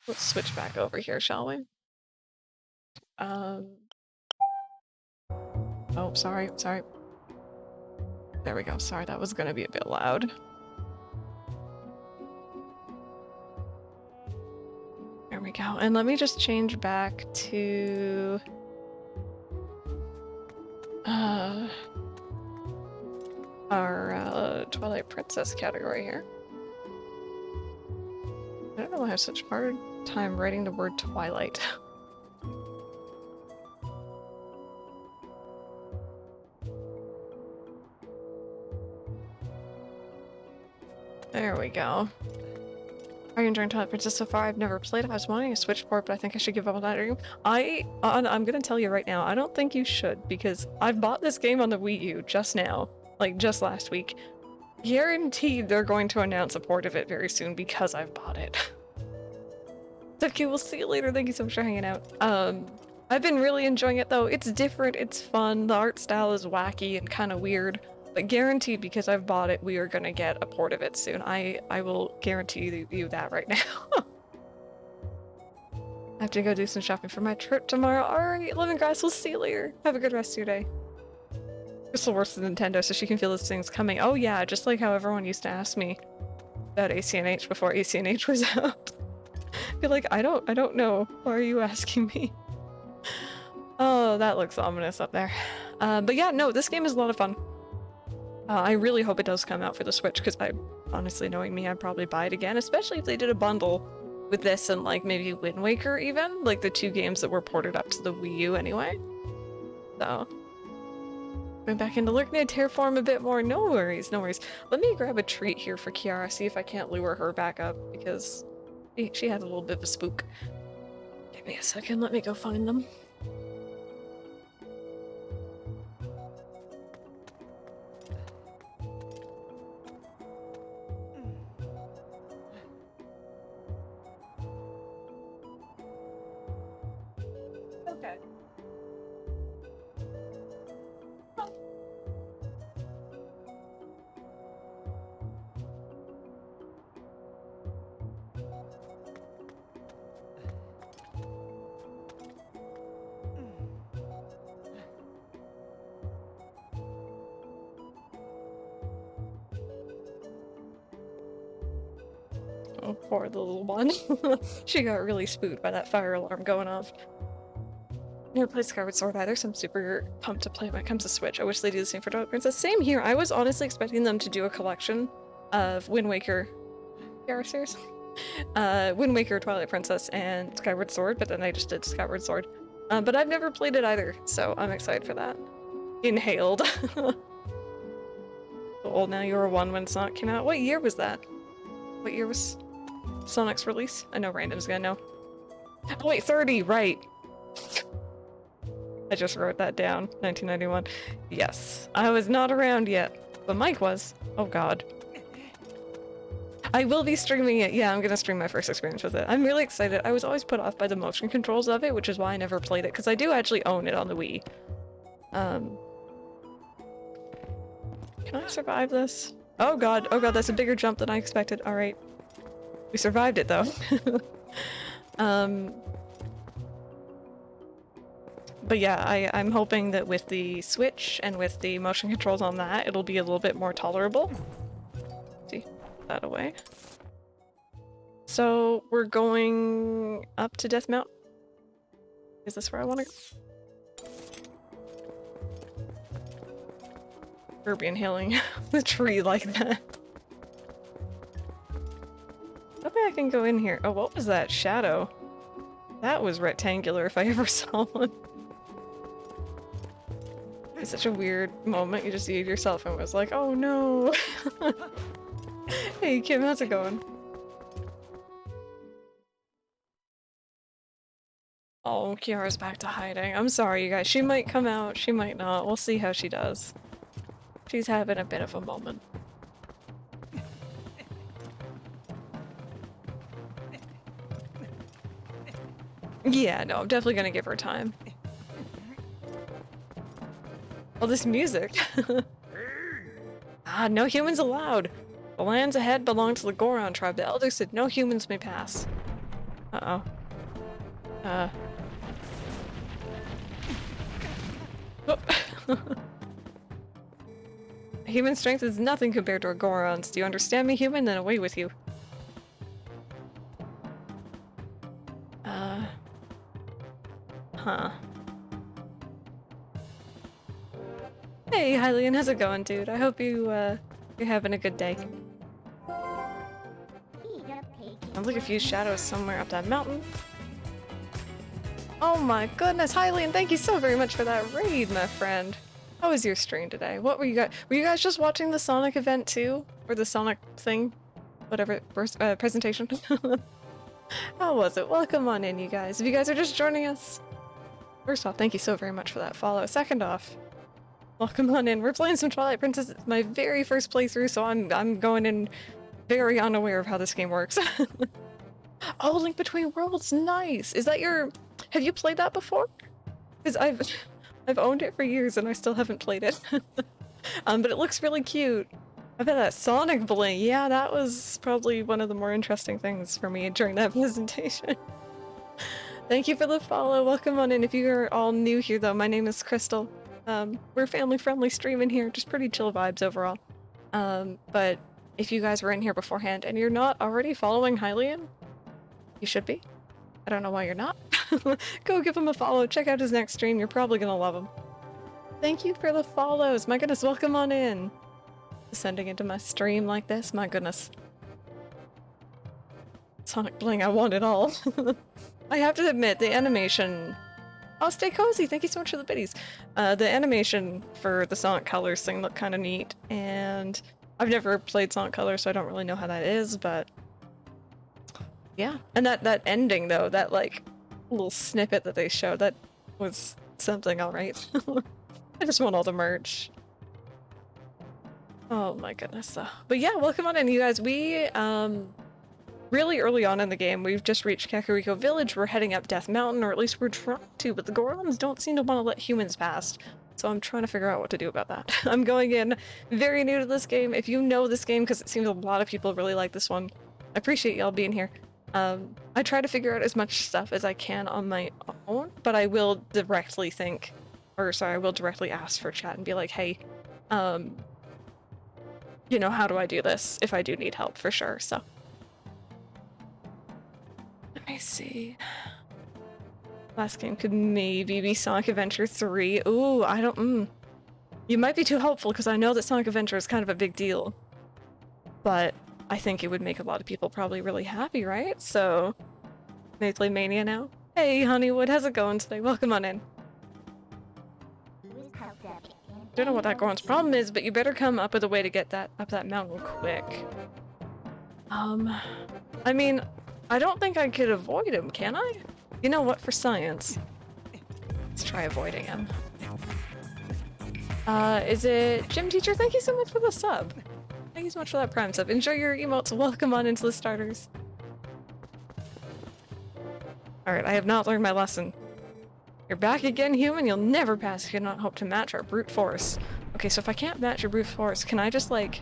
Let's switch back over here, shall we? Oh, sorry. There we go. Sorry, that was gonna be a bit loud. There we go. And let me just change back to our Twilight Princess category here. I don't know why I have such a hard time writing the word Twilight. There we go. Are you enjoying Twilight Princess so far? I've never played it. I was wanting a Switch port, but I think I should give up on that dream. I'm gonna tell you right now, I don't think you should, because I've bought this game on the Wii U just now. Like, just last week. Guaranteed they're going to announce a port of it very soon because I've bought it. Okay, we'll see you later. Thank you so much for hanging out. I've been really enjoying it though. It's different, it's fun, the art style is wacky and kind of weird. But guaranteed, because I've bought it, we are gonna get a port of it soon. I will guarantee you that right now. I have to go do some shopping for my trip tomorrow. Alright, Lemongrass, we'll see you later. Have a good rest of your day. Crystal works with Nintendo so she can feel those things coming. Oh yeah, just like how everyone used to ask me about ACNH before ACNH was out. I feel like, I don't know. Why are you asking me? Oh, that looks ominous up there. But yeah, no, this game is a lot of fun. I really hope it does come out for the Switch, because honestly, knowing me, I'd probably buy it again, especially if they did a bundle with this and like maybe Wind Waker even, like the two games that were ported up to the Wii U anyway. So, going back into Lurknid, Terraform a bit more. No worries, no worries. Let me grab a treat here for Kiara, see if I can't lure her back up, because she had a little bit of a spook. Give me a second, let me go find them. Okay. Oh, poor little one. She got really spooked by that fire alarm going off. Never played Skyward Sword either, so I'm super pumped to play when it comes to Switch. I wish they do the same for Twilight Princess. Same here. I was honestly expecting them to do a collection of Wind Waker characters. Wind Waker, Twilight Princess, and Skyward Sword, but then they just did Skyward Sword. But I've never played it either, so I'm excited for that. Inhaled. Old Now You Were One when Sonic came out. What year was that? What year was Sonic's release? I know Random's gonna know. Oh wait, 30, right. I just wrote that down. 1991. Yes. I was not around yet, but Mike was. Oh god. I will be streaming it. Yeah, I'm gonna stream my first experience with it. I'm really excited. I was always put off by the motion controls of it, which is why I never played it, because I do actually own it on the Wii. Can I survive this? Oh god, that's a bigger jump than I expected. Alright. We survived it though. But yeah, I'm hoping that with the Switch and with the motion controls on that, it'll be a little bit more tolerable. See, put that away. So we're going up to Death Mountain. Is this where I want to go? Kirby inhaling the tree like that. Maybe I can go in here. Oh, what was that shadow? That was rectangular if I ever saw one. It's such a weird moment. You just see it yourself and was like, oh no. Hey Kim, how's it going? Oh, Kiara's back to hiding. I'm sorry, you guys. She might come out, she might not. We'll see how she does. She's having a bit of a moment. Yeah, no, I'm definitely gonna give her time. Oh, this music. Ah, no humans allowed. The lands ahead belong to the Goron tribe. The elders said no humans may pass. Uh-oh. Oh. Human strength is nothing compared to a Goron's. Do you understand me, human? Then away with you. Huh. Hey, Hylian, how's it going, dude? I hope you're having a good day. Sounds like a few shadows somewhere up that mountain. Oh my goodness, Hylian, thank you so very much for that raid, my friend. How was your stream today? What were you guys? Were you guys just watching the Sonic event too? Or the Sonic thing? Whatever, presentation? How was it? Welcome on in, you guys. If you guys are just joining us, first off, thank you so very much for that follow. Second off, welcome on in. We're playing some Twilight Princess. It's my very first playthrough, so I'm going in very unaware of how this game works. Oh, Link Between Worlds, nice! Is that your... Have you played that before? Because I've owned it for years and I still haven't played it. But it looks really cute. I bet that Sonic bling, yeah, that was probably one of the more interesting things for me during that presentation. Thank you for the follow, welcome on in. If you're all new here though, my name is Crystal. We're family-friendly streaming here, just pretty chill vibes overall. But if you guys were in here beforehand and you're not already following Hylian, you should be. I don't know why you're not. Go give him a follow, check out his next stream, you're probably gonna love him. Thank you for the follows, my goodness, welcome on in. Descending into my stream like this, my goodness. Sonic bling, I want it all. I have to admit, the animation... Oh, stay cozy, thank you so much for the biddies. The animation for the Sonic Colors thing looked kind of neat, and I've never played Sonic Colors, so I don't really know how that is, but... Yeah, and that ending though, that like little snippet that they showed, that was something alright. I just want all the merch. Oh my goodness. But yeah, welcome on in, you guys. We, really early on in the game, we've just reached Kakariko Village. We're heading up Death Mountain, or at least we're trying to, but the Gorons don't seem to want to let humans past. So I'm trying to figure out what to do about that. I'm going in very new to this game. If you know this game, because it seems a lot of people really like this one, I appreciate y'all being here. I try to figure out as much stuff as I can on my own, but I will directly I will directly ask for chat and be like, hey, you know, how do I do this if I do need help, for sure, so. Let me see. Last game could maybe be Sonic Adventure 3. Ooh, I don't, You might be too helpful because I know that Sonic Adventure is kind of a big deal, but I think it would make a lot of people probably really happy, right? So, may I play Mania now? Hey, Honeywood, how's it going today? Welcome on in. Don't know what that Goron's problem is, but you better come up with a way to get that up that mountain quick. I mean, I don't think I could avoid him, can I? You know what, for science. Let's try avoiding him. Is it Gym Teacher? Thank you so much for the sub. Thank you so much for that Prime sub. Enjoy your emotes. Welcome on into the starters. Alright, I have not learned my lesson. You're back again, human? You'll never pass if you cannot hope to match our brute force. Okay, so if I can't match your brute force, can I just like...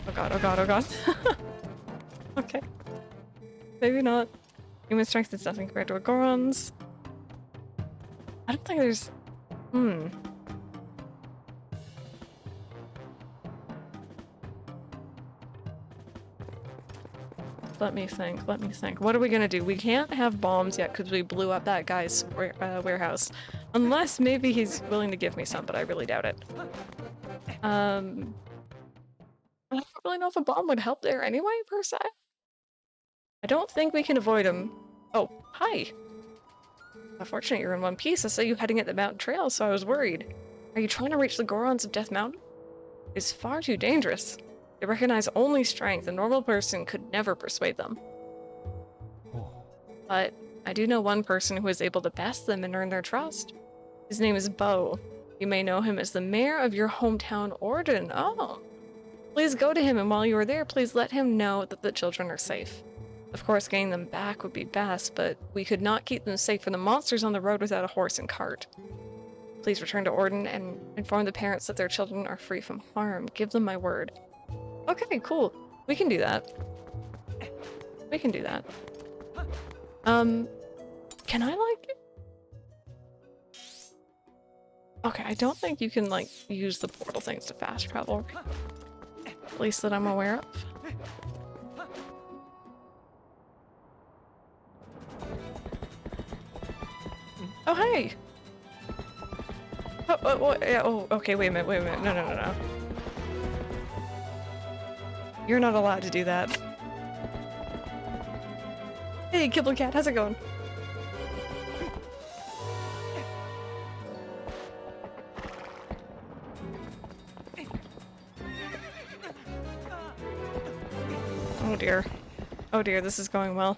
Oh god, oh god, oh god. Okay. Maybe not. Human strength is nothing compared to a Goron's. I don't think there's... Let me think. What are we gonna do? We can't have bombs yet because we blew up that guy's warehouse. Unless maybe he's willing to give me some, but I really doubt it. I don't really know if a bomb would help there anyway, per se. I don't think we can avoid him. Oh, hi! Unfortunately, you're in one piece. I saw you heading at the mountain trail, so I was worried. Are you trying to reach the Gorons of Death Mountain? It's far too dangerous. They recognize only strength. A normal person could never persuade them. But I do know one person who is able to best them and earn their trust. His name is Bo. You may know him as the mayor of your hometown, Orden. Oh. Please go to him, and while you are there, please let him know that the children are safe. Of course, getting them back would be best, but we could not keep them safe from the monsters on the road without a horse and cart. Please return to Orden and inform the parents that their children are free from harm. Give them my word. Okay, cool. We can do that. We can do that. Can I like... Okay, I don't think you can like use the portal things to fast travel. At least that I'm aware of. Oh, hey! Oh, yeah, oh, okay, wait a minute, no, no, no, no. You're not allowed to do that. Hey, Kibble Cat, how's it going? Oh dear. Oh dear, this is going well.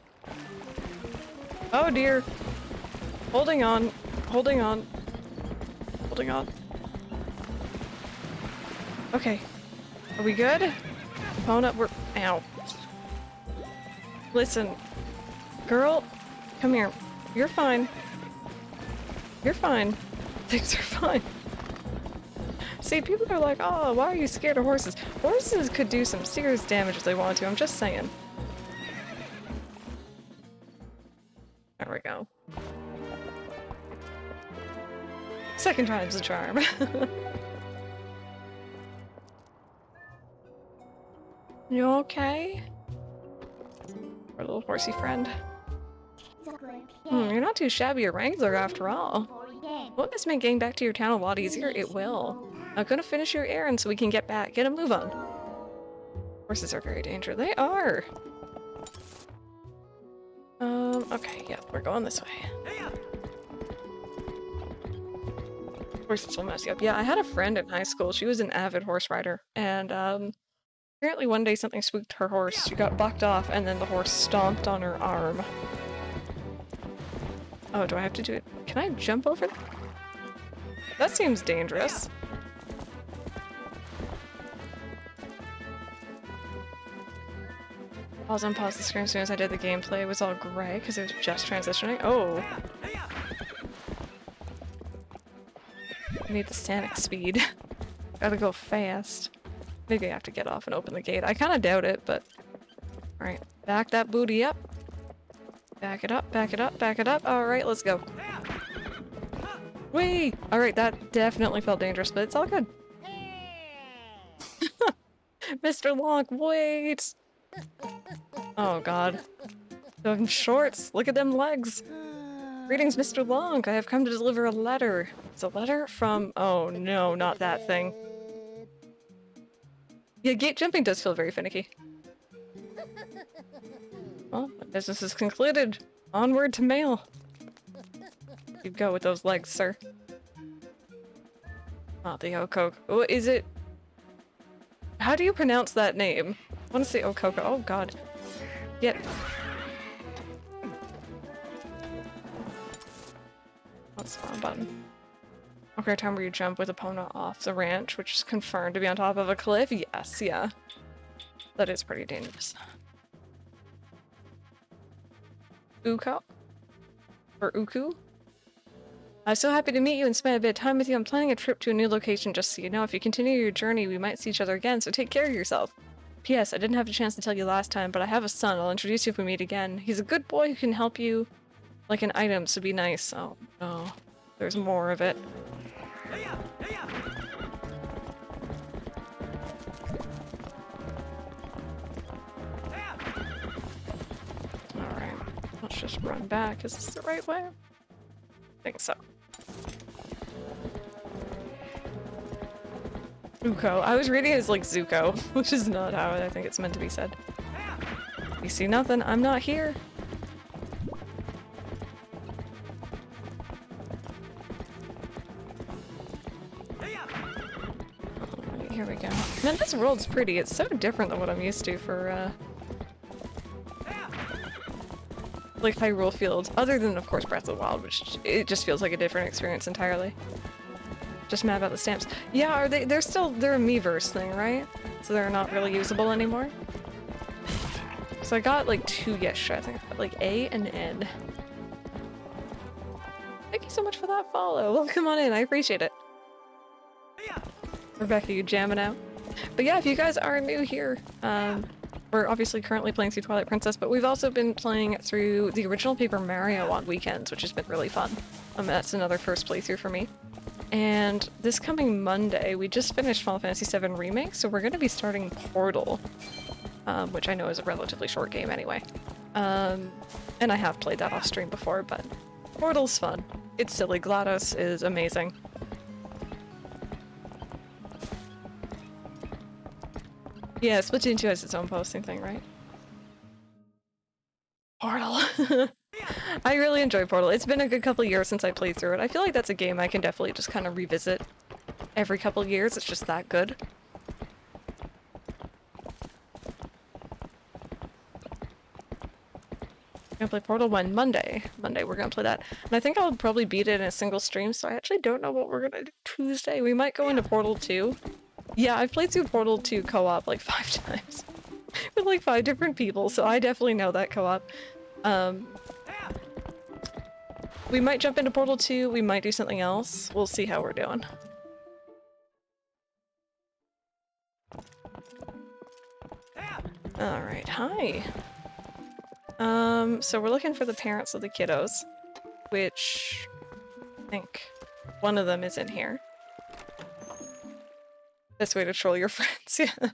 Oh dear. Holding on. Holding on. Holding on. Okay. Are we good? Opponent, we're- ow. Listen. Girl, come here. You're fine. You're fine. Things are fine. See, people are like, oh, why are you scared of horses? Horses could do some serious damage if they want to, I'm just saying. There we go. Second time's a charm. You okay? Our little horsey friend. You're not too shabby a wrangler after all. Won't this make getting back to your town a lot easier? It will. I'm gonna finish your errand so we can get back. Get a move on. Horses are very dangerous. They are. Okay, yeah, we're going this way. Horses will mess you up. Yeah, I had a friend in high school. She was an avid horse rider, and apparently one day something spooked her horse. She got bucked off, and then the horse stomped on her arm. Oh, do I have to do it? Can I jump over that? That seems dangerous. Pause and pause the screen as soon as I did the gameplay. It was all gray because it was just transitioning. Oh. I need the Sonic speed. Gotta go fast. Maybe I have to get off and open the gate. I kind of doubt it, but... Alright, back that booty up. Back it up, back it up, back it up. Alright, let's go. Whee! Alright, that definitely felt dangerous, but it's all good. Mr. Lonk, wait! Oh god. Them shorts, look at them legs! Greetings, Mr. Lonk, I have come to deliver a letter. It's a letter from- oh no, not that thing. Yeah, gate jumping does feel very finicky. Well, my business is concluded. Onward to mail. You go with those legs, sir. Not the Okoko. What is it? How do you pronounce that name? I want to say Okoko. Oh god. Get. What's the wrong button? Okay, time where you jump with opponent off the ranch, which is confirmed to be on top of a cliff. Yes, yeah. That is pretty dangerous. Uko? Or Uku? I'm so happy to meet you and spend a bit of time with you. I'm planning a trip to a new location just so you know. If you continue your journey, we might see each other again, so take care of yourself. P.S. I didn't have a chance to tell you last time, but I have a son. I'll introduce you if we meet again. He's a good boy who can help you like an item, so be nice. Oh, no. There's more of it. Alright. Let's just run back. Is this the right way? I think so. Uko. I was reading it as like Zuko, which is not how I think it's meant to be said. You see nothing? I'm not here. Alright, here we go. Man, this world's pretty. It's so different than what I'm used to for, like Hyrule Field. Other than, of course, Breath of the Wild, which it just feels like a different experience entirely. Just mad about the stamps. Yeah, are they- they're a Miiverse thing, right? So they're not really usable anymore? So I got like 2 yesterday, I think I got like A and N. Thank you so much for that follow. Welcome on in, I appreciate it. Rebecca, you jamming out? But yeah, if you guys are new here, We're obviously currently playing through Twilight Princess, but we've also been playing through the original Paper Mario on weekends, which has been really fun. That's another first playthrough for me. And this coming Monday, we just finished Final Fantasy VII Remake, so we're going to be starting Portal, which I know is a relatively short game anyway. And I have played that off stream before, but Portal's fun. It's silly. GLaDOS is amazing. Yeah, Splatoon 2 has its own posting thing, right? Portal. I really enjoy Portal. It's been a good couple years since I played through it. I feel like that's a game I can definitely just kind of revisit every couple years. It's just that good. We're gonna play Portal 1 Monday. Monday we're gonna play that. And I think I'll probably beat it in a single stream, so I actually don't know what we're gonna do Tuesday. We might go into Portal 2. Yeah, I've played through Portal 2 co-op like 5 times. With like 5 different people, so I definitely know that co-op. We might jump into Portal 2, we might do something else. We'll see how we're doing. Alright, hi. So we're looking for the parents of the kiddos, which I think one of them is in here. Best way to troll your friends, yeah.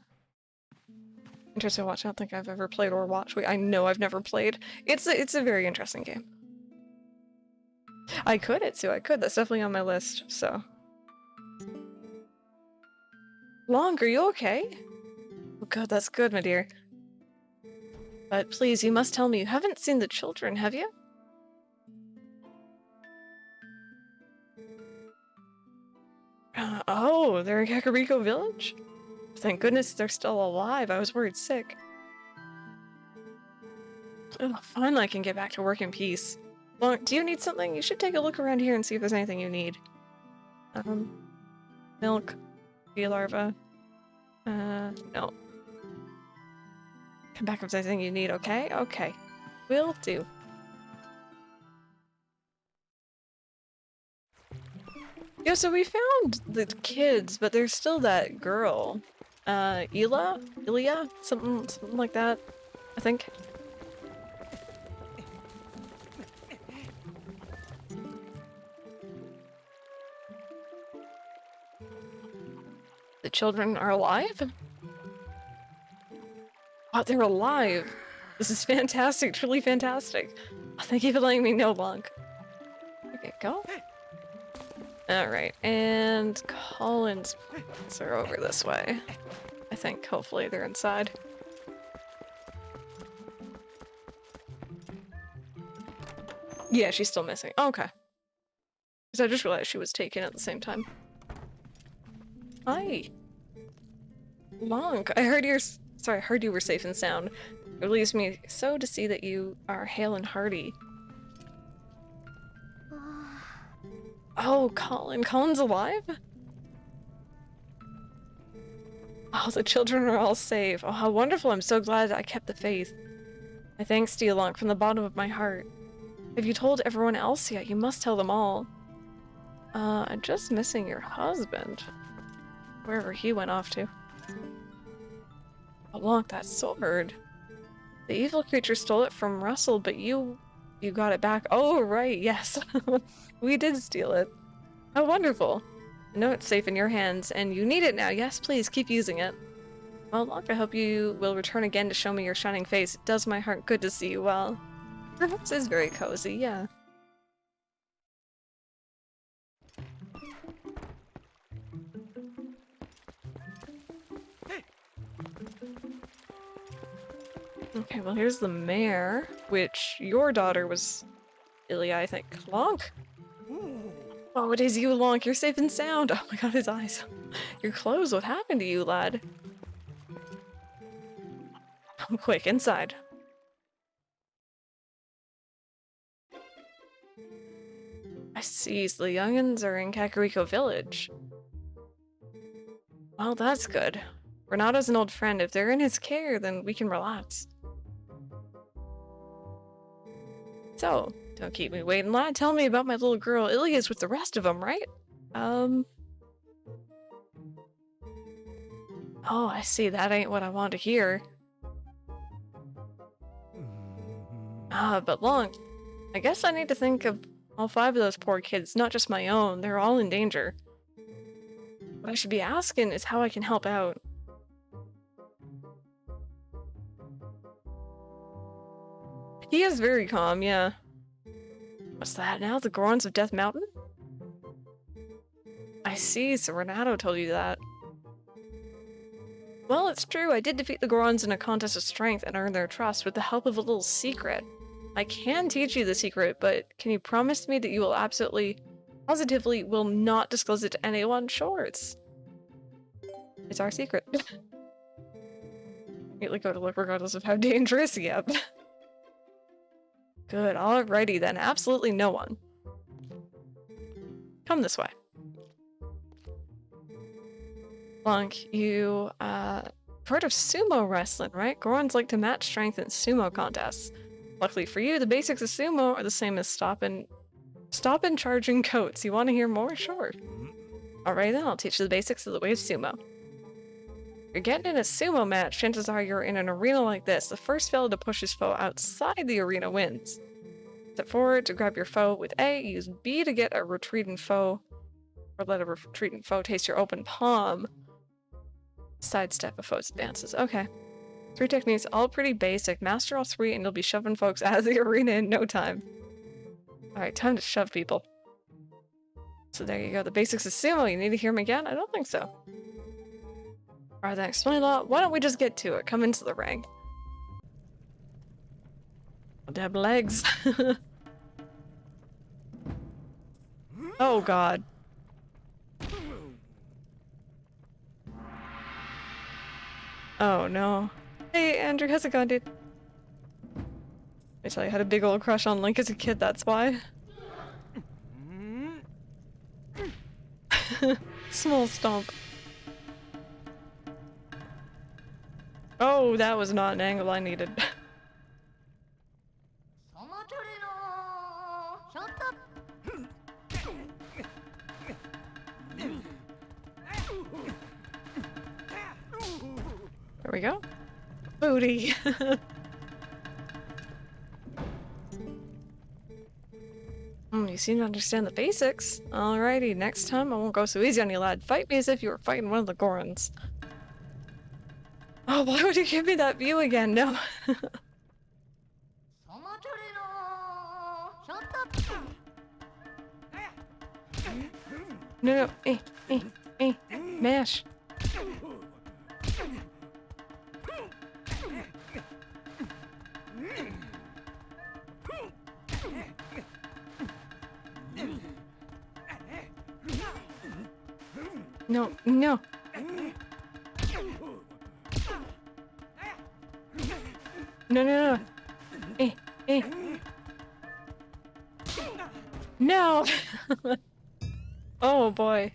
Interesting watch. I don't think I've ever played or watched. Wait, I know I've never played. It's a very interesting game. I could it too. I could. That's definitely on my list. So, Long, are you okay? Oh god, that's good, my dear. But please, you must tell me you haven't seen the children, have you? Oh, they're in Kakariko Village? Thank goodness they're still alive. I was worried sick. Oh, finally I can get back to work in peace. Long, do you need something? You should take a look around here and see if there's anything you need. Milk. Bee larva. No. Come back if there's anything you need, okay? Okay. Will do. Yeah, so we found the kids, but there's still that girl. Ilia? Something like that, I think. The children are alive? Oh, they're alive! This is fantastic, truly fantastic. Oh, thank you for letting me know, Long. Okay, go. Alright, and Colin's parents are over this way. I think, hopefully they're inside. Yeah, she's still missing. Oh, okay. Because I just realized she was taken at the same time. Hi. Long, I heard you were safe and sound. It leaves me so to see that you are hale and hearty. Oh, Colin's alive? Oh, the children are all safe. Oh, how wonderful. I'm so glad I kept the faith. My thanks to you, Long, from the bottom of my heart. Have you told everyone else yet? You must tell them all. I'm just missing your husband. Wherever he went off to. Oh, Long, that sword. The evil creature stole it from Russell, but you got it back. Oh, right, yes. We did steal it. How wonderful. I know it's safe in your hands, and you need it now. Yes, please, keep using it. Well, Long, I hope you will return again to show me your shining face. It does my heart good to see you well. Your house is very cozy, yeah. Okay, well here's the mayor, which your daughter was Ilya, I think. Lonk? Oh, it is you, Lonk. You're safe and sound. Oh my god, his eyes. Your clothes, what happened to you, lad? Come quick, inside. I see, so the youngins are in Kakariko Village. Well, that's good. Renato's an old friend. If they're in his care, then we can relax. So, don't keep me waiting, lad. Tell me about my little girl. Ilya's with the rest of them, right? Oh, I see. That ain't what I want to hear. But long. I guess I need to think of all 5 of those poor kids, not just my own. They're all in danger. What I should be asking is how I can help out. He is very calm, yeah. What's that now? The Gorons of Death Mountain? I see, so Renato told you that. Well, it's true, I did defeat the Gorons in a contest of strength and earn their trust with the help of a little secret. I can teach you the secret, but can you promise me that you will positively will not disclose it to anyone? Sure, it's our secret. Immediately go to look regardless of how dangerous, yep. Good, alrighty then, absolutely no one. Come this way. Blanc, you, heard of sumo wrestling, right? Gorons like to match strength in sumo contests. Luckily for you, the basics of sumo are the same as stop and charging coats. You want to hear more? Sure. Alright then, I'll teach you the basics of the way of sumo. You're getting in a sumo match, chances are you're in an arena like this. The first fellow to push his foe outside the arena wins. Step forward to grab your foe with A, use B to get a retreating foe, or let a retreating foe taste your open palm. Sidestep a foe's advances. Okay. 3 techniques, all pretty basic. Master all 3 and you'll be shoving folks out of the arena in no time. Alright, time to shove people. So there you go, the basics of sumo. You need to hear them again? I don't think so. Alright then, explain a lot. Why don't we just get to it? Come into the ring. Dab legs. Oh god. Oh no. Hey Andrew, how's it going, dude? I tell you, I had a big old crush on Link as a kid, that's why. Small stomp. Oh, that was not an angle I needed. There we go. Booty. You seem to understand the basics. Alrighty, next time I won't go so easy on you, lad. Fight me as if you were fighting one of the Gorons. Oh, why would you give me that view again? No. No, no. Mash. No, no. No, no, no. No! Oh boy.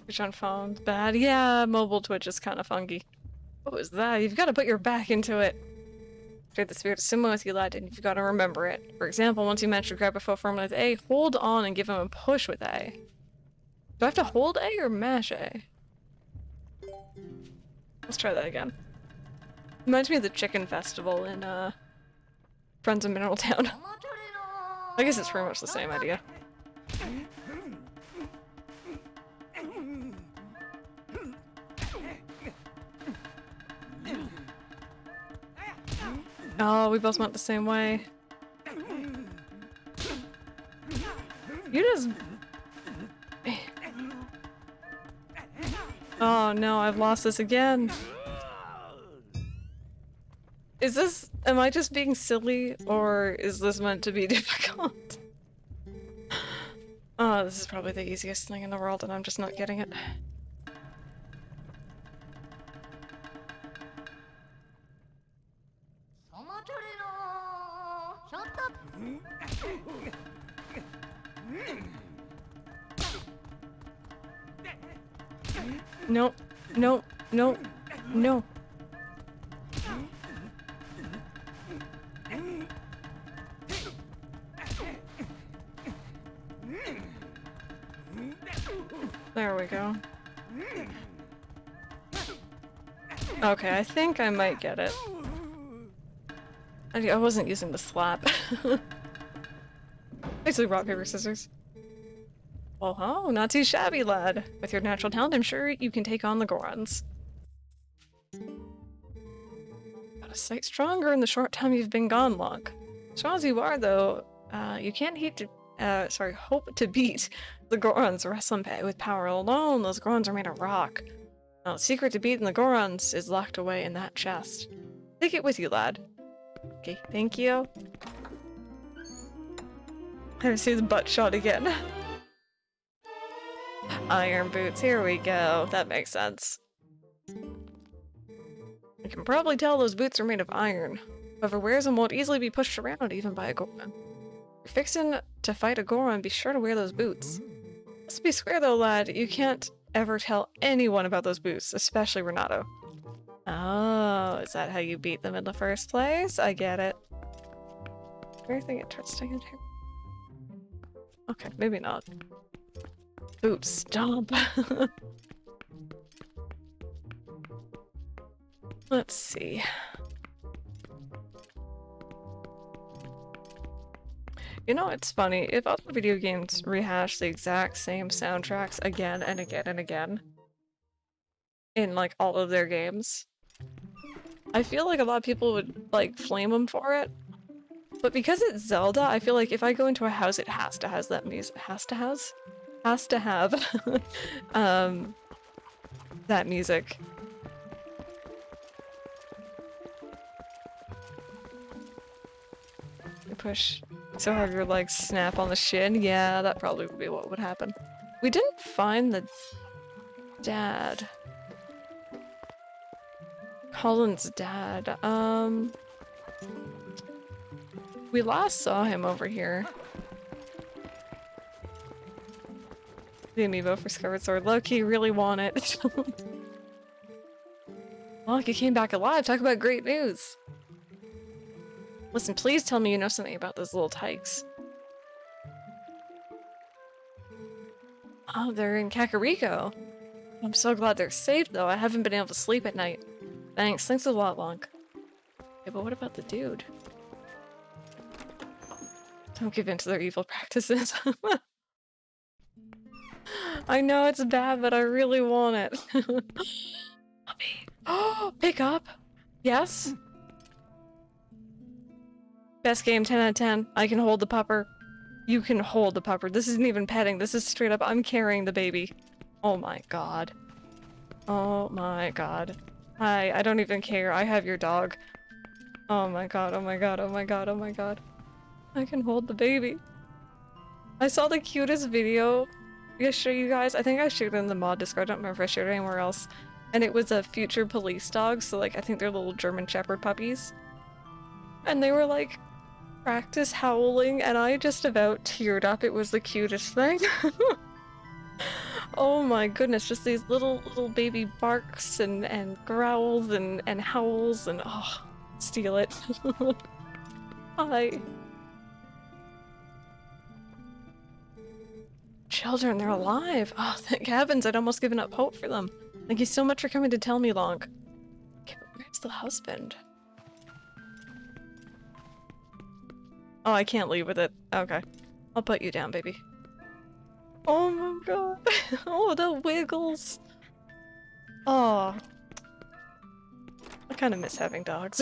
Twitch on phone's bad. Yeah, mobile Twitch is kind of funky. What was that? You've got to put your back into it. Trade the spirit of sumo with you, lad, and you've got to remember it. For example, once you manage to grab a foe firmly with A, hold on and give him a push with A. Do I have to hold A or mash A? Let's try that again. Reminds me of the chicken festival in, Friends of Mineral Town. I guess it's pretty much the same idea. Oh, we both went the same way. You just... Oh no, I've lost this again. Is this... Am I just being silly, or is this meant to be difficult? Oh, this is probably the easiest thing in the world and I'm just not getting it. No, no, no, no. There we go. Okay, I think I might get it. I wasn't using the slap. Basically rock, paper, scissors. Oh, ho, not too shabby, lad. With your natural talent, I'm sure you can take on the Gorons. Got a sight stronger in the short time you've been gone, Locke. Strong as you are, though, you can't hope to beat the Gorons wrestling with power alone. Those Gorons are made of rock. Now, the secret to beating the Gorons is locked away in that chest. Take it with you, lad. Okay, thank you. I see his butt shot again. Iron boots, here we go. That makes sense. You can probably tell those boots are made of iron. Whoever wears them won't easily be pushed around, even by a Goron. If you're fixing to fight a Goron, be sure to wear those boots. Let's be square though, lad. You can't ever tell anyone about those boots, especially Renato. Oh, is that how you beat them in the first place? I get it. Anything interesting in here? Okay, maybe not. Boots, stomp. Let's see. You know, it's funny, if other video games rehash the exact same soundtracks again and again and again in, like, all of their games, I feel like a lot of people would, like, flame them for it. But because it's Zelda, I feel like if I go into a house, it has to have that music. Has to have that music. You push so hard your legs snap on the shin. Yeah, that probably would be what would happen. We didn't find the dad. Colin's dad. We last saw him over here. The amiibo for Skyward Sword. Loki really want it. Loki came back alive. Talk about great news. Listen, please tell me you know something about those little tykes. Oh, they're in Kakariko. I'm so glad they're safe, though. I haven't been able to sleep at night. Thanks a lot, Lonk. Yeah, but what about the dude? Don't give in to their evil practices. I know it's bad, but I really want it. Puppy. Oh, pick up. Yes. Best game, 10 out of 10. I can hold the pupper. You can hold the pupper. This isn't even petting. This is straight up, I'm carrying the baby. Oh my god. Oh my god. I don't even care. I have your dog. Oh my god, oh my god, oh my god, oh my god. I can hold the baby. I saw the cutest video yesterday, you guys. I think I shared it in the mod Discord. I don't remember if I shared it anywhere else. And it was a future police dog, so like I think they're little German Shepherd puppies. And they were like practice howling, and I just about teared up. It was the cutest thing. Oh my goodness, just these little baby barks and growls and howls and oh, steal it. Hi. Children, they're alive. Oh, thank heavens, I'd almost given up hope for them. Thank you so much for coming to tell me, Long. Okay, but where's the husband? Oh, I can't leave with it. Okay. I'll put you down, baby. Oh my god. Oh, the wiggles. Oh. I kind of miss having dogs.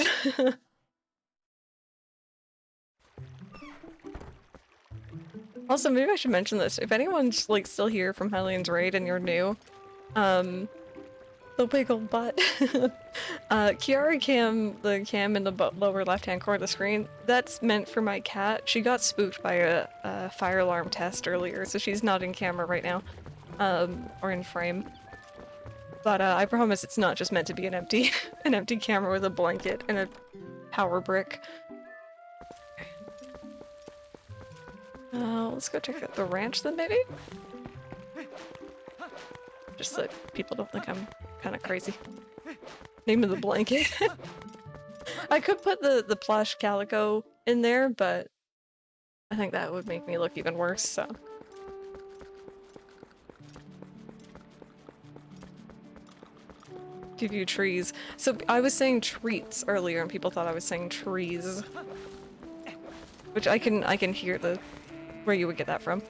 Also, maybe I should mention this. If anyone's like still here from Hellian's Raid and you're new, the wiggle butt. Kiara cam, the cam in the lower left-hand corner of the screen, that's meant for my cat. She got spooked by a fire alarm test earlier, so she's not in camera right now, or in frame. But I promise it's not just meant to be an empty, an empty camera with a blanket and a power brick. Let's go check out the ranch then, maybe? Just so people don't think I'm kind of crazy. Name of the blanket. I could put the plush calico in there, but I think that would make me look even worse, so. Give you trees. So I was saying treats earlier and people thought I was saying trees. Which I can hear where you would get that from.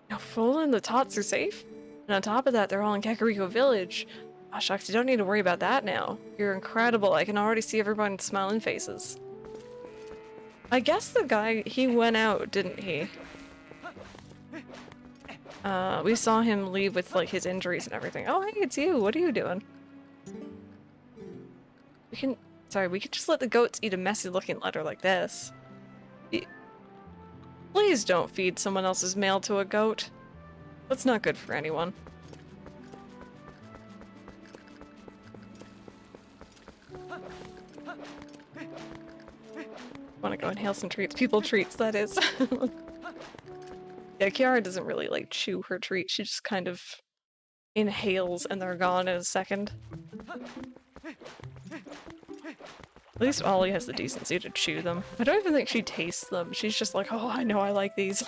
Now Fola and the Tots are safe? And on top of that, they're all in Kakariko Village. Oh shucks, you don't need to worry about that now. You're incredible. I can already see everyone's smiling faces. I guess the guy, he went out, didn't he? We saw him leave with like his injuries and everything. Oh hey, it's you. What are you doing? We can just let the goats eat a messy looking letter like this. Please don't feed someone else's mail to a goat. That's not good for anyone. Want to go inhale some treats? People treats, that is. Yeah, Kiara doesn't really like chew her treats. She just kind of inhales and they're gone in a second. At least Ollie has the decency to chew them. I don't even think she tastes them. She's just like, oh, I know I like these.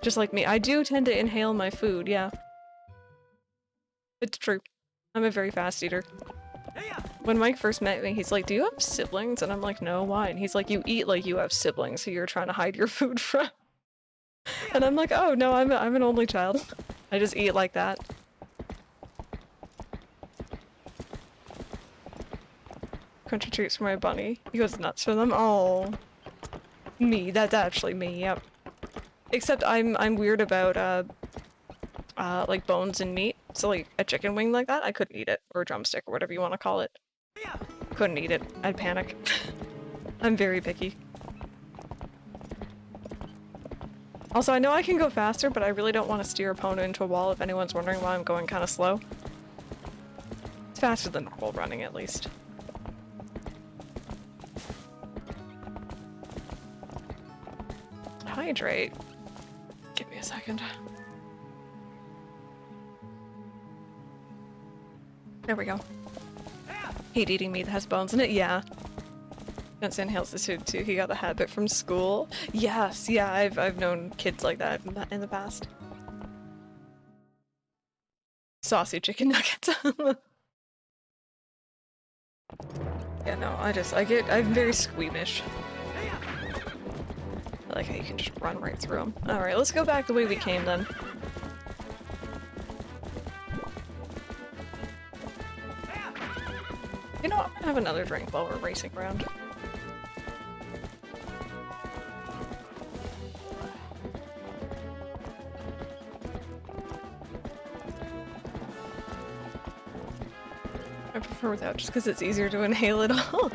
Just like me. I do tend to inhale my food, yeah. It's true. I'm a very fast eater. When Mike first met me, he's like, do you have siblings? And I'm like, no, why? And he's like, you eat like you have siblings who you're trying to hide your food from. And I'm like, oh, no, I'm an only child. I just eat like that. Crunchy treats for my bunny. He goes nuts for them. Oh, me. That's actually me. Yep. Except I'm weird about like bones and meat. So like a chicken wing like that, I couldn't eat it, or a drumstick, or whatever you want to call it. Couldn't eat it. I'd panic. I'm very picky. Also, I know I can go faster, but I really don't want to steer opponent into a wall. If anyone's wondering why I'm going kind of slow, it's faster than normal running, at least. Hydrate. Give me a second. There we go. Hate eating meat that has bones in it, yeah. Vince inhales this food too. He got the habit from school. Yes, yeah, I've known kids like that in the past. Saucy chicken nuggets. Yeah, no, I'm very squeamish. I like how you can just run right through them. Alright, let's go back the way we came then. You know what, I'm gonna have another drink while we're racing around. I prefer without just because it's easier to inhale it all.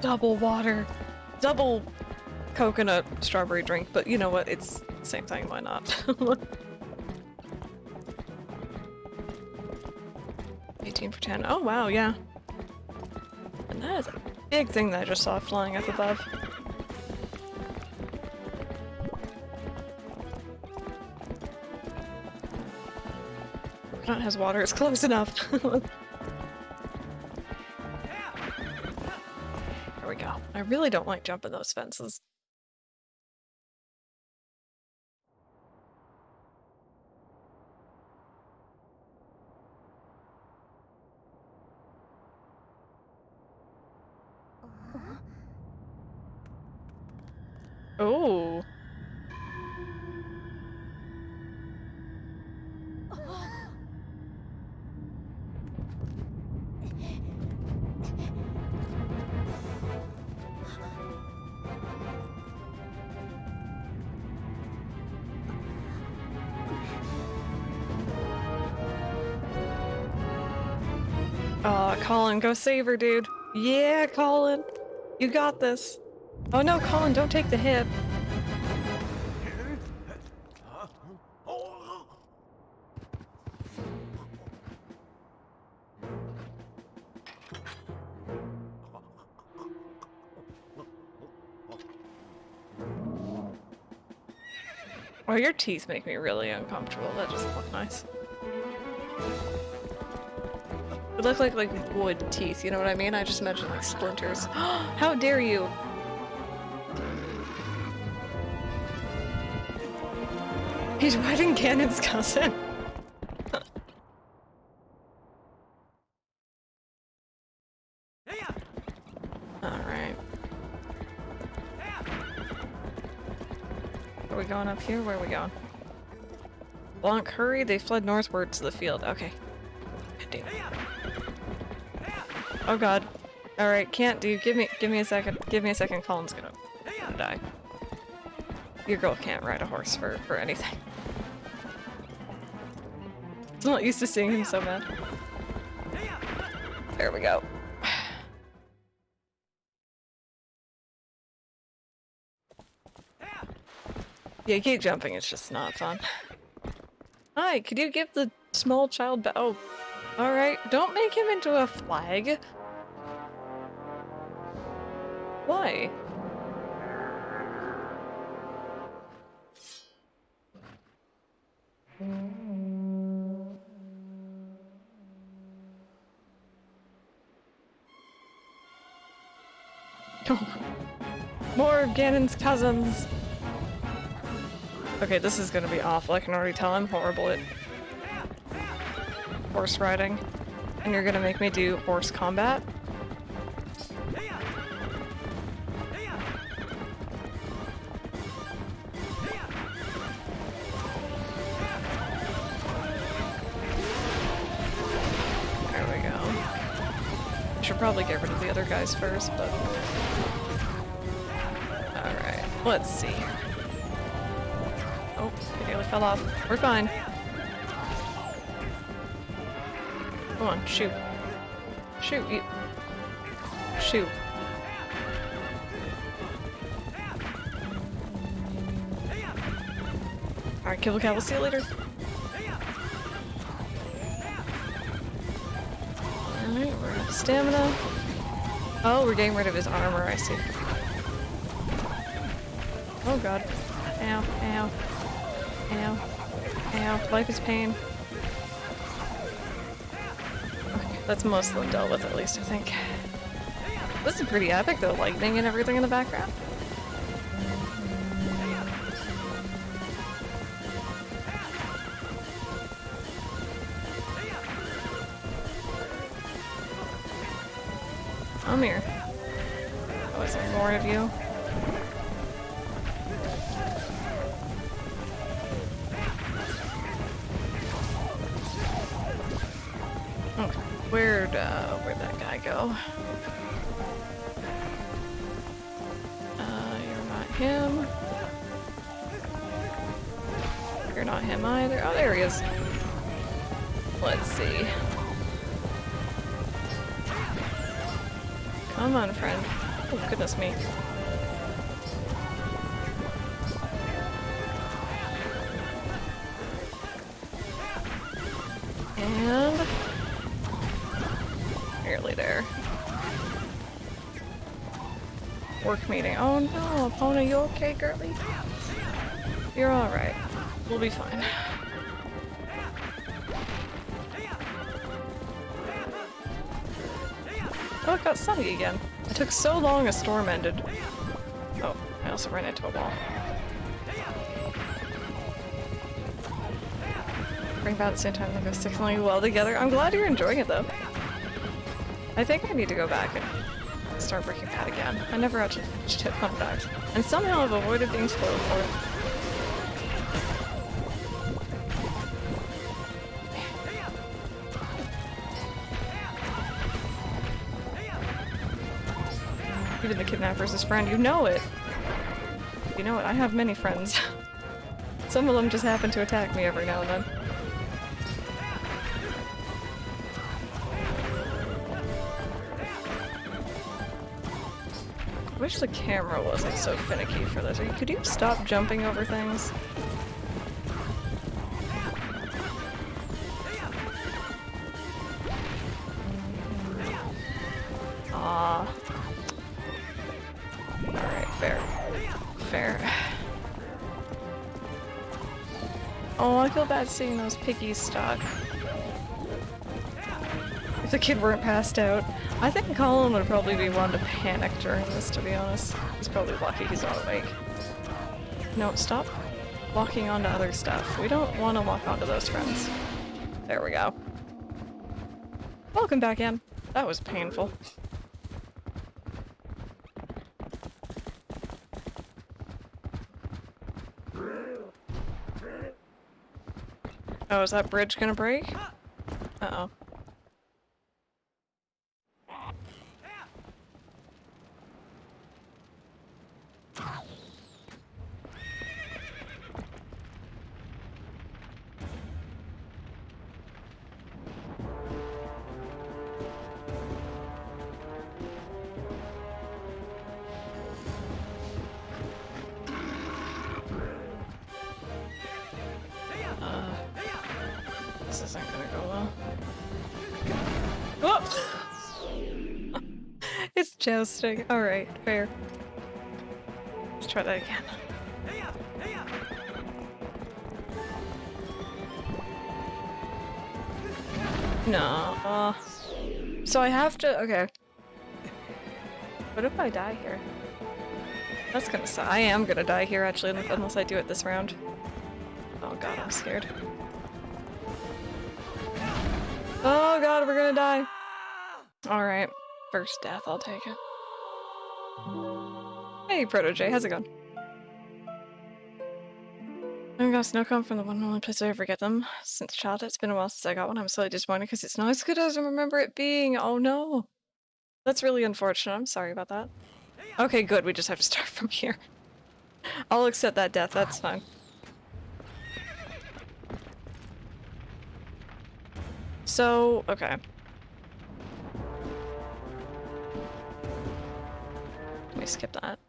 Double water. Double coconut strawberry drink, but you know what, it's the same thing, why not? 18 for 10. Oh wow, yeah. And that is a big thing that I just saw flying up above. Coconut has water, it's close enough. There we go. I really don't like jumping those fences. Oh. Aw, Colin, go save her, dude. Yeah, Colin. You got this. Oh no, Colin, don't take the hip. Oh, your teeth make me really uncomfortable. That doesn't look nice. It look like wood teeth, you know what I mean? I just imagine like splinters. How dare you! He's riding Ganon's cousin. Alright. Are we going up here? Where are we going? Blanc, hurry! They fled northward to the field. Okay. Damn. Oh god. Alright, can't do. Give me a second. Give me a second. Colin's gonna die. Your girl can't ride a horse for anything. I'm not used to seeing him so mad. There we go. Yeah, keep jumping, it's just not fun. Hi, could you give the small child oh. Alright, don't make him into a flag. Why? More of Ganon's cousins! Okay, this is gonna be awful. I can already tell I'm horrible at horse riding. And you're gonna make me do horse combat? There we go. I should probably get rid of the other guys first, but... Alright, let's see here. Oh, it nearly fell off. We're fine. Come on, shoot. Shoot, you. Shoot. Alright, Kibble Cabble, see you later. Alright, we're out of stamina. Oh, we're getting rid of his armor, I see. Oh god. Ow, ow. Ow. Ow. Life is pain. Okay, that's most of them dealt with at least, I think. This is pretty epic though, lightning and everything in the background. Come here. Oh, is there more of you? Where'd that guy go? You're not him. You're not him either. Oh, there he is. Let's see. Come on, friend. Oh, goodness me. And... nearly there. Work meeting. Oh no, Epona, you okay, girly? You're alright. We'll be fine. Oh, it got sunny again. It took so long a storm ended. Oh, I also ran into a wall. Bring about at the same time, they go sticking well together. I'm glad you're enjoying it though. I think I need to go back and start Breaking Bad again. I never actually finished it, fun fact. And somehow I've avoided being spoiled for it. Even the kidnapper's his friend, you know it! You know it, I have many friends. Some of them just happen to attack me every now and then. I wish the camera wasn't so finicky for this. Could you stop jumping over things? Ah. Alright, fair. Fair. Oh, I feel bad seeing those piggies stuck. If the kid weren't passed out. I think Colin would probably be one to panic during this, to be honest. He's probably lucky he's not awake. No, stop. locking onto other stuff. We don't want to lock onto those friends. There we go. Welcome back in. That was painful. Oh, is that bridge gonna break? Uh-oh. This isn't gonna go well. Whoop! It's jousting. Alright, fair. Let's try that again. No. So I have to. Okay. What if I die here? That's gonna suck. I am gonna die here actually, unless I do it this round. Oh god, I'm scared. Oh god, we're gonna die. Alright. First death, I'll take it. Hey, Protege, how's it going? I got a snow cone from the one and only place I ever get them. Since childhood, it's been a while since I got one. I'm slightly disappointed because it's not as good as I remember it being. Oh no. That's really unfortunate. I'm sorry about that. Okay, good. We just have to start from here. I'll accept that death. That's fine. So, okay. Let me skip that.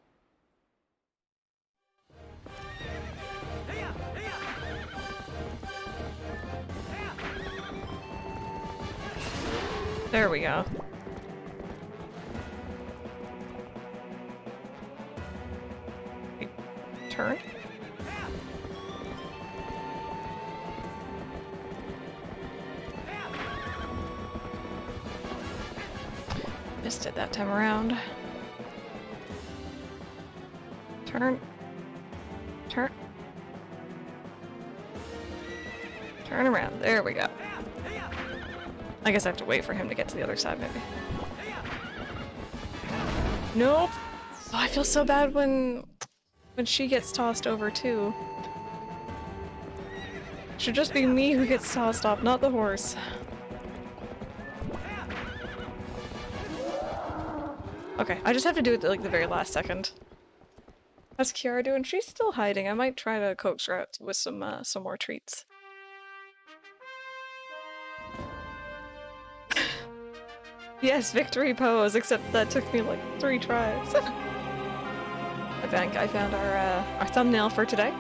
There we go. Turn? Missed it that time around. Turn. Turn. Turn around. There we go. I guess I have to wait for him to get to the other side, maybe. Nope! Oh, I feel so bad when she gets tossed over, too. Should just be me who gets tossed off, not the horse. Okay, I just have to do it at, like, the very last second. How's Kiara doing? She's still hiding. I might try to coax her out with some more treats. Yes, victory pose, except that took me like 3 tries. I think I found our thumbnail for today.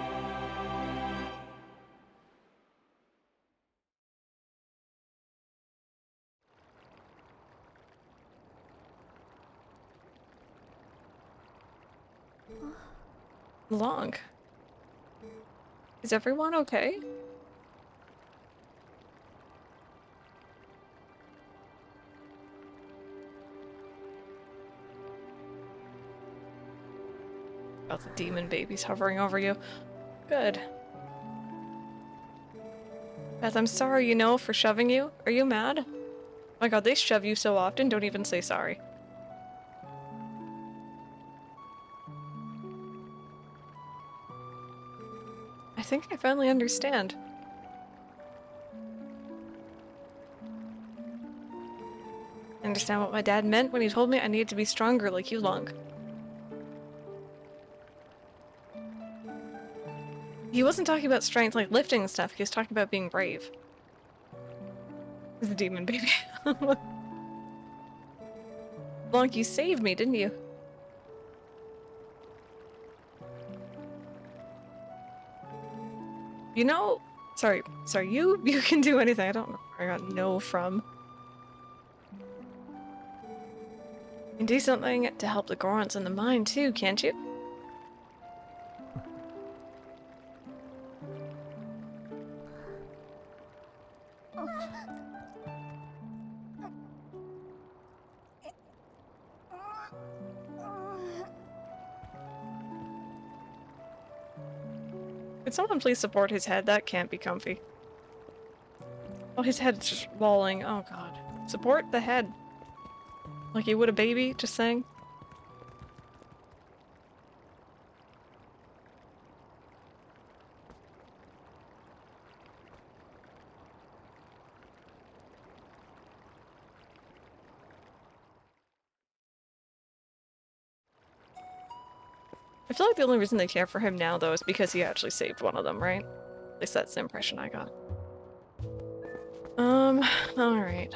Long. Is everyone okay? About the demon babies hovering over you. Good. Beth, I'm sorry, you know, for shoving you. Are you mad? Oh my god, they shove you so often, don't even say sorry. I think I finally understand. I understand what my dad meant when he told me I needed to be stronger like you, Long. He wasn't talking about strength like lifting and stuff, he was talking about being brave. The demon baby. Long, you saved me, didn't you? You know, sorry, you can do anything. I don't know where I got no from. You can do something to help the Gorons in the mine too, can't you? Can someone please support his head? That can't be comfy. Oh, his head's just lolling. Oh god. Support the head. Like you would a baby, just saying. I feel like the only reason they care for him now, though, is because he actually saved one of them, right? At least that's the impression I got. Alright.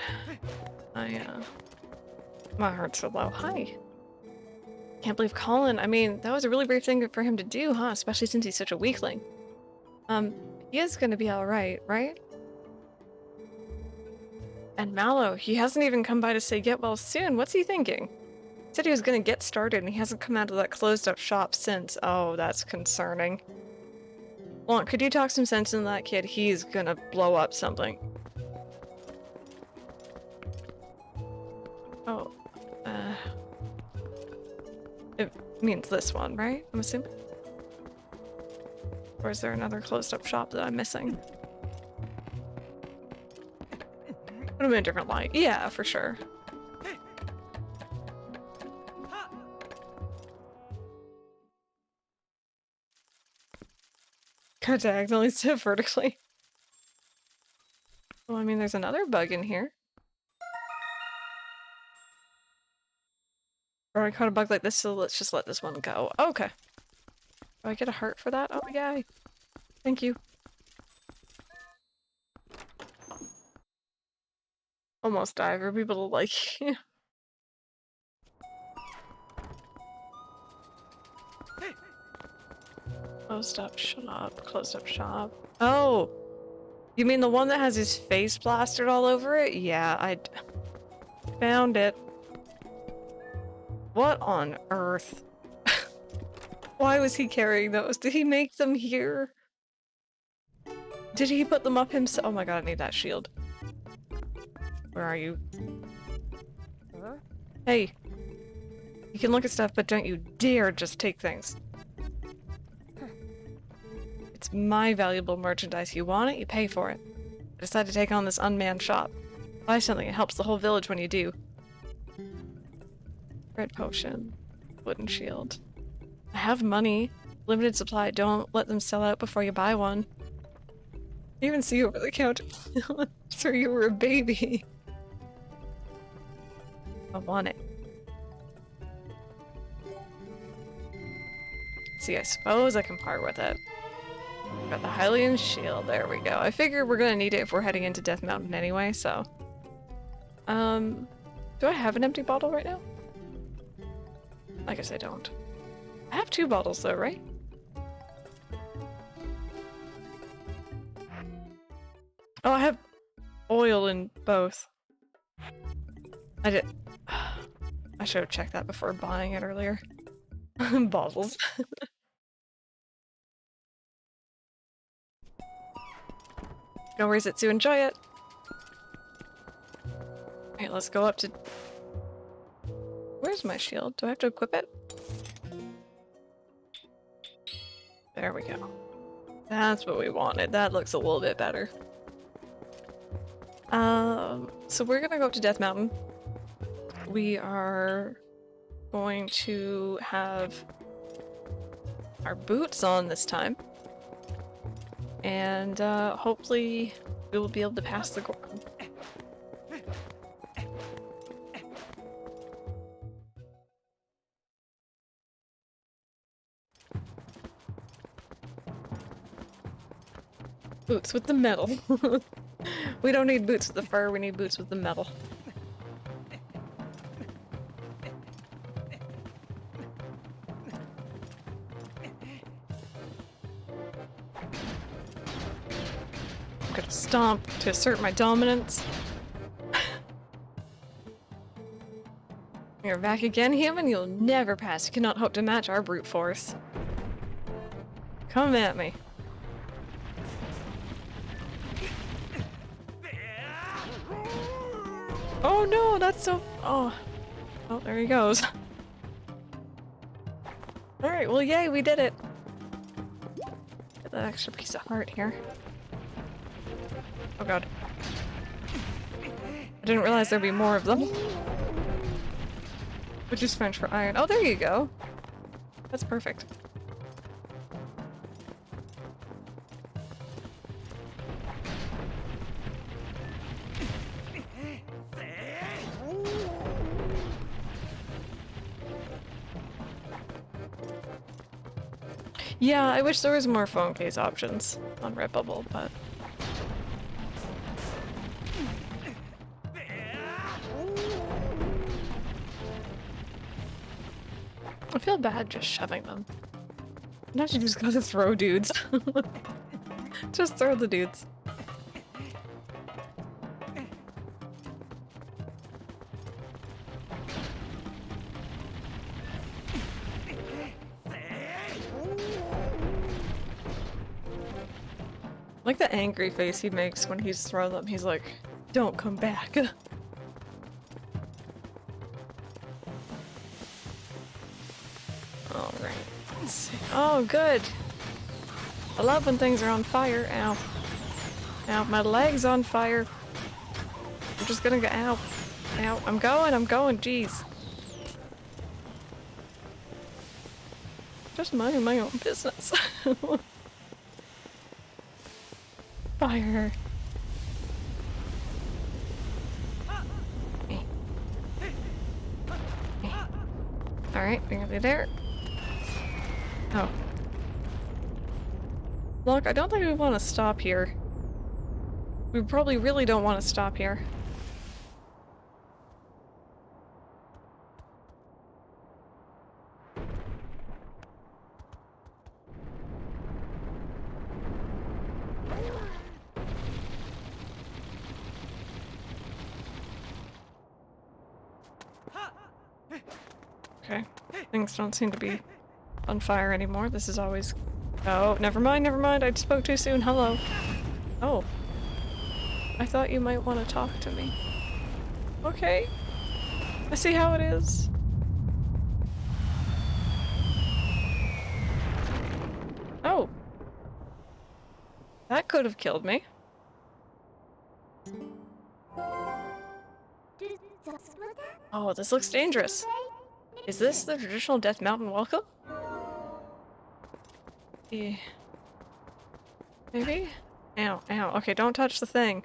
My heart's so low. Hi. Can't believe Colin, I mean, that was a really brave thing for him to do, huh? Especially since he's such a weakling. He is gonna be alright, right? And Mallow, he hasn't even come by to say get well soon. What's he thinking? He said he was gonna get started and he hasn't come out of that closed up shop since. Oh, that's concerning. Well, could you talk some sense into that kid? He's gonna blow up something. Oh, it means this one, right? I'm assuming? Or is there another closed up shop that I'm missing? Put him in a different light. Yeah, for sure. Cut diagonally instead of vertically. Well, I mean, there's another bug in here. Or I caught a bug like this, so let's just let this one go. Okay. Do I get a heart for that? Oh, yay. Thank you. Almost died for people to like you. Closed up shop, closed up shop. Oh! You mean the one that has his face plastered all over it? Yeah, I found it. What on earth? Why was he carrying those? Did he make them here? Did he put them up himself? Oh my god, I need that shield. Where are you? Hey! You can look at stuff, but don't you dare just take things. It's my valuable merchandise. You want it, you pay for it. I decided to take on this unmanned shop. Buy something, it helps the whole village when you do. Red potion. Wooden shield. I have money. Limited supply. Don't let them sell out before you buy one. I even see you over the counter. So you were a baby. I want it. See, I suppose I can part with it. Got the Hylian shield. There we go. I figure we're gonna need it if we're heading into Death Mountain anyway, so. Do I have an empty bottle right now? I guess I don't. I have 2 bottles though, right? Oh, I have oil in both. I did. I should have checked that before buying it earlier. Bottles. No worries, Itsu, enjoy it! Alright, let's go up to... Where's my shield? Do I have to equip it? There we go. That's what we wanted. That looks a little bit better. So we're gonna go up to Death Mountain. We are going to have our boots on this time. And hopefully we will be able to pass the Goron. Boots with the metal. We don't need boots with the fur, we need boots with the metal. I'm gonna stomp to assert my dominance. You're back again, human? You'll never pass. You cannot hope to match our brute force. Come at me. Oh no, that's so... Oh. Oh, there he goes. Alright, well yay, we did it. the extra piece of heart here. Oh god. I didn't realize there'd be more of them. Which is French for iron. Oh, there you go. That's perfect. Yeah, I wish there was more phone case options on Redbubble, but... I feel bad just shoving them. Now you just gotta throw dudes. Just throw the dudes. Like the angry face he makes when he's throwing them. He's like, don't come back. Alright, let's see. Oh, good. I love when things are on fire. Ow. Ow, my leg's on fire. I'm just gonna go. Ow. Ow. I'm going. Jeez. Just minding my own business. Fire. Hey. Hey. Alright, we're gonna be there. Oh. Look, I don't think we want to stop here. We probably really don't want to stop here. Okay. Things don't seem to be on fire anymore. This is always... Oh, never mind. I spoke too soon. Hello. Oh. I thought you might want to talk to me. Okay. I see how it is. Oh. That could have killed me. Oh, this looks dangerous. Is this the traditional Death Mountain welcome? Yeah. Maybe? Ow, ow. Okay, don't touch the thing.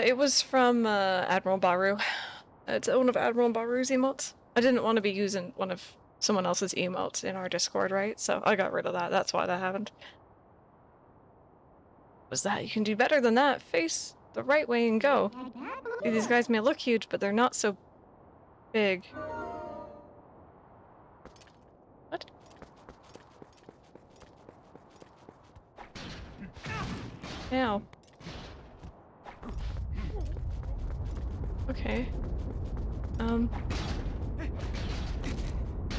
It was from, Admiral Baru. It's one of Admiral Baru's emotes. I didn't want to be using one of someone else's emotes in our Discord, right? So I got rid of that. That's why that happened. Was that? You can do better than that. Face the right way and go. See, these guys may look huge, but they're not so big. What? Ow. Okay.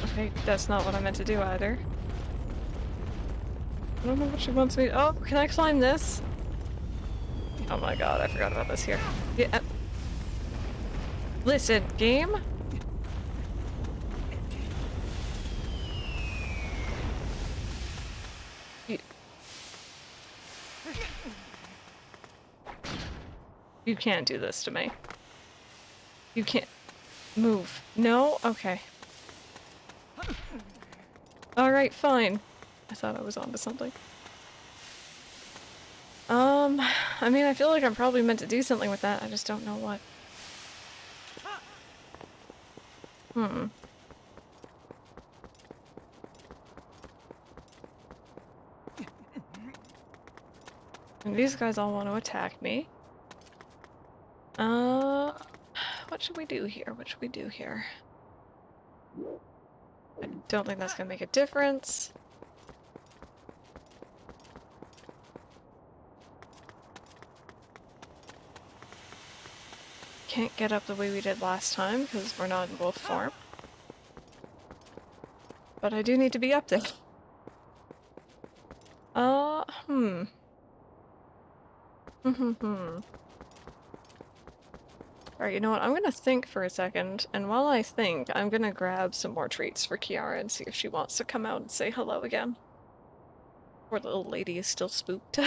Okay, that's not what I meant to do either. I don't know what she wants me to— Oh, can I climb this? Oh my god, I forgot about this here. Yeah. Listen, game? You can't do this to me. You can't move. No? Okay. Alright, fine. I thought I was onto something. I mean, I feel like I'm probably meant to do something with that. I just don't know what. Hmm. And these guys all want to attack me. What should we do here? What should we do here? I don't think that's gonna make a difference. Can't get up the way we did last time because we're not in wolf form. But I do need to be up there. Alright, you know what? I'm gonna think for a second, and while I think, I'm gonna grab some more treats for Kiara and see if she wants to come out and say hello again. Poor little lady is still spooked.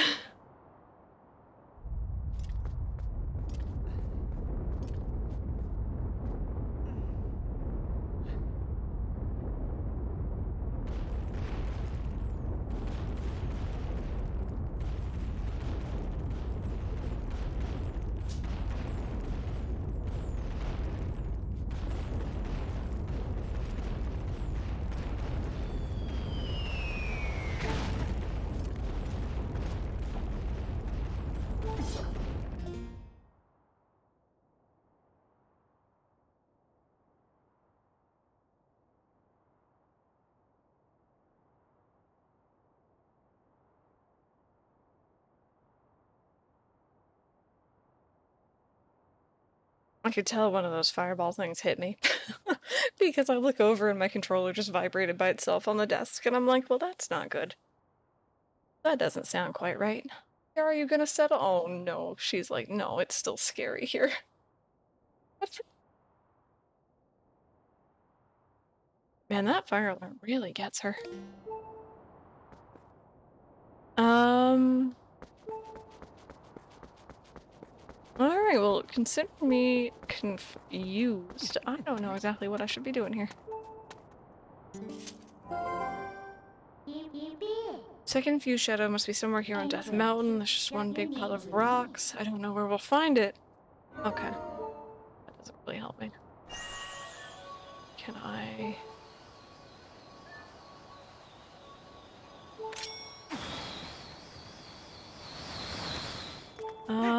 I could tell one of those fireball things hit me. Because I look over and my controller just vibrated by itself on the desk, and I'm like, well, that's not good. That doesn't sound quite right. Are you gonna settle? Oh no. She's like, no, it's still scary here. Man, that fire alarm really gets her. Alright, well, consider me confused. I don't know exactly what I should be doing here. Second Fuse Shadow must be somewhere here on Death Mountain. There's just one big pile of rocks. I don't know where we'll find it. Okay. That doesn't really help me. Can I...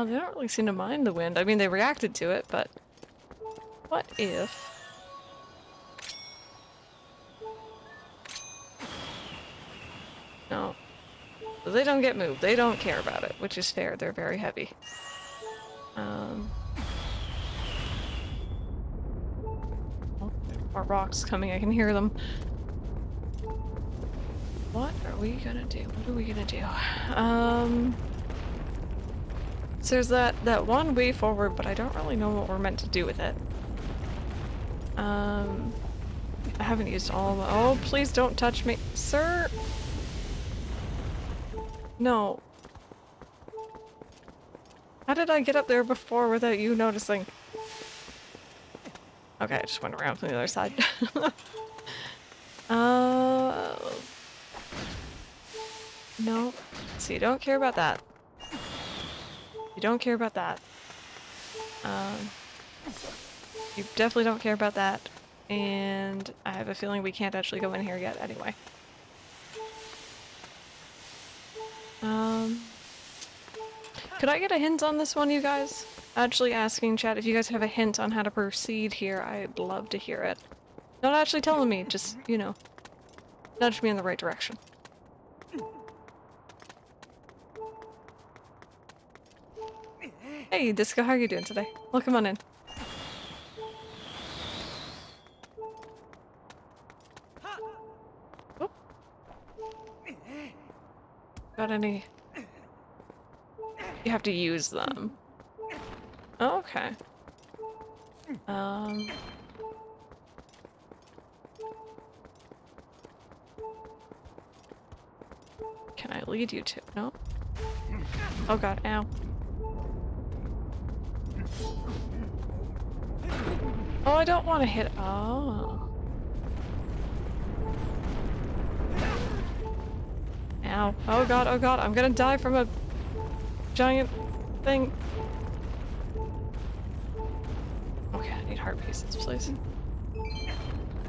they don't really seem to mind the wind. I mean, they reacted to it, but... What if... No. They don't get moved. They don't care about it, which is fair. They're very heavy. Oh, there are rocks coming. I can hear them. What are we gonna do? What are we gonna do? So there's that one way forward, but I don't really know what we're meant to do with it. I haven't used all the— oh, please don't touch me, sir! No. How did I get up there before without you noticing? Okay, I just went around from the other side. No. So you don't care about that. You don't care about that. You definitely don't care about that. And I have a feeling we can't actually go in here yet anyway. Could I get a hint on this one, you guys? Actually asking chat if you guys have a hint on how to proceed here, I'd love to hear it. Not actually telling me, just, you know, nudge me in the right direction. Hey, Disco, how are you doing today? Welcome on in. Oh. Got any? You have to use them. Oh, okay. Can I lead you to? No? Oh god, ow. Oh, I don't want to hit— oh. Ow. Oh god, I'm gonna die from a giant thing. Okay, I need heart pieces, please.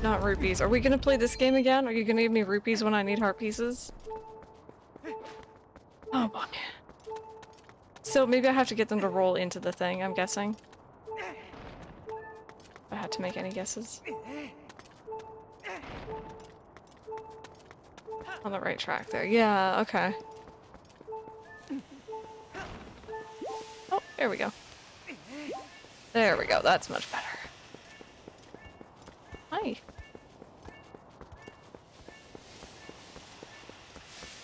Not rupees. Are we gonna play this game again? Are you gonna give me rupees when I need heart pieces? Oh boy. So maybe I have to get them to roll into the thing, I'm guessing. If I had to make any guesses. On the right track there. Yeah, okay. Oh, there we go. There we go, that's much better. Hi.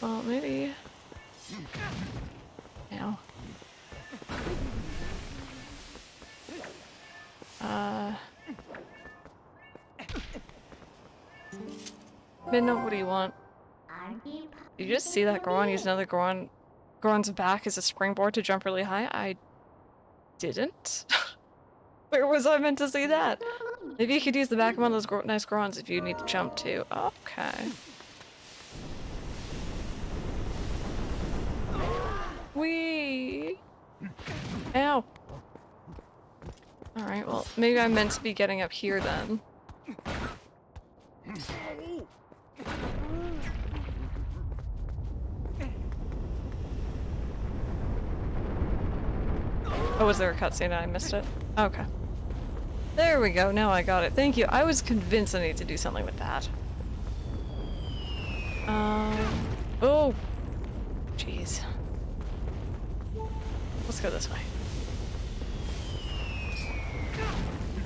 Well, maybe... Now. Midnight, what do you want? Did you just see that Goron use another Goron? Goron's back as a springboard to jump really high? I didn't? Where was I meant to see that? Maybe you could use the back of one of those nice Gorons if you need to jump too. Okay. Whee! Ow! Alright, well, maybe I'm meant to be getting up here then. Oh, was there a cutscene and I missed it? Okay. There we go, now I got it. Thank you. I was convinced I needed to do something with that. Oh! Jeez. Let's go this way.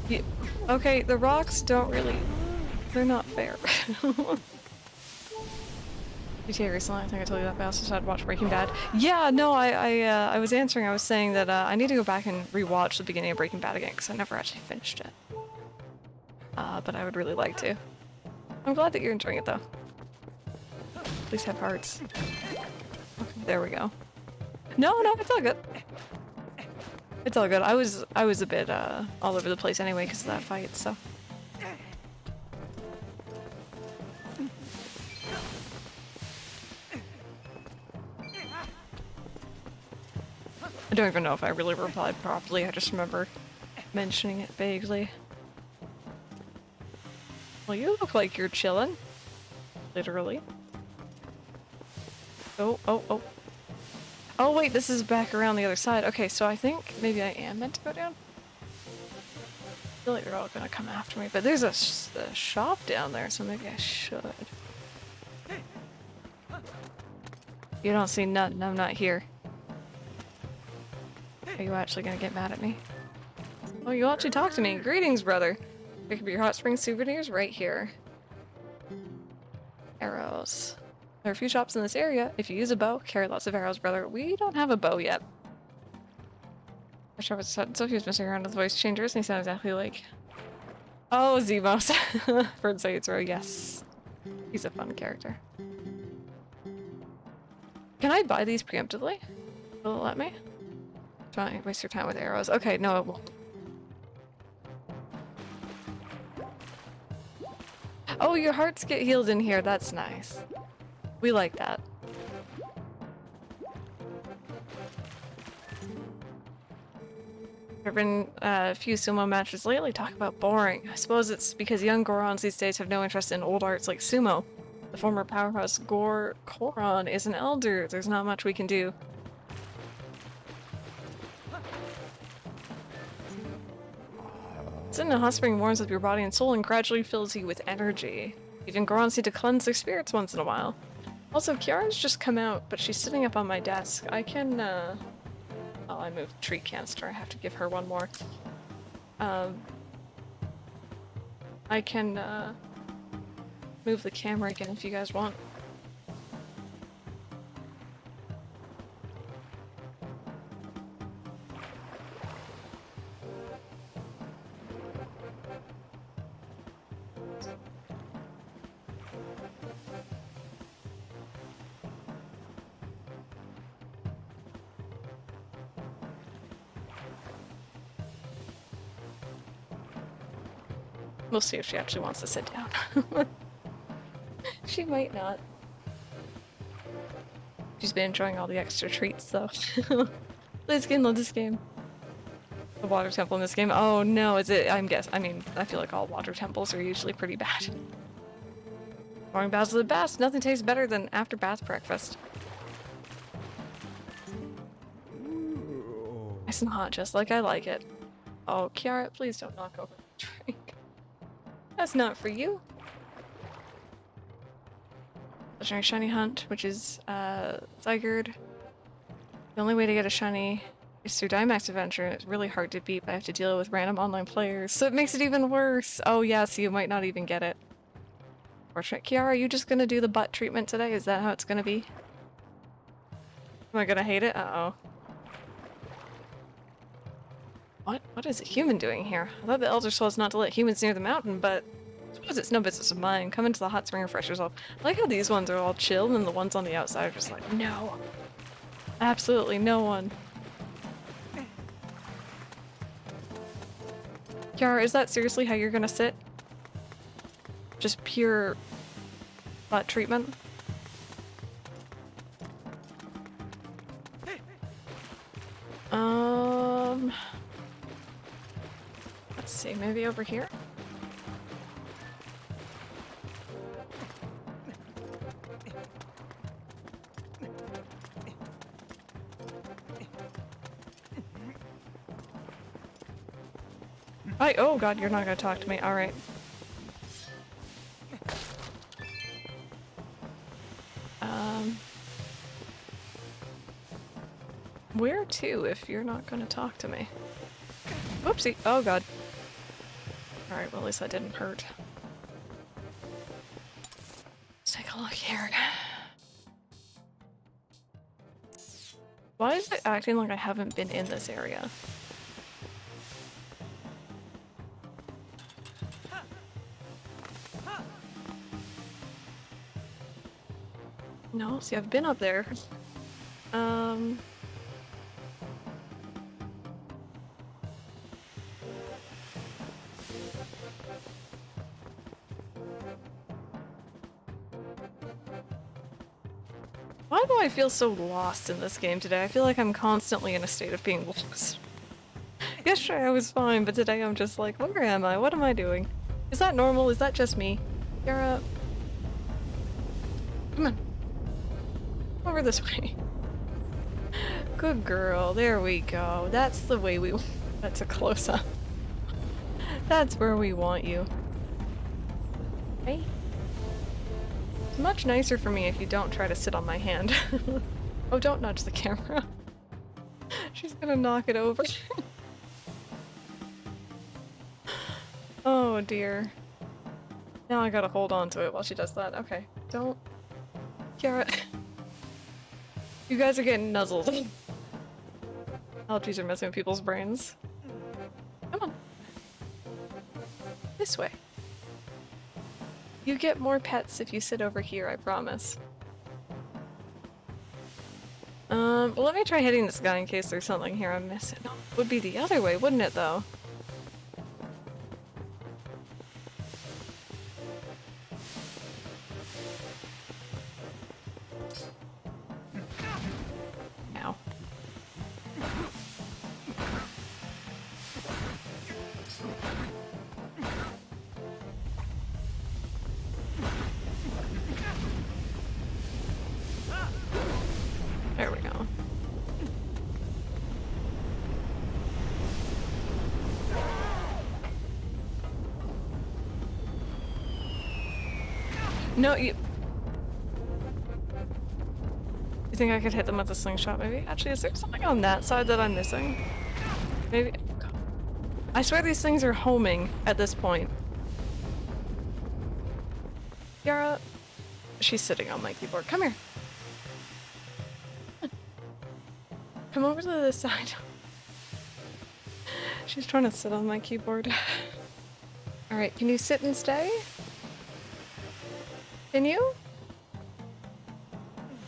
Yeah. Okay, the rocks don't really... they're not fair. GTA recently, I think I told you that, but I also decided to watch Breaking Bad. Yeah, no, I was answering, I was saying that I need to go back and rewatch the beginning of Breaking Bad again, because I never actually finished it. But I would really like to. I'm glad that you're enjoying it, though. Please have hearts. Okay, there we go. No, it's all good. It's all good. I was a bit, all over the place anyway because of that fight, so... I don't even know if I really replied properly, I just remember mentioning it vaguely. Well, you look like you're chilling. Literally. Oh. Oh wait, this is back around the other side. Okay, so I think maybe I am meant to go down? I feel like they're all gonna come after me, but there's a shop down there, so maybe I should. You don't see nothing, I'm not here. Are you actually gonna get mad at me? Oh, you actually talk to me. Greetings, brother. Pick up your hot spring souvenirs right here. Arrows. There are a few shops in this area. If you use a bow, carry lots of arrows, brother. We don't have a bow yet. I shop at Sophie was messing around with voice changers, and he sounded exactly like... Oh, Zemos. For Saints Row, yes. He's a fun character. Can I buy these preemptively? Will it let me? Don't waste your time with arrows. Okay, no, it won't. Oh, your hearts get healed in here. That's nice. We like that. There have been a few sumo matches lately. Talk about boring. I suppose it's because young Gorons these days have no interest in old arts like sumo. The former powerhouse Goron is an elder. There's not much we can do. Sitting in a hot spring warms up your body and soul and gradually fills you with energy. Even Gorons need to cleanse their spirits once in a while. Also, Kiara's just come out, but she's sitting up on my desk. I can, Oh, I moved the tree canister. I have to give her one more. I can, move the camera again if you guys want. We'll see if she actually wants to sit down. She might not. She's been enjoying all the extra treats though. Love this game. The water temple in this game? Oh no, is it? I mean, I feel like all water temples are usually pretty bad. Morning baths are the best. Nothing tastes better than after bath breakfast. Nice and hot, just like I like it. Oh, Kiara, please don't knock over the drink. That's not for you. Legendary shiny hunt, which is Zygarde. The only way to get a shiny is through Dynamax Adventure. It's really hard to beat, but I have to deal with random online players, so it makes it even worse. Oh yeah, so you might not even get it. Fortunate. Kiara, are you just gonna do the butt treatment today? Is that how it's gonna be? Am I gonna hate it? Uh-oh. What is a human doing here? I thought the Elder Scrolls not to let humans near the mountain, but Suppose it's no business of mine. Come into the hot spring and refresh yourself. I like how these ones are all chill and the ones on the outside are just like, no. Absolutely no one. Kiara, is that seriously how you're gonna sit? Just pure butt treatment? Let's see, maybe over here? Oh god, you're not gonna talk to me. Alright. Where to if you're not gonna talk to me? Whoopsie. Oh god. Alright, well at least that didn't hurt. Let's take a look here. Why is it acting like I haven't been in this area? No, see, I've been up there. Why do I feel so lost in this game today? I feel like I'm constantly in a state of being lost. Yesterday I was fine, but today I'm just like, where am I? What am I doing? Is that normal? Is that just me? Yara... Come on. Over this way. Good girl. There we go. That's the way we... That's a close-up. That's where we want you. Hey. It's much nicer for me if you don't try to sit on my hand. Oh, don't nudge the camera. She's gonna knock it over. Oh dear. Now I gotta hold on to it while she does that. Okay. Don't... Kiara... You guys are getting nuzzled. Allergies are messing with people's brains. Come on. This way. You get more pets if you sit over here, I promise. But let me try hitting this guy in case there's something here I'm missing. No, it would be the other way, wouldn't it, though? Ow. There we go. No, you think I could hit them with a slingshot, maybe? Actually, is there something on that side that I'm missing? Maybe? I swear these things are homing at this point. Yara... She's sitting on my keyboard. Come here. Come over to this side. She's trying to sit on my keyboard. Alright, can you sit and stay? Can you?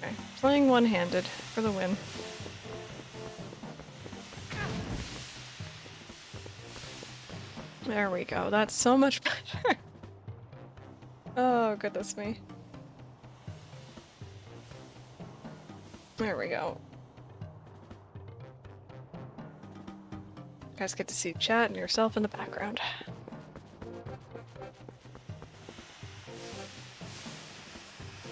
Okay, playing one-handed for the win. There we go, that's so much better. Oh, goodness me. There we go. You guys get to see chat and yourself in the background.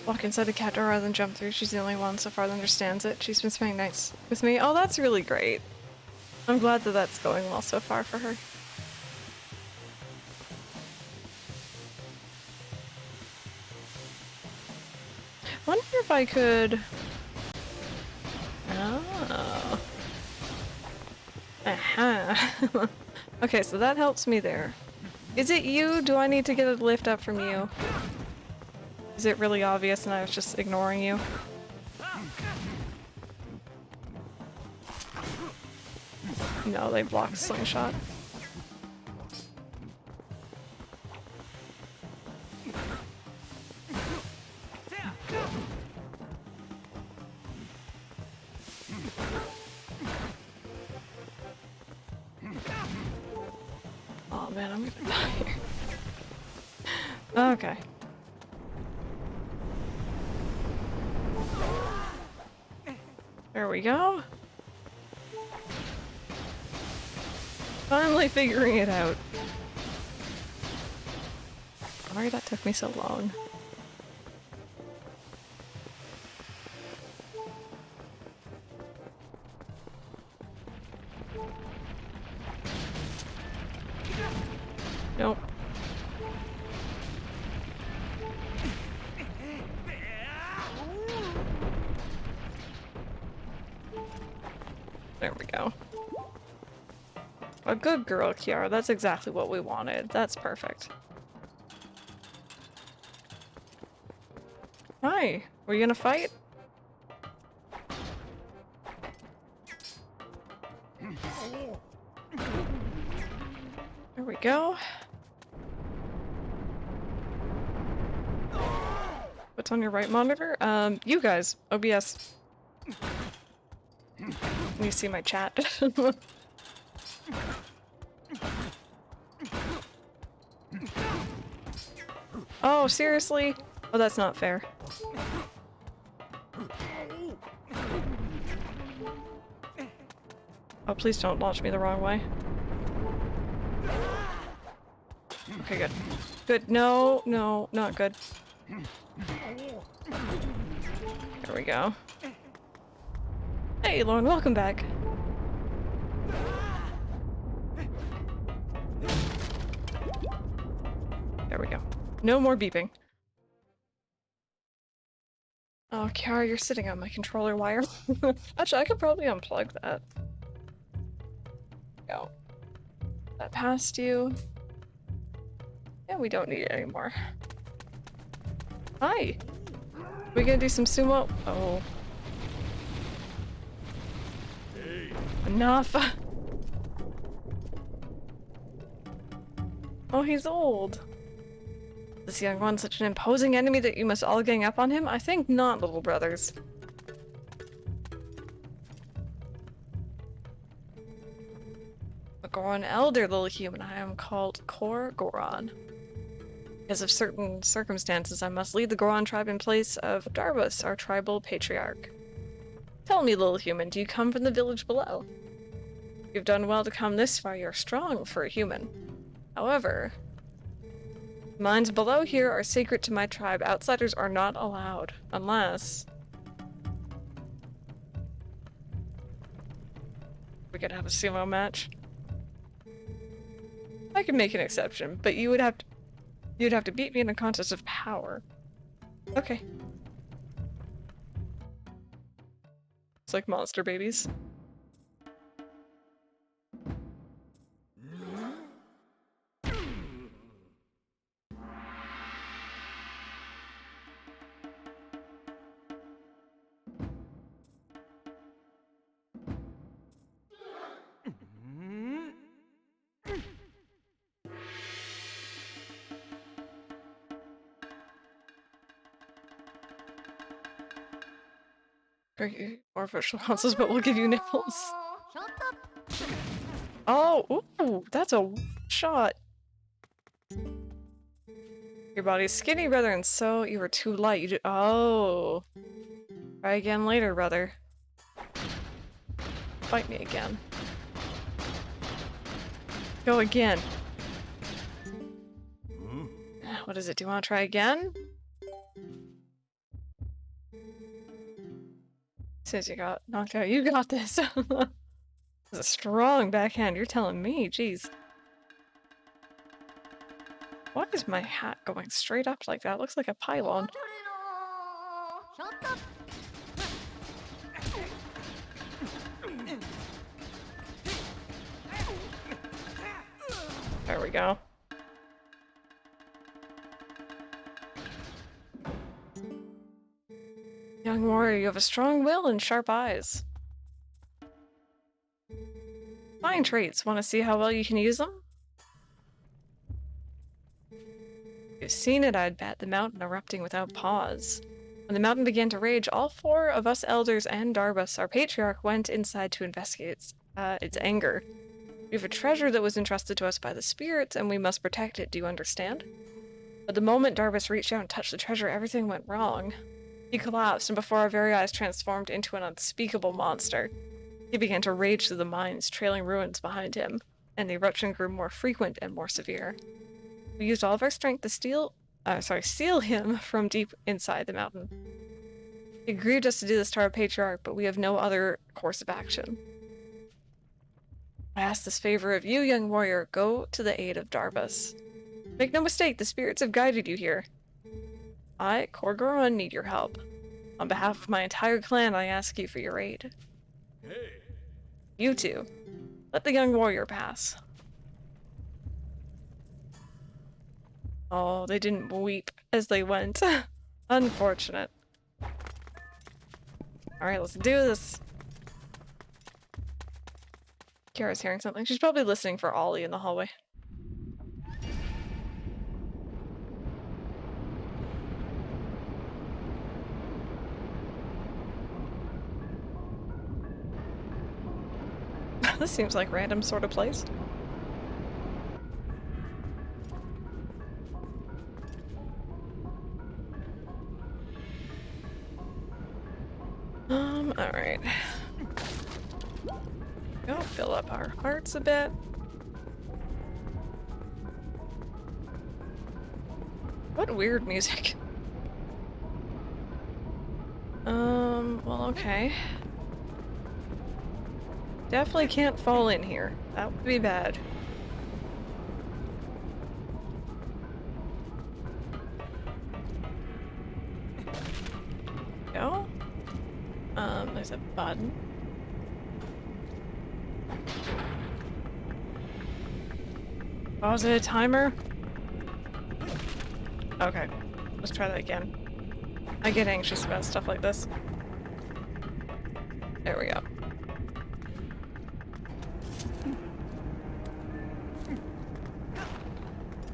Walk inside the cat door rather than jump through. She's the only one so far that understands it. She's been spending nights with me. Oh, that's really great. I'm glad that that's going well so far for her. Wonder if I could... Oh. Aha. Okay, so that helps me there. Is it you? Do I need to get a lift up from you? Is it really obvious and I was just ignoring you? No, they blocked slingshot. man, I'm gonna die here. Okay. There we go. Finally figuring it out. Sorry that took me so long. Nope. There we go. A good girl, Kiara. That's exactly what we wanted. That's perfect. Hi. Were you gonna fight? There we go. What's on your right monitor? You guys. OBS. Can you see my chat? Oh, seriously? Oh, that's not fair. Oh, please don't launch me the wrong way. Okay, good. Good. No, no, not good. There we go. Hey, Lauren, welcome back. There we go. No more beeping. Oh, Kiara, you're sitting on my controller wire. Actually, I could probably unplug that. Go. That past you. Yeah, we don't need it anymore. Hi! We gonna do some sumo? Oh. Enough! Oh, he's old. This young one such an imposing enemy that you must all gang up on him? I think not, little brothers. A Goron elder, little human. I am called Goron. Because of certain circumstances, I must lead the Goron tribe in place of Darbus, our tribal patriarch. Tell me, little human, do you come from the village below? You've done well to come this far. You're strong for a human. However, mines below here are sacred to my tribe. Outsiders are not allowed, unless we could have a sumo match. I could make an exception, but you'd have to beat me in a contest of power. Okay. It's like monster babies. Artificial muscles, but we'll give you nipples. Oh, ooh, that's a shot. Your body's skinny, brother, and so you were too light. You did. Oh. Try again later, brother. Fight me again. Go again. What is it? Do you want to try again? Since you got knocked out, you got this. It's a strong backhand. You're telling me, jeez. Why is my hat going straight up like that? It looks like a pylon. There we go. Young warrior, you have a strong will and sharp eyes. Fine traits. Want to see how well you can use them? You've seen it, I'd bet. The mountain erupting without pause. When the mountain began to rage, all four of us elders and Darbus, our patriarch, went inside to investigate its anger. We have a treasure that was entrusted to us by the spirits, and we must protect it. Do you understand? But the moment Darbus reached out and touched the treasure, everything went wrong. He collapsed, and before our very eyes transformed into an unspeakable monster. He began to rage through the mines, trailing ruins behind him, and the eruption grew more frequent and more severe. We used all of our strength to seal him from deep inside the mountain. It grieved us to do this to our patriarch, but we have no other course of action. I ask this favor of you, young warrior. Go to the aid of Darbus. Make no mistake, the spirits have guided you here. I, Goron, need your help. On behalf of my entire clan, I ask you for your aid. Hey. You two, let the young warrior pass. Oh, they didn't weep as they went. Unfortunate. Alright, let's do this. Kira's hearing something. She's probably listening for Ollie in the hallway. This seems like random sort of place. Alright. Go fill up our hearts a bit. What weird music. Well, okay. Definitely can't fall in here. That would be bad. Go. There's a button. Oh, is it a timer? Okay, let's try that again. I get anxious about stuff like this. There we go.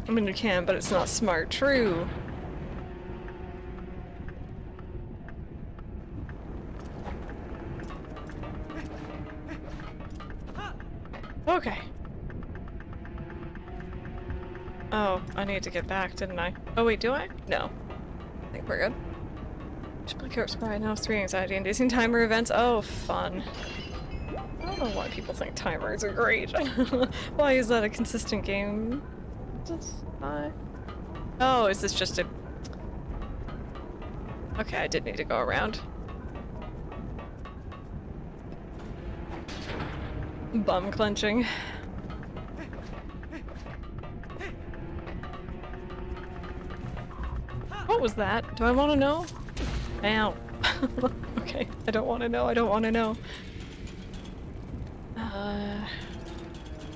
I mean, you can, but it's not smart. True. Okay. Oh, I need to get back, didn't I? Oh wait, do I? No. I think we're good. SimplyPressStart right now, 3 anxiety-inducing timer events. Oh, fun. I don't know why people think timers are great. Why is that a consistent game? Oh, is this just a... Okay, I did need to go around. Bum clenching. What was that? Do I want to know? Ow. Okay, I don't want to know, I don't want to know.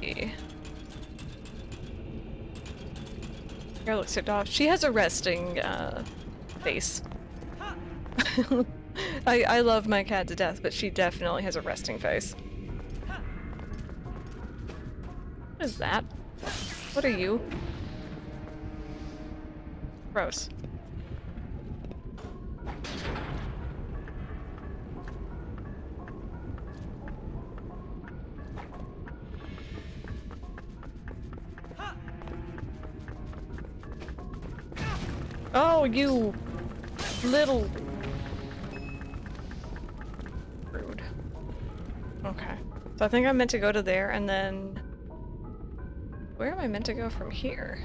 Yeah. Hair looks tipped off. She has a resting, face. I love my cat to death, but she definitely has a resting face. What is that? What are you? Gross. Oh, you little... Rude. Okay. So I think I'm meant to go to there and then... Where am I meant to go from here?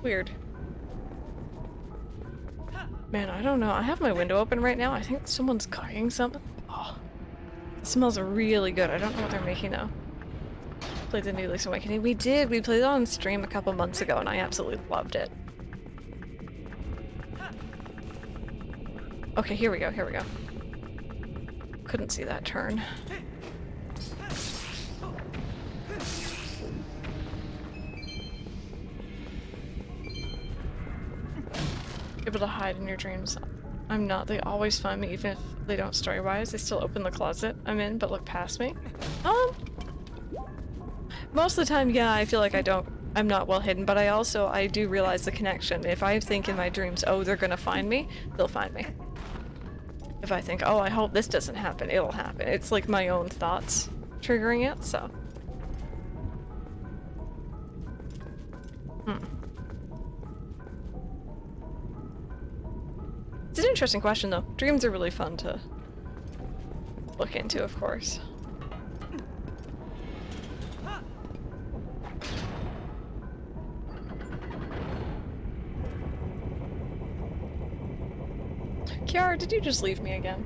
Weird. Man, I don't know. I have my window open right now. I think someone's cooking something. Oh, it smells really good. I don't know what they're making though. Played the new Link's Awakening. We did. We played it on stream a couple months ago and I absolutely loved it. Okay, here we go. Here we go. Couldn't see that turn. Able to hide in your dreams. I'm not. They always find me, even if they don't story-wise. They still open the closet I'm in, but look past me. Most of the time, yeah, I feel like I'm not well hidden, but I do realize the connection. If I think in my dreams, oh, they're gonna find me, they'll find me. if I think, oh, I hope this doesn't happen, it'll happen. It's like my own thoughts triggering it, so. It's an interesting question, though. Dreams are really fun to look into, of course. Kiara, did you just leave me again?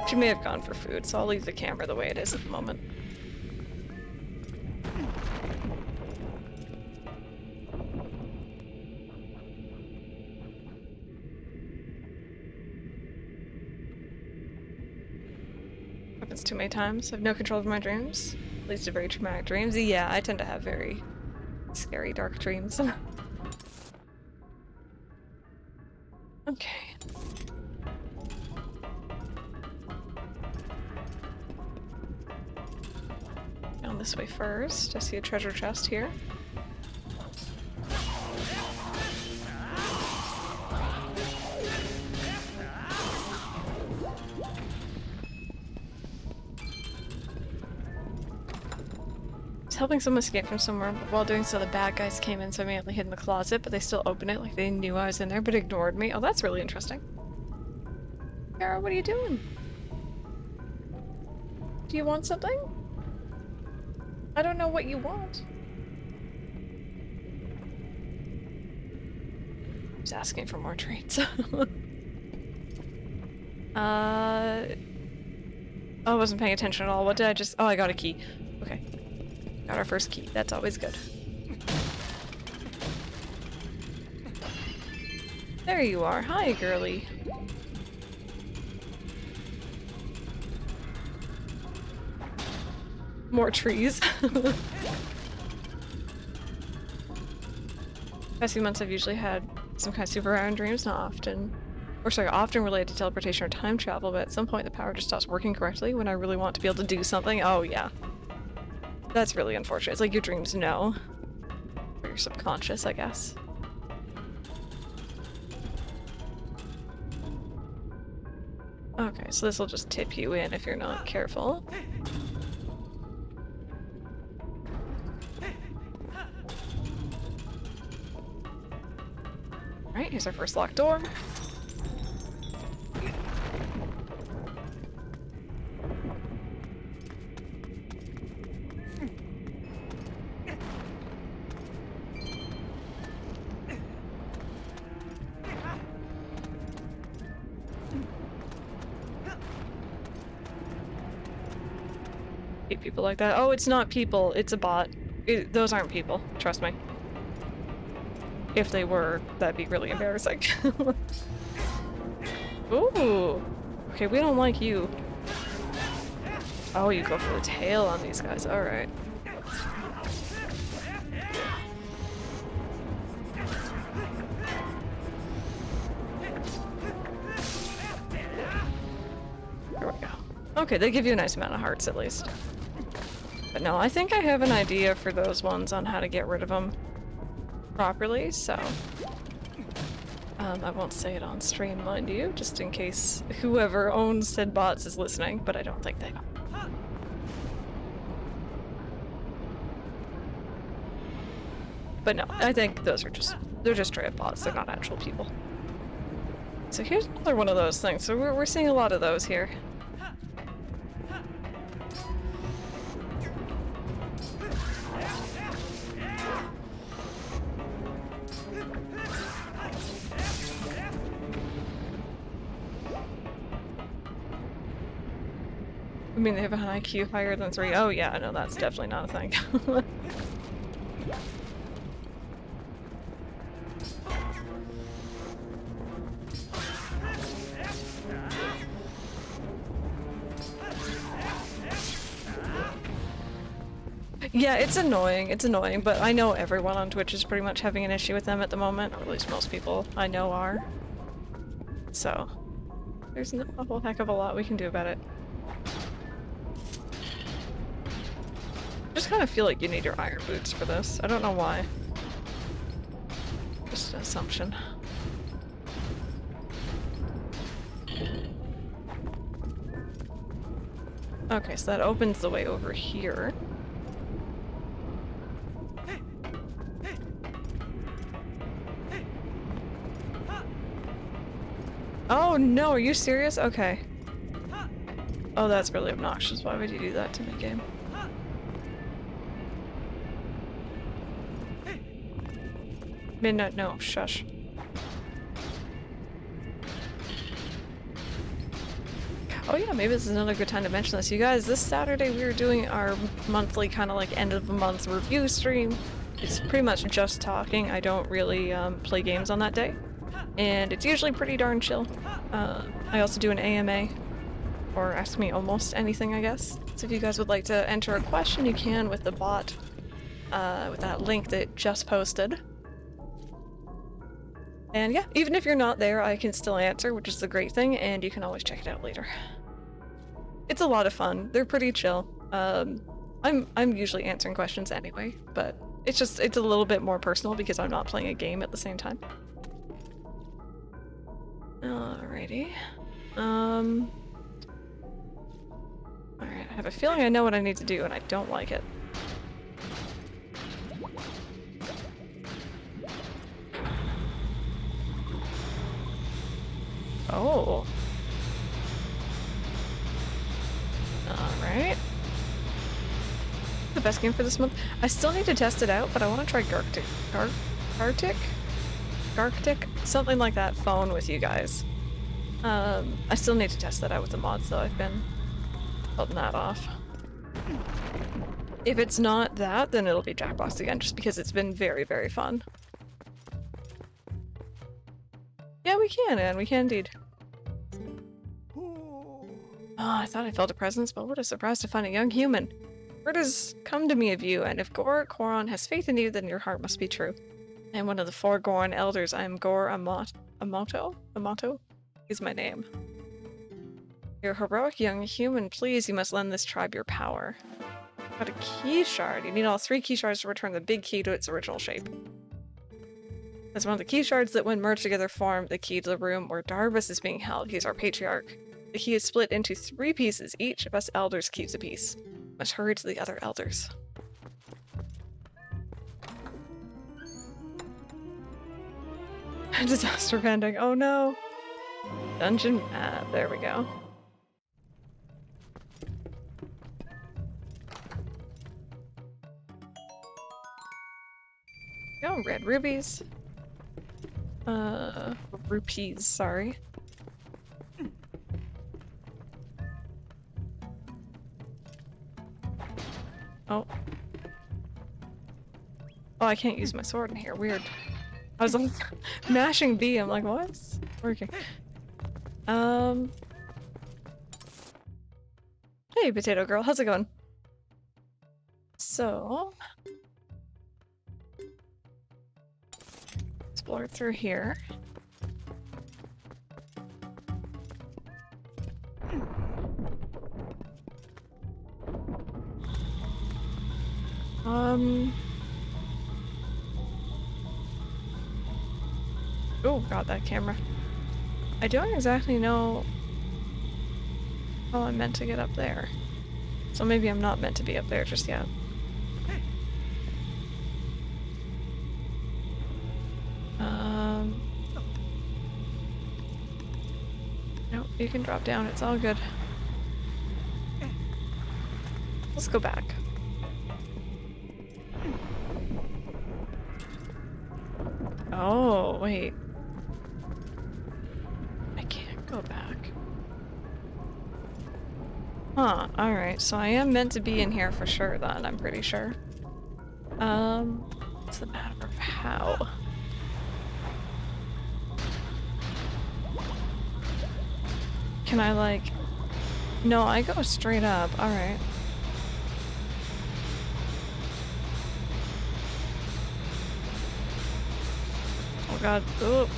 She may have gone for food, so I'll leave the camera the way it is at the moment. Happens too many times. I have no control over my dreams. Leads to very traumatic dreams. Yeah, I tend to have very scary, dark dreams. Okay. Down this way first. I see a treasure chest here. Helping someone escape from somewhere. While doing so, the bad guys came in, so I immediately hid in the closet, but they still opened it like they knew I was in there, but ignored me. Oh, that's really interesting. Kara, what are you doing? Do you want something? I don't know what you want. Just asking for more treats. I wasn't paying attention at all. What did I just— oh, I got a key. Okay. Got our first key. That's always good. There you are. Hi, girly. More trees. Past few months I've usually had some kind of super iron dreams, not often. Or sorry, often related to teleportation or time travel, but at some point the power just stops working correctly when I really want to be able to do something. Oh yeah. That's really unfortunate. It's like your dreams know. Or your subconscious, I guess. Okay, so this will just tip you in if you're not careful. Alright, here's our first locked door. Hate people like that. Oh, it's not people, it's a bot. Those aren't people, trust me. If they were, that'd be really embarrassing. Ooh! Okay, we don't like you. Oh, you go for the tail on these guys, alright. There we go. Okay, they give you a nice amount of hearts at least. But no, I think I have an idea for those ones on how to get rid of them properly, so I won't say it on stream, mind you, just in case whoever owns said bots is listening, but I don't think they are. But no, I think those are they're just straight up bots, they're not actual people. So here's another one of those things, so we're seeing a lot of those here. I mean, they have an IQ higher than 3. Oh yeah, no, that's definitely not a thing. Yeah, it's annoying, but I know everyone on Twitch is pretty much having an issue with them at the moment, or at least most people I know are. So, there's not a whole heck of a lot we can do about it. I just kind of feel like you need your iron boots for this. I don't know why. Just an assumption. Okay, so that opens the way over here. Oh no, are you serious? Okay. Oh, that's really obnoxious. Why would you do that to me, game? Midnight, no, shush. Oh yeah, maybe this is another good time to mention this. You guys, this Saturday we are doing our monthly kind of like end of the month review stream. It's pretty much just talking. I don't really play games on that day. And it's usually pretty darn chill. I also do an AMA, or ask me almost anything, I guess. So if you guys would like to enter a question, you can with the bot, with that link that just posted. And yeah, even if you're not there, I can still answer, which is the great thing, and you can always check it out later. It's a lot of fun. They're pretty chill. I'm usually answering questions anyway, but it's a little bit more personal because I'm not playing a game at the same time. Alrighty. Alright, I have a feeling I know what I need to do and I don't like it. Oh. Alright. The best game for this month. I still need to test it out, but I want to try Gartic? Something like that phone with you guys. I still need to test that out with the mods though. I've been holding that off. If it's not that, then it'll be Jackbox again, just because it's been very, very fun. Yeah, we can, and we can indeed. Oh, I thought I felt a presence, but what a surprise to find a young human. Word has come to me of you, and if Goron has faith in you, then your heart must be true. I am one of the 4 Goron elders. I am Gor Amato is my name. You're a heroic young human. Please, you must lend this tribe your power. Got a key shard. You need all 3 key shards to return the big key to its original shape. That's one of the key shards that when merged together form the key to the room where Darbus is being held. He's our patriarch. The key is split into 3 pieces. Each of us elders keeps a piece. Must hurry to the other elders. Disaster pending. Oh no. Dungeon map. There we go. Oh, red rubies. Rupees, sorry. Oh. Oh, I can't use my sword in here. Weird. I was like mashing B. I'm like, what's working? Hey, potato girl, how's it going? So, explore through here. Oh god, that camera. I don't exactly know how I'm meant to get up there. So maybe I'm not meant to be up there just yet. No, you can drop down, it's all good. Let's go back. Oh, wait. I can't go back. Huh, alright, so I am meant to be in here for sure then, I'm pretty sure. It's the matter of how. Can I like... No, I go straight up, alright. Oh god, ooh.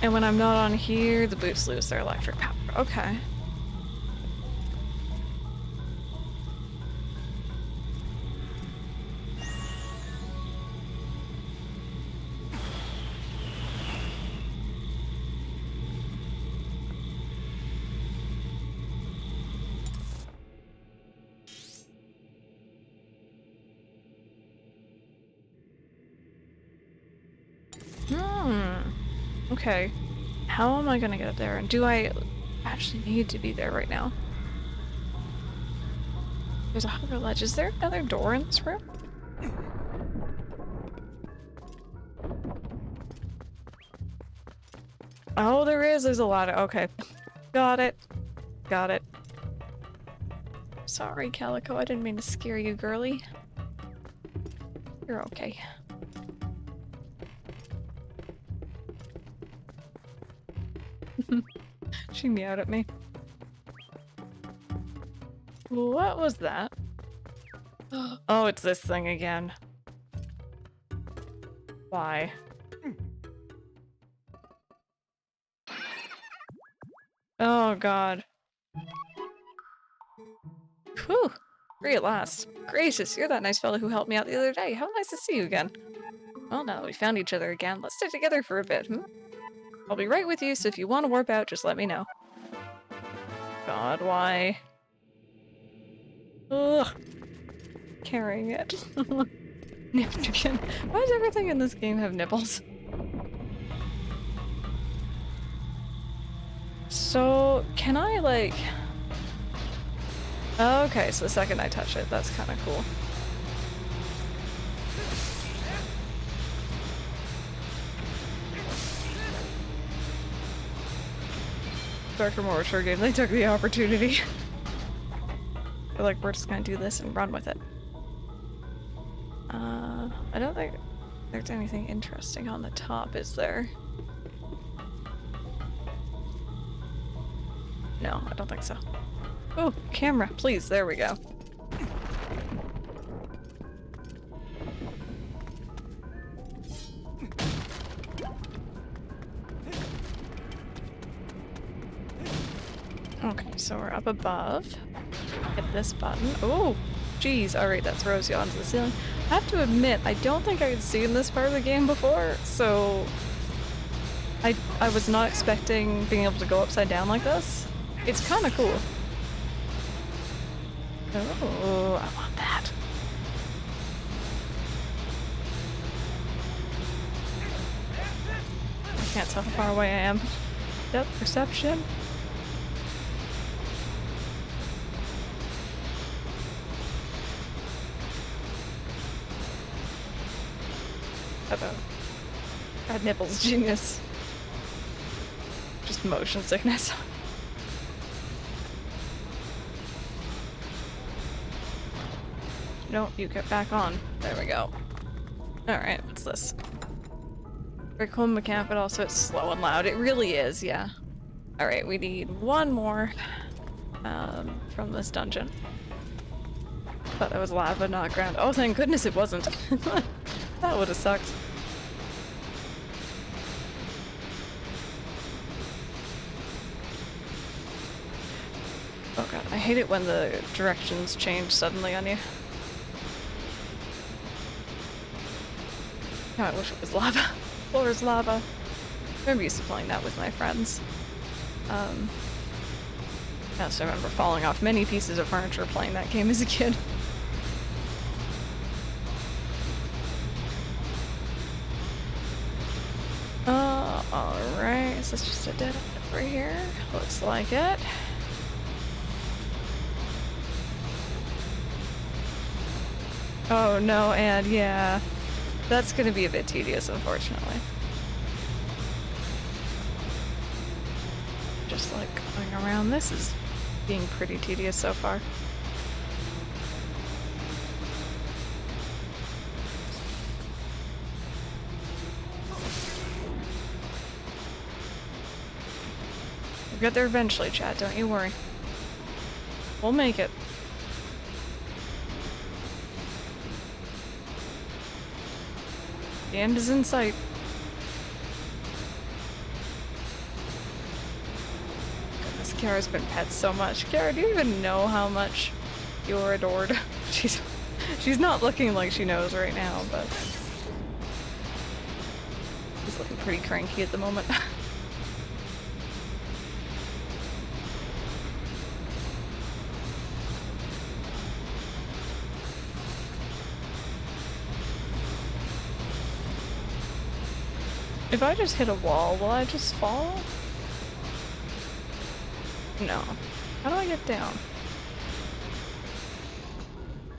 And when I'm not on here, the boots lose their electric power. Okay. Okay. How am I gonna get up there? And do I actually need to be there right now? There's a hover ledge. Is there another door in this room? Oh, there is. There's a lot of. Okay. Got it. Got it. Sorry, Calico. I didn't mean to scare you, girly. You're okay. She meowed at me. What was that? Oh, it's this thing again. Why? Oh god. Whew. Free at last. Gracious, you're that nice fellow who helped me out the other day. How nice to see you again. Well, now that we found each other again, let's stay together for a bit, I'll be right with you, so if you want to warp out, just let me know. God, why? Ugh. Carrying it. Nipkin. Why does everything in this game have nipples? So, can I, like... Okay, so the second I touch it, that's kind of cool. Darker, more mature game, they took the opportunity. They're like, we're just gonna do this and run with it. I don't think there's anything interesting on the top, is there? No, I don't think so. Oh, camera, please, there we go. Okay, so we're up above. Hit this button. Oh, geez. Alright, that throws you onto the ceiling. I have to admit, I don't think I had seen this part of the game before, so... I was not expecting being able to go upside down like this. It's kind of cool. Oh, I want that. I can't tell how far away I am. Depth perception. God, nipples, genius. Just motion sickness. No, you get back on. There we go. Alright, what's this? Very cool mechanic, but also it's slow and loud. It really is, yeah. Alright, we need one more from this dungeon. Thought that was lava, not ground. Oh, thank goodness it wasn't. That would have sucked. Oh god, I hate it when the directions change suddenly on you. Oh, I wish it was lava. Floor is lava. I remember used to playing that with my friends. I also remember falling off many pieces of furniture playing that game as a kid. Alright, is this just a dead end over here? Looks like it. Oh no, and yeah, that's gonna be a bit tedious, unfortunately. Just like going around, this is being pretty tedious so far. We'll get there eventually, Chad, don't you worry. We'll make it. The end is in sight. Goodness, Kara's been pet so much. Kara, do you even know how much you're adored? She's not looking like she knows right now, but she's looking pretty cranky at the moment. If I just hit a wall, will I just fall? No. How do I get down?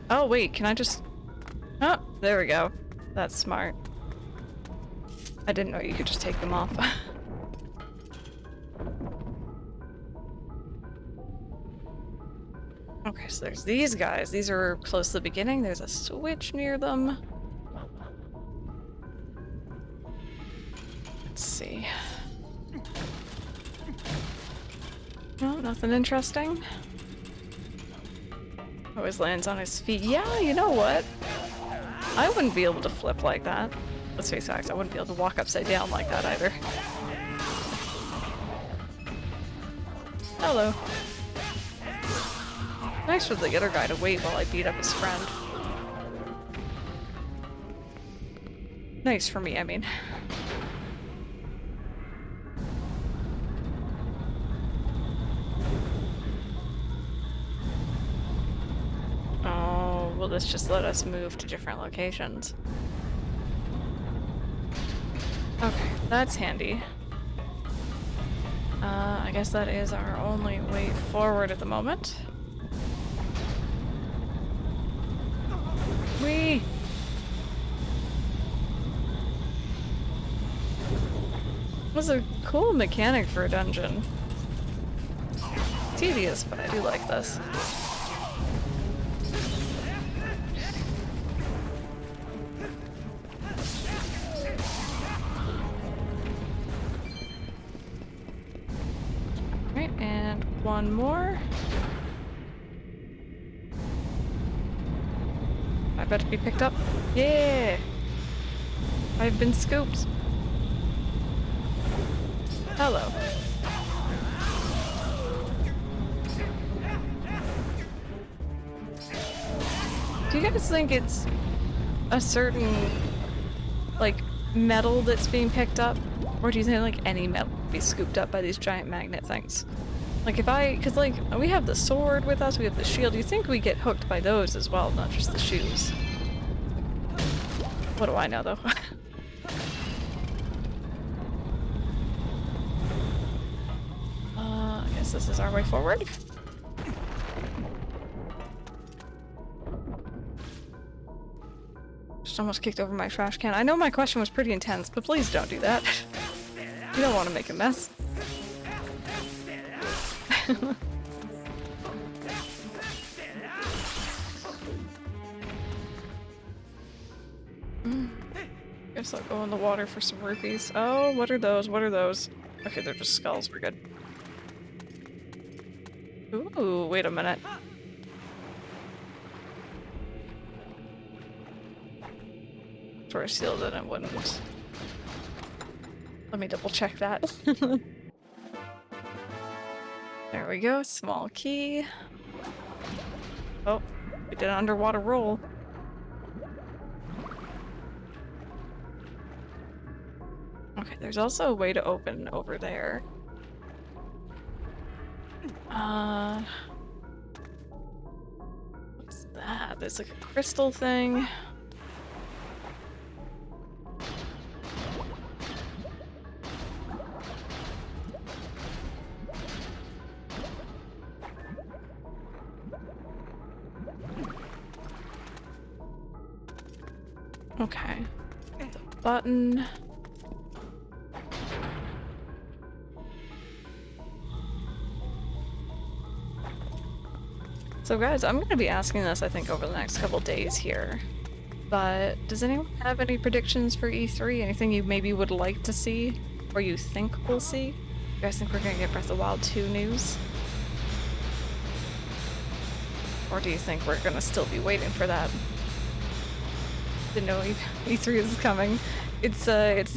Oh wait, can I just... Oh, there we go. That's smart. I didn't know you could just take them off. Okay, so there's these guys. These are close to the beginning. There's a switch near them. Let's see. No, nothing interesting. Always lands on his feet. Yeah, you know what? I wouldn't be able to flip like that. Let's face facts, I wouldn't be able to walk upside down like that either. Hello. Nice for the other guy to wait while I beat up his friend. Nice for me, I mean. Oh, will this just let us move to different locations? Okay, that's handy. I guess that is our only way forward at the moment. Whee! Was a cool mechanic for a dungeon. Tedious, but I do like this. Alright, and one more. I better be picked up. Yeah! I've been scooped. Hello. Do you guys think it's a certain, like, metal that's being picked up? Or do you think, like, any metal would be scooped up by these giant magnet things? Like, cause, like, we have the sword with us, we have the shield. Do you think we get hooked by those as well, not just the shoes? What do I know, though? I guess this is our way forward. Just almost kicked over my trash can. I know my question was pretty intense, but please don't do that. You don't want to make a mess. Guess I'll go in the water for some rupees. Oh, what are those? What are those? Okay, they're just skulls. We're good. Ooh, wait a minute. Sort of sealed it and wouldn't. Let me double check that. There we go, small key. Oh, we did an underwater roll. Okay, there's also a way to open over there. What's that? There's like a crystal thing. Okay. The button. So guys, I'm going to be asking this, I think, over the next couple days here. But does anyone have any predictions for E3? Anything you maybe would like to see? Or you think we'll see? You guys think we're going to get Breath of the Wild 2 news? Or do you think we're going to still be waiting for that? Didn't know E3 is coming. It's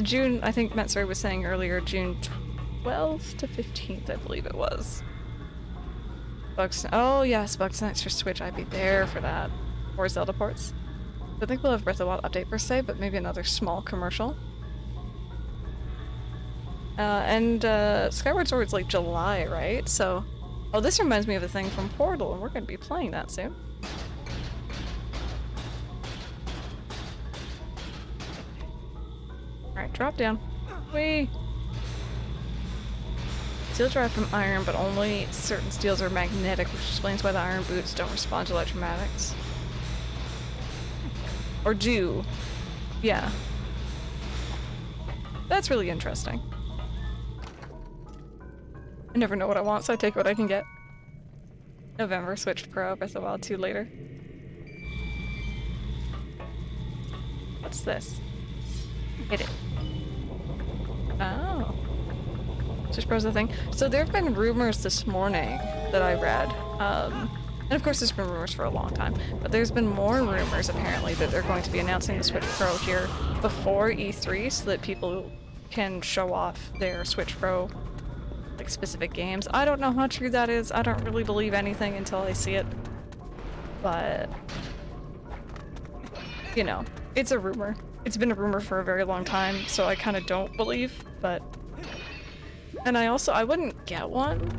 June, I think Metsuri was saying earlier, June 12th to 15th, I believe it was. Oh yes, Bugsnax for Switch, I'd be there for that. Or Zelda ports. I think we'll have Breath of the Wild update per se, but maybe another small commercial. And Skyward Sword's like July, right? So, oh, this reminds me of a thing from Portal, and we're going to be playing that soon. Alright, drop down. Whee! Steel derived from iron, but only certain steels are magnetic, which explains why the iron boots don't respond to electromagnetics. Or do. Yeah. That's really interesting. I never know what I want, so I take what I can get. November, Switch Pro, Breath of the Wild 2 later. What's this? Hit it. Oh. Switch Pro's a thing. So there have been rumors this morning that I read, and of course there's been rumors for a long time, but there's been more rumors apparently that they're going to be announcing the Switch Pro here before E3 so that people can show off their Switch Pro, like, specific games. I don't know how true that is. I don't really believe anything until I see it. But, you know, it's a rumor. It's been a rumor for a very long time, so I kind of don't believe, but... And I wouldn't get one.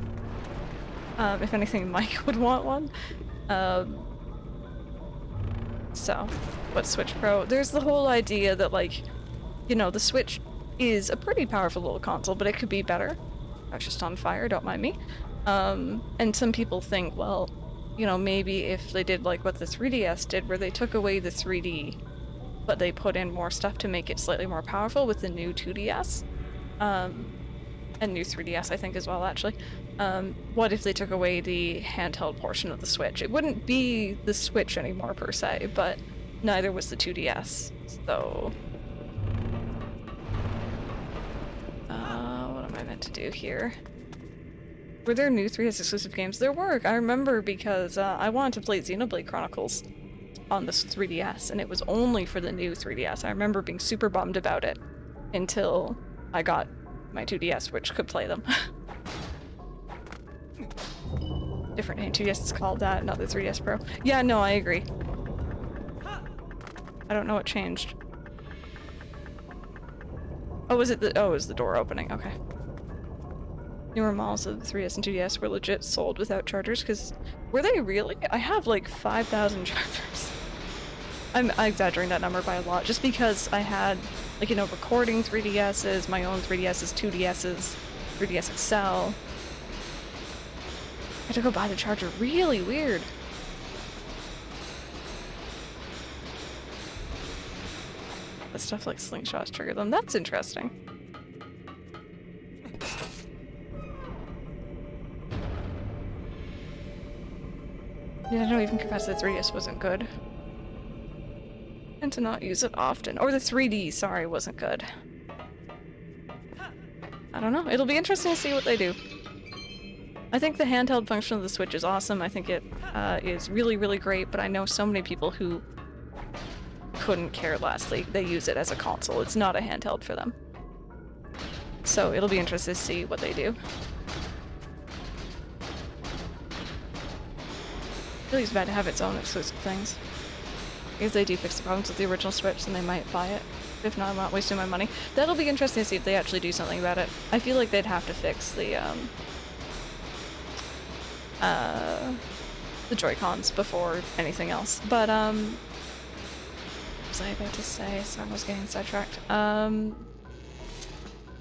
If anything, Mike would want one. So, what's Switch Pro? There's the whole idea that, like, you know, the Switch is a pretty powerful little console, but it could be better. I was just on fire, don't mind me. And some people think, well, you know, maybe if they did like what the 3DS did, where they took away the 3D, but they put in more stuff to make it slightly more powerful with the new 2DS, and new 3DS, I think, as well, actually. What if they took away the handheld portion of the Switch? It wouldn't be the Switch anymore, per se, but neither was the 2DS, so... what am I meant to do here? Were there new 3DS exclusive games? There were! I remember because I wanted to play Xenoblade Chronicles on the 3DS, and it was only for the new 3DS. I remember being super bummed about it until I got my 2DS, which could play them. Different name. 2DS is called that, not the 3DS Pro. Yeah, no, I agree. I don't know what changed. Oh, was it the- oh, it was the door opening, okay. Newer models of the 3DS and 2DS were legit sold without chargers, because... Were they really? I have like 5,000 chargers. I'm exaggerating that number by a lot, just because I had, like, you know, recording 3DSs, my own 3DSs, 2DSs, 3DS XL. I had to go buy the charger. Really weird. But stuff like slingshots trigger them. That's interesting. Yeah, I don't even confess the 3DS wasn't good. And to not use it often. Or the 3D, sorry, wasn't good. I don't know. It'll be interesting to see what they do. I think the handheld function of the Switch is awesome. I think it is really, really great, but I know so many people who couldn't care less. They use it as a console. It's not a handheld for them. So it'll be interesting to see what they do. I feel like it's bad to have its own exclusive things. If they do fix the problems with the original Switch, then they might buy it. If not, I'm not wasting my money. That'll be interesting to see if they actually do something about it. I feel like they'd have to fix the Joy-Cons before anything else. But, what was I about to say? Sorry, I was getting sidetracked. I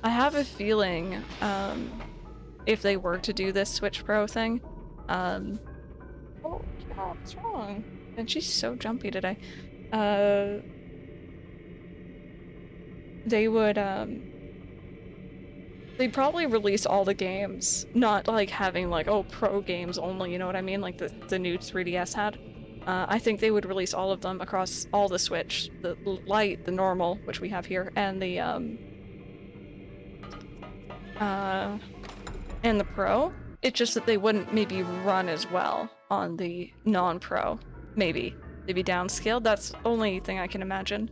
have a feeling, if they were to do this Switch Pro thing, oh, what's wrong? And she's so jumpy today. They would, they'd probably release all the games, not like having like, oh, pro games only, you know what I mean? Like the new 3DS had. I think they would release all of them across all the Switch, the Lite, the normal, which we have here, and the Pro. It's just that they wouldn't maybe run as well on the non-Pro. Maybe. They'd be downscaled. That's the only thing I can imagine.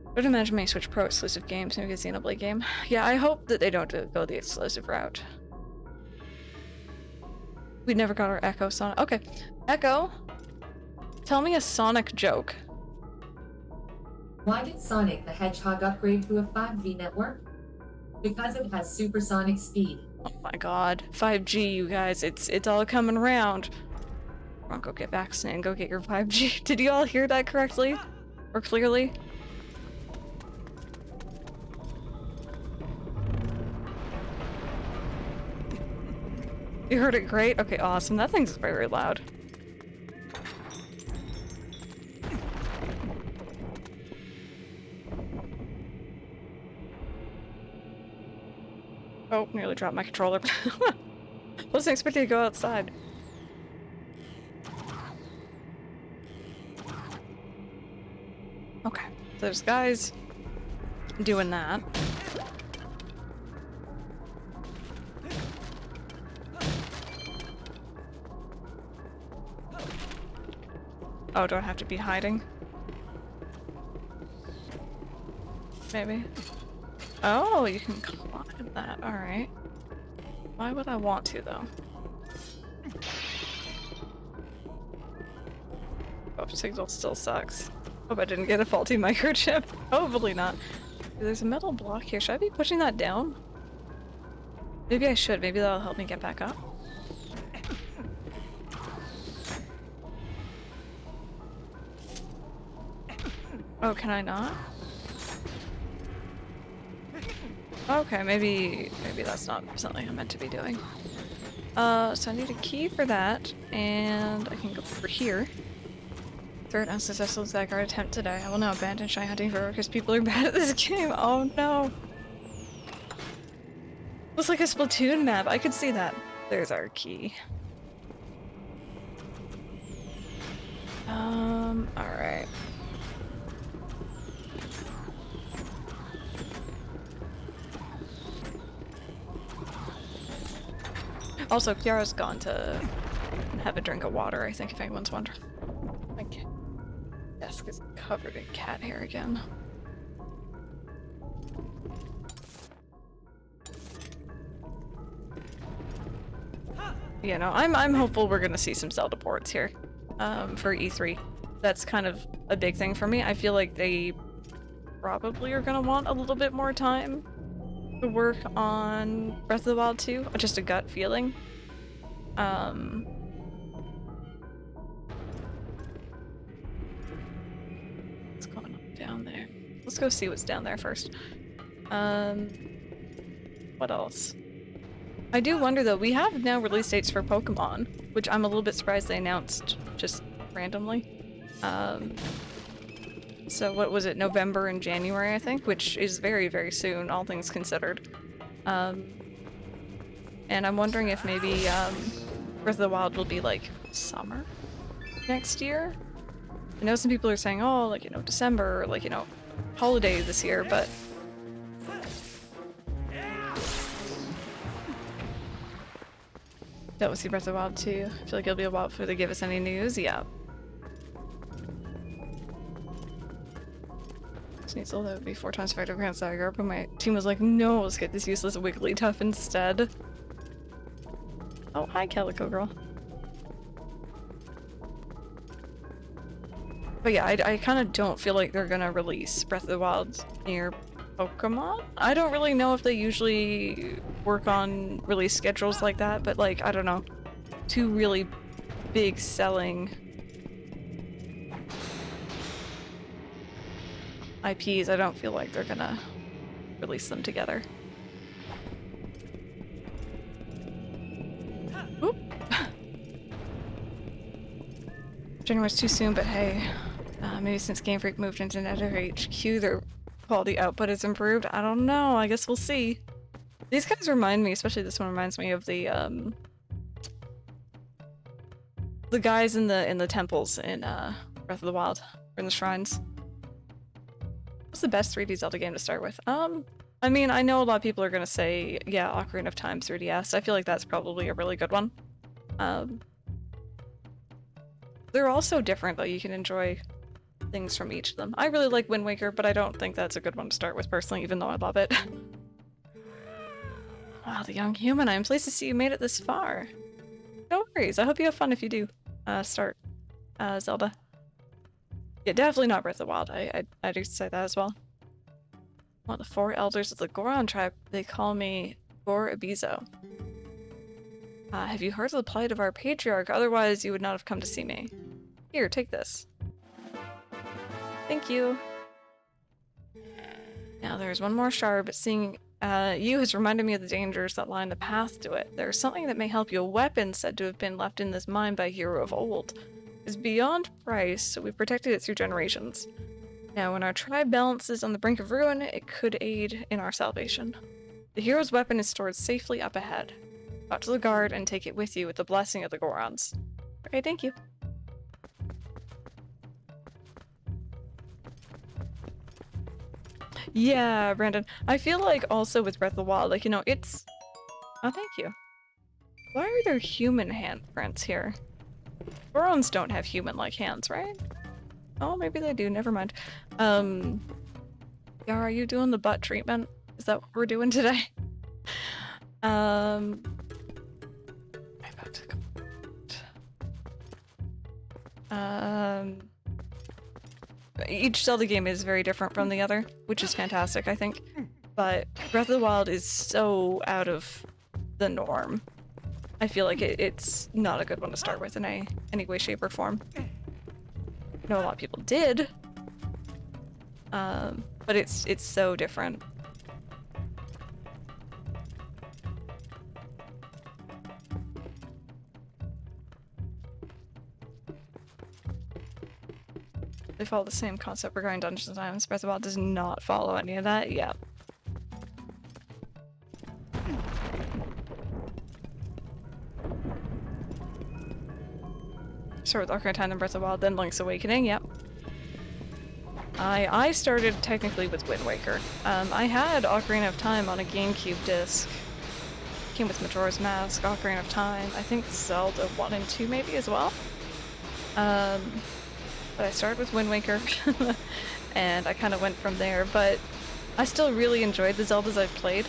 I would imagine my Switch Pro exclusive games, maybe a Xenoblade game. Yeah, I hope that they don't go the exclusive route. We never got our Echo Sonic. Okay, Echo, tell me a Sonic joke. Why did Sonic the Hedgehog upgrade to a 5G network? Because it has supersonic speed. Oh my god, 5G, you guys, it's all coming around. Come on, go get vaccinated and go get your 5G. Did you all hear that correctly? Or clearly? You heard it great? Okay, awesome. That thing's very loud. Oh, nearly dropped my controller. Wasn't expecting to go outside. Okay, there's guys doing that. Oh, do I have to be hiding? Maybe. Oh, you can climb that. Alright. Why would I want to, though? Oh, signal still sucks. Hope I didn't get a faulty microchip. Hopefully not. There's a metal block here. Should I be pushing that down? Maybe I should. Maybe that'll help me get back up. Oh, can I not? Okay, maybe that's not something I'm meant to be doing. So I need a key for that, and I can go over here. Third unsuccessful Zygarde attempt today. I will now abandon shy hunting forever because people are bad at this game. Oh no. Looks like a Splatoon map. I could see that. There's our key. Alright. Also, Kiara's gone to have a drink of water, I think, if anyone's wondering. My desk is covered in cat hair again. You know, I'm hopeful we're gonna see some Zelda ports here, for E3. That's kind of a big thing for me. I feel like they probably are gonna want a little bit more time to work on Breath of the Wild 2, just a gut feeling. What's going on down there? Let's go see what's down there first. What else? I do wonder though, we have now release dates for Pokemon, which I'm a little bit surprised they announced just randomly. So what was it, November and January, I think, which is very, very soon, all things considered. And I'm wondering if maybe Breath of the Wild will be like summer next year. I know some people are saying, oh, like, you know, December, or like, you know, holiday this year, but that was the Breath of the Wild 2. I feel like it'll be a while before they give us any news. Yeah. Sneasel, that would be 4 times effective against Zygarde, but my team was like, no, let's get this useless Wigglytuff instead. Oh, hi, Kakariko girl. But yeah, I kind of don't feel like they're gonna release Breath of the Wild near Pokemon. I don't really know if they usually work on release schedules like that, but like, I don't know. 2 really big selling IPs, I don't feel like they're gonna release them together. Oop. January's too soon, but hey, maybe since Game Freak moved into Nether HQ, their quality output has improved. I don't know. I guess we'll see. These guys remind me, especially this one reminds me of the guys in the temples in Breath of the Wild, or in the shrines. What's the best 3D Zelda game to start with? I mean, I know a lot of people are gonna say, yeah, Ocarina of Time 3DS. I feel like that's probably a really good one. They're all so different, though. You can enjoy things from each of them. I really like Wind Waker, but I don't think that's a good one to start with personally, even though I love it. Wow, the young human. I'm pleased to see you made it this far. No worries. I hope you have fun if you do start Zelda. Yeah, definitely not Breath of the Wild. I do say that as well. One of the 4 elders of the Goron tribe. They call me Gor Abizo. Have you heard of the plight of our patriarch? Otherwise, you would not have come to see me. Here, take this. Thank you. Now there's one more shard, but seeing You has reminded me of the dangers that line the path to it. There is something that may help you. A weapon said to have been left in this mine by a hero of old. It is beyond price, so we've protected it through generations. Now, when our tribe balances on the brink of ruin, it could aid in our salvation. The hero's weapon is stored safely up ahead. Talk to the guard and take it with you with the blessing of the Gorons. Okay, thank you. Yeah, Brandon. I feel like also with Breath of the Wild, like, you know, it's... Oh, thank you. Why are there human handprints here? Gorons don't have human-like hands, right? Oh, maybe they do. Never mind. Yeah, are you doing the butt treatment? Is that what we're doing today? I'm about to each Zelda game is very different from the other, which is fantastic, I think. But Breath of the Wild is so out of the norm. I feel like it's not a good one to start with in any way, shape, or form. I know a lot of people did, but it's so different. They follow the same concept regarding Dungeons and Dragons. Breath of the Wild does not follow any of that. Yeah. Start with Ocarina of Time, then Breath of the Wild, then Link's Awakening. Yep. I started technically with Wind Waker. I had Ocarina of Time on a GameCube disc. Came with Majora's Mask, Ocarina of Time. I think Zelda 1 and 2 maybe as well. But I started with Wind Waker, and I kind of went from there, but I still really enjoyed the Zeldas I've played.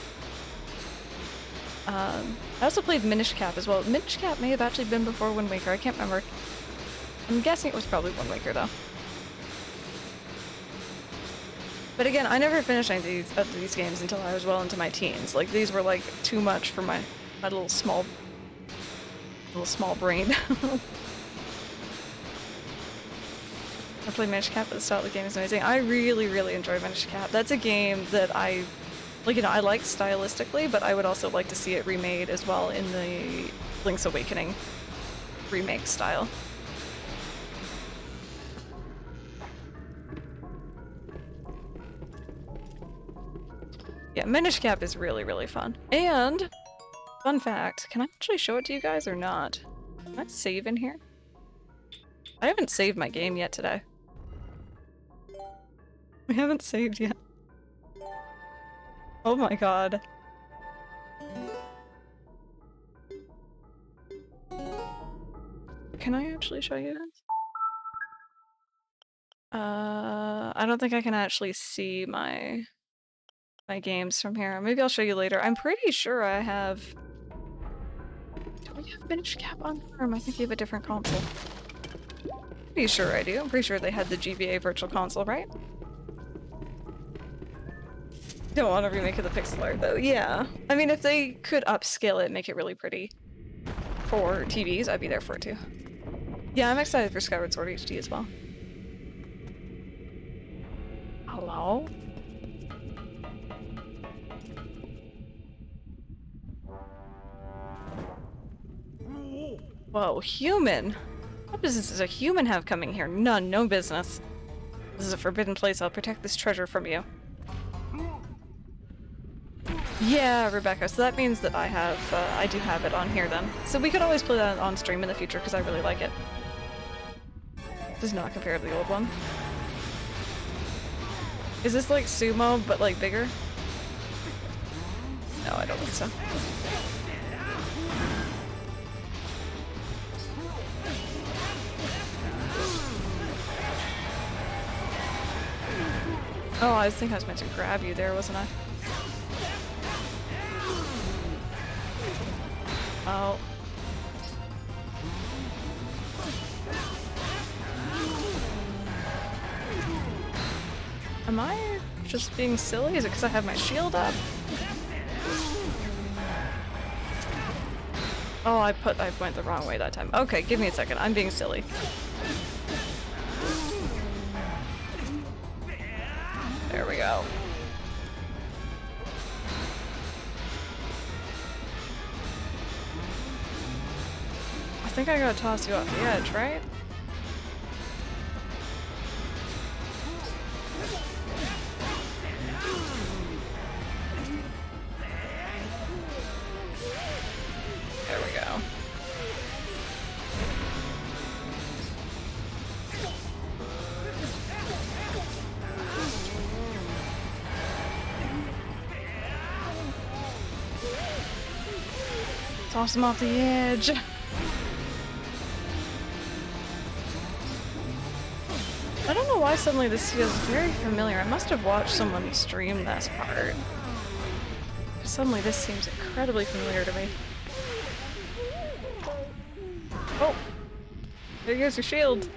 I also played Minish Cap as well. Minish Cap may have actually been before Wind Waker, I can't remember. I'm guessing it was probably Wind Waker though. But again, I never finished any of these games until I was well into my teens. Like, these were like too much for my little small brain. I played Minish Cap at the start of the game, is amazing. I really, really enjoy Minish Cap. That's a game that I, like, you know, I like stylistically, but I would also like to see it remade as well in the Link's Awakening remake style. Yeah, Minish Cap is really, really fun. And, fun fact, can I actually show it to you guys or not? Can I save in here? I haven't saved my game yet today. We haven't saved yet. Oh my god. Can I actually show you guys? I don't think I can actually see my games from here. Maybe I'll show you later. I'm pretty sure I have... Do I have Minish Cap on ARM? I think you have a different console. Pretty sure I do. I'm pretty sure they had the GBA Virtual Console, right? Don't want a remake of the pixel art though. Yeah. I mean, if they could upscale it, make it really pretty for TVs, I'd be there for it too. Yeah, I'm excited for Skyward Sword HD as well. Hello? Whoa, human? What business does a human have coming here? None, no business. This is a forbidden place. I'll protect this treasure from you. Yeah, Rebecca, so that means that I do have it on here then. So we could always play that on stream in the future because I really like it. Does not compare to the old one. Is this like sumo, but like bigger? No, I don't think so. Oh, I think I was meant to grab you there, wasn't I? Oh. Am I just being silly? Is it because I have my shield up? Oh, I went the wrong way that time. Okay, give me a second. I'm being silly. There we go. think I gotta toss you off the edge, right? There we go. Toss him off the edge. I don't know why suddenly this feels very familiar. I must have watched someone stream this part. Suddenly this seems incredibly familiar to me. Oh! There goes your shield!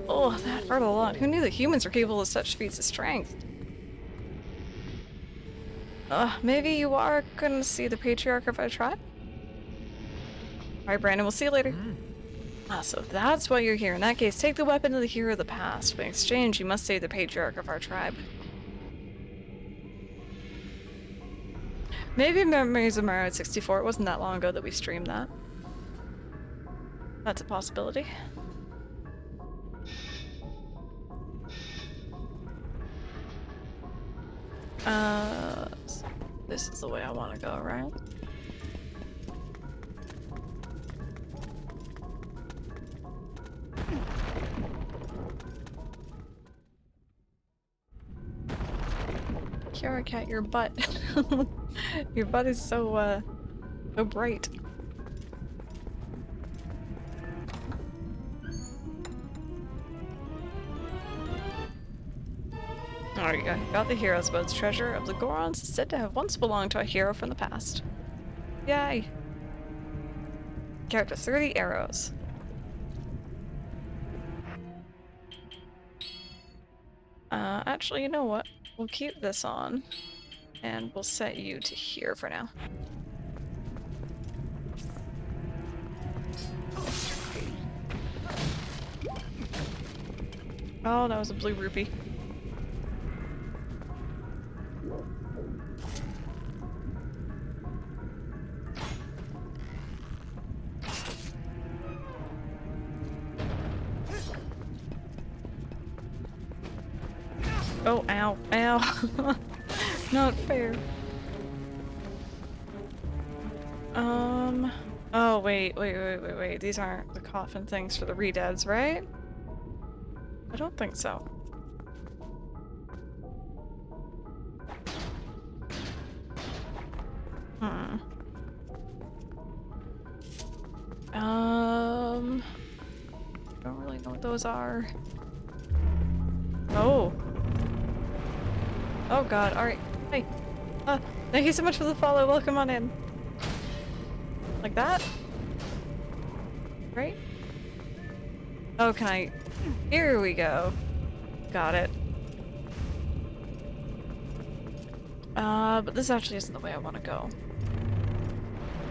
Oh, that hurt a lot. Who knew that humans are capable of such feats of strength? Maybe you are gonna see the patriarch of our tribe? Alright, Brandon, we'll see you later. So that's why you're here. In that case, take the weapon of the hero of the past. But in exchange, you must save the patriarch of our tribe. Maybe Memories of Mario at 64. It wasn't that long ago that we streamed that. That's a possibility. This is the way I want to go, right? Kiara Cat, your butt. Your butt is so bright. There you go. Got the hero's boat's treasure of the Gorons, said to have once belonged to a hero from the past. Yay! Character 30 arrows. Actually, you know what? We'll keep this on, and we'll set you to here for now. Oh, that was a blue rupee. Oh, ow, ow. Not fair. Oh, wait. These aren't the coffin things for the re-deads, right? I don't think so. Don't really know what those are. Oh. Oh god, alright. Hey. Thank you so much for the follow. Welcome on in. Like that? Right? Oh, can I... Here we go. Got it. But this actually isn't the way I want to go.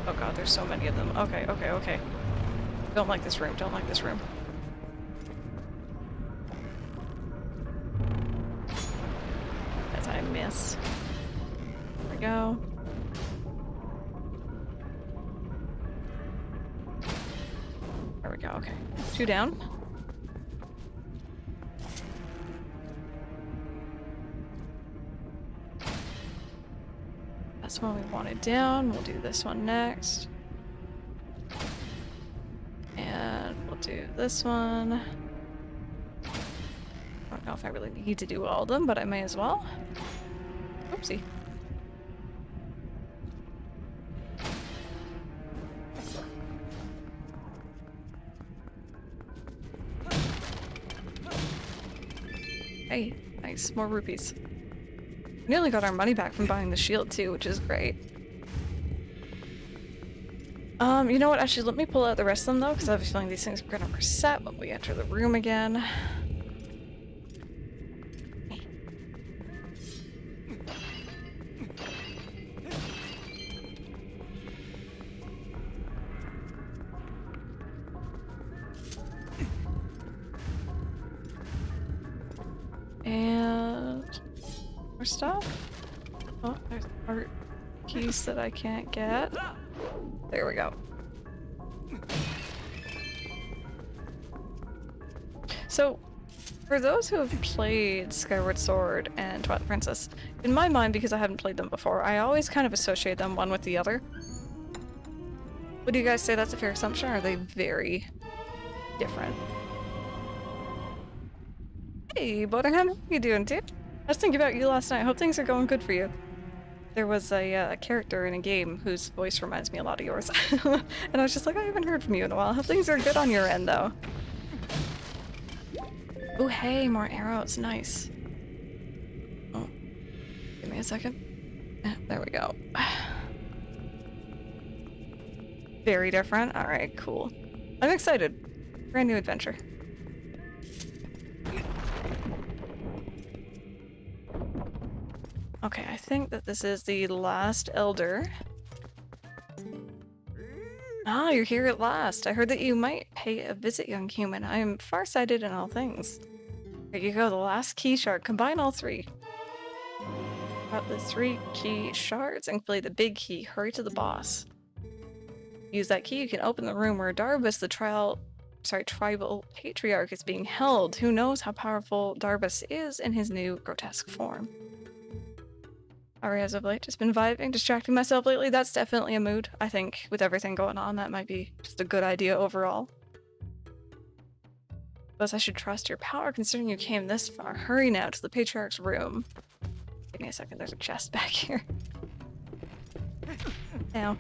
Oh god, there's so many of them. Okay. Don't like this room, don't like this room. As I miss. There we go. There we go, okay. 2 down. That's one we wanted down. We'll do this one next. And we'll do this one. I don't know if I really need to do all of them, but I may as well. Oopsie. Hey, nice. More rupees. We nearly got our money back from buying the shield too, which is great. You know what? Actually, let me pull out the rest of them though, because I have a feeling these things are gonna reset when we enter the room again. And more stuff. Oh, there's art keys that I can't get. There we go. So, for those who have played Skyward Sword and Twilight Princess, in my mind, because I haven't played them before, I always kind of associate them one with the other. Would you guys say that's a fair assumption, or are they very different? Hey, Butterham, how you doing, dude? I was thinking about you last night. Hope things are going good for you. There was a character in a game whose voice reminds me a lot of yours. And I was just like, I haven't heard from you in a while. Hope things are good on your end, though. Oh, hey, more arrows. Nice. Oh, give me a second. There we go. Very different. All right, cool. I'm excited. Brand new adventure. Okay, I think that this is the last elder. Ah, you're here at last. I heard that you might pay a visit, young human. I am farsighted in all things. There you go, the last key shard. Combine all three. Got the 3 key shards and play the big key. Hurry to the boss. Use that key, you can open the room where Darbus, the tribal patriarch, is being held. Who knows how powerful Darbus is in his new grotesque form. Alright, as of late, just been vibing, distracting myself lately. That's definitely a mood. I think with everything going on, that might be just a good idea overall. Suppose I should trust your power considering you came this far. Hurry now to the patriarch's room. Give me a second, there's a chest back here. Now.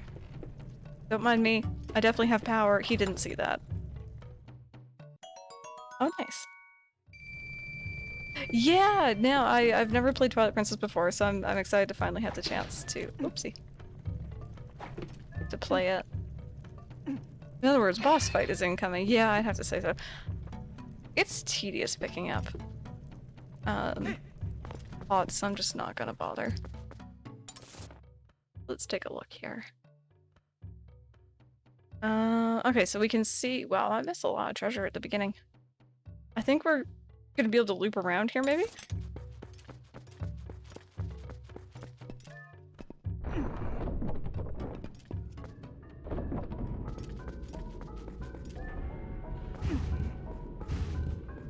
Don't mind me. I definitely have power. He didn't see that. Oh, nice. Yeah, no, I've never played Twilight Princess before, so I'm excited to finally have the chance to, oopsie, to play it. In other words, boss fight is incoming. Yeah, I'd have to say so. It's tedious picking up odds, so I'm just not gonna bother. Let's take a look here. Okay, so we can see, wow, I missed a lot of treasure at the beginning. I think we're gonna be able to loop around here, maybe?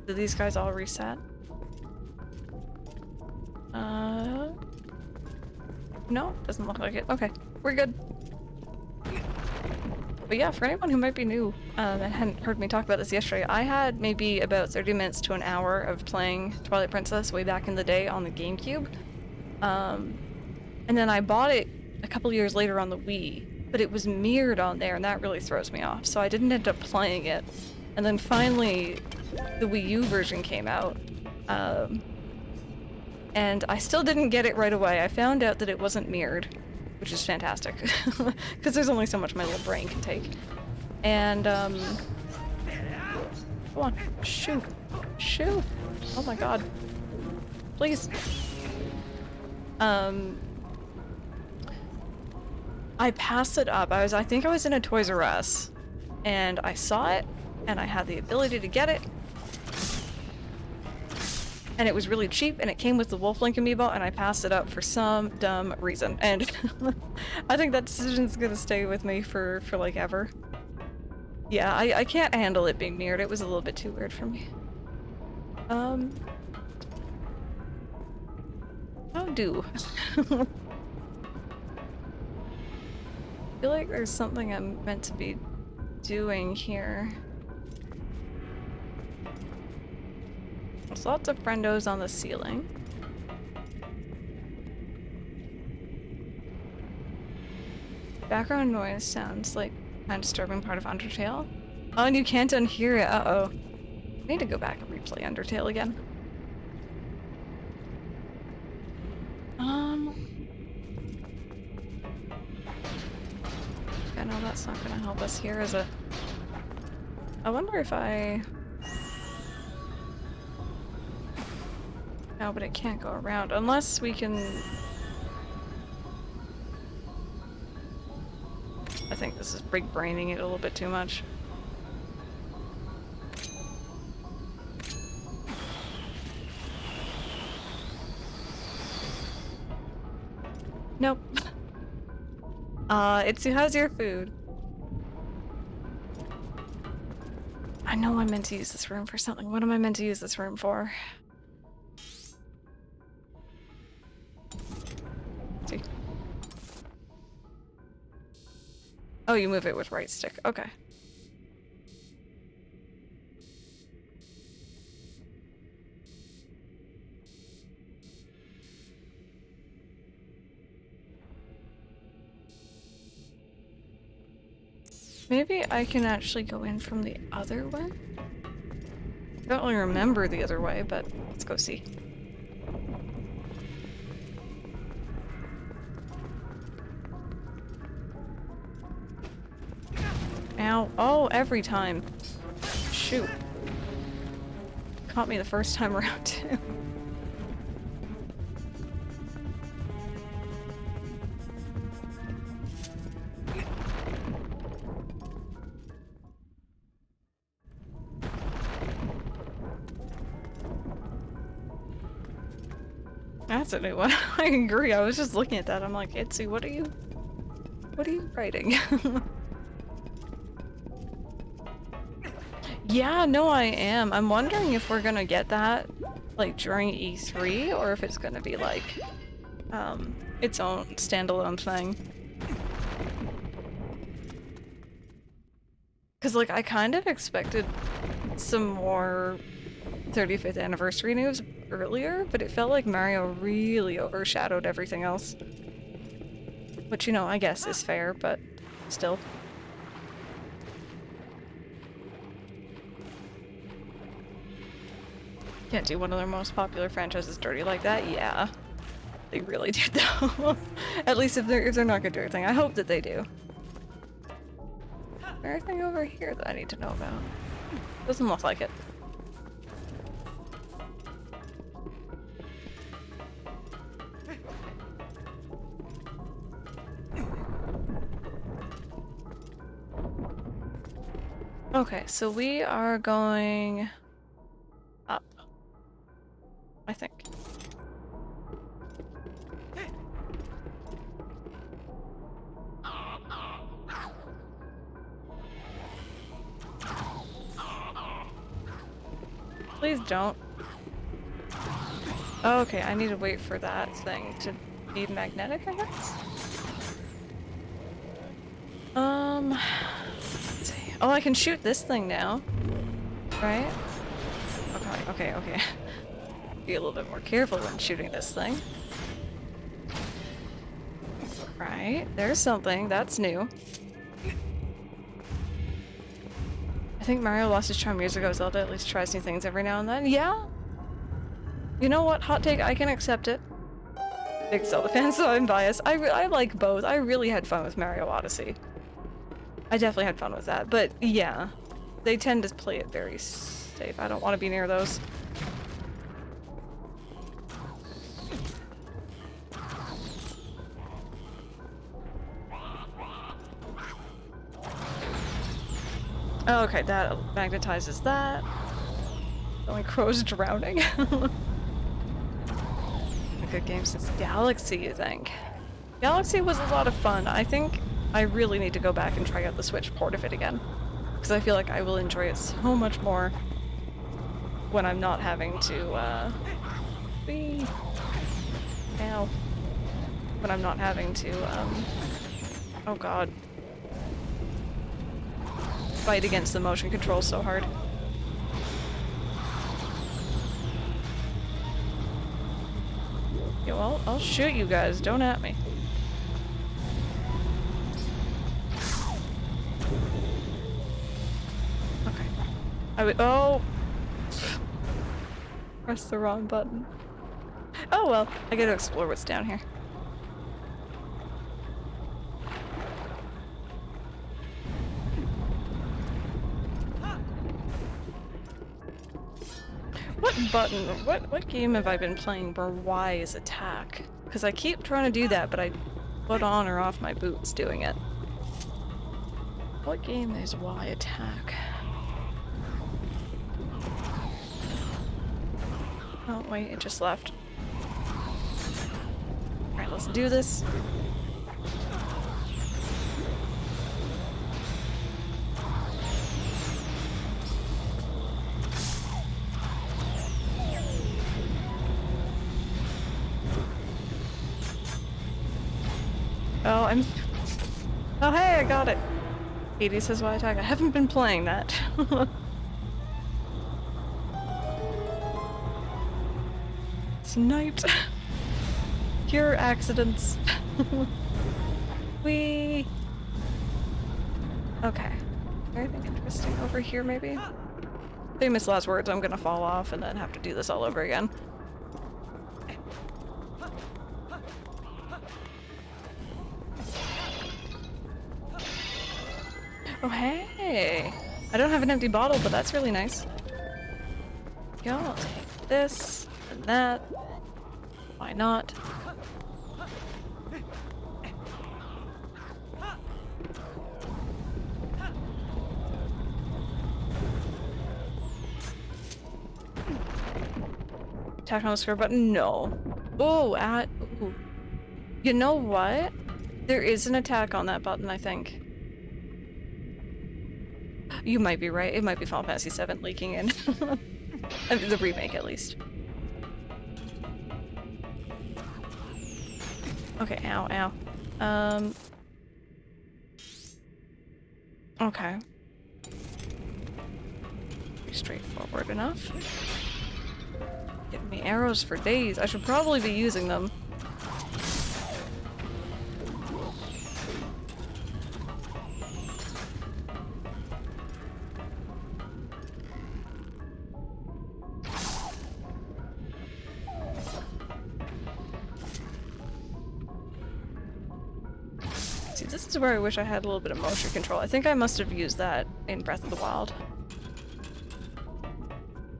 Do these guys all reset? No, doesn't look like it. Okay, we're good. But yeah, for anyone who might be new and hadn't heard me talk about this yesterday, I had maybe about 30 minutes to an hour of playing Twilight Princess way back in the day on the GameCube. And then I bought it a couple years later on the Wii, but it was mirrored on there and that really throws me off, so I didn't end up playing it. And then finally, the Wii U version came out. And I still didn't get it right away. I found out that it wasn't mirrored, which is fantastic, because there's only so much my little brain can take. And, go on, shoo, shoo, oh my god, please. I passed it up. I think I was in a Toys R Us, and I saw it, and I had the ability to get it. And it was really cheap, and it came with the Wolf Link amiibo, and I passed it up for some dumb reason. And I think that decision's gonna stay with me for like ever. Yeah, I can't handle it being mirrored. It was a little bit too weird for me. How do? I feel like there's something I'm meant to be doing here. There's lots of friendos on the ceiling. Background noise sounds like kind of disturbing part of Undertale. Oh, and you can't unhear it. Uh-oh. I need to go back and replay Undertale again. I know that's not gonna help us here, is it? I wonder if I... No, but it can't go around unless we can... I think this is big braining it a little bit too much. Nope. Itsu, how's your food? I know I meant to use this room for something. What am I meant to use this room for? Let's see. Oh, you move it with right stick. Okay. Maybe I can actually go in from the other way? I don't really remember the other way, but let's go see. Ow. Oh, every time. Shoot. Caught me the first time around, too. That's a new one. I agree. I was just looking at that. I'm like, Itzy, what are you writing? Yeah, no, I am. I'm wondering if we're gonna get that, like, during E3, or if it's gonna be, like, its own standalone thing. Because, like, I kind of expected some more 35th anniversary news earlier, but it felt like Mario really overshadowed everything else. Which, you know, I guess is fair, but still. Can't do one of their most popular franchises dirty like that. Yeah, they really did though. At least if they're not gonna do anything, I hope that they do. Is there anything over here that I need to know about? Doesn't look like it. Okay, so we are going up, I think. Please don't. Oh, okay, I need to wait for that thing to be magnetic, I guess? Let's see. Oh, I can shoot this thing now. Right? Okay. Be a little bit more careful when shooting this thing. Right, there's something. That's new. I think Mario lost his charm years ago. Zelda at least tries new things every now and then. Yeah? You know what? Hot take, I can accept it. Big Zelda fan, so I'm biased. I like both. I really had fun with Mario Odyssey. I definitely had fun with that, but yeah. They tend to play it very safe. I don't want to be near those. Oh, okay, that magnetizes that. Only Crow's drowning. A good game since Galaxy, you think? Galaxy was a lot of fun. I think I really need to go back and try out the Switch port of it again. Because I feel like I will enjoy it so much more when I'm not having to, Ow. When I'm not having to, oh god. Fight against the motion controls so hard. Yeah, well, I'll shoot you guys. Don't at me. Okay. Oh! Press the wrong button. Oh well, I gotta explore what's down here. What button? What game have I been playing where Y is attack? Because I keep trying to do that, but I put on or off my boots doing it. What game is Y attack? Oh wait, it just left. Alright, let's do this. I'm... Oh hey, I got it! Katie says why attack. I haven't been playing that. Sniped! Cure accidents. Whee! Okay. Anything interesting over here, maybe? Famous last words, I'm gonna fall off and then have to do this all over again. Oh, hey! I don't have an empty bottle, but that's really nice. Yo, I'll take this and that. Why not? Attack on the square button? No. Oh, ooh. You know what? There is an attack on that button, I think. You might be right. It might be Final Fantasy VII leaking in. I mean, the remake, at least. Okay, ow, ow. Okay. Pretty straightforward enough. Giving me arrows for days. I should probably be using them. See, this is where I wish I had a little bit of motion control. I think I must have used that in Breath of the Wild.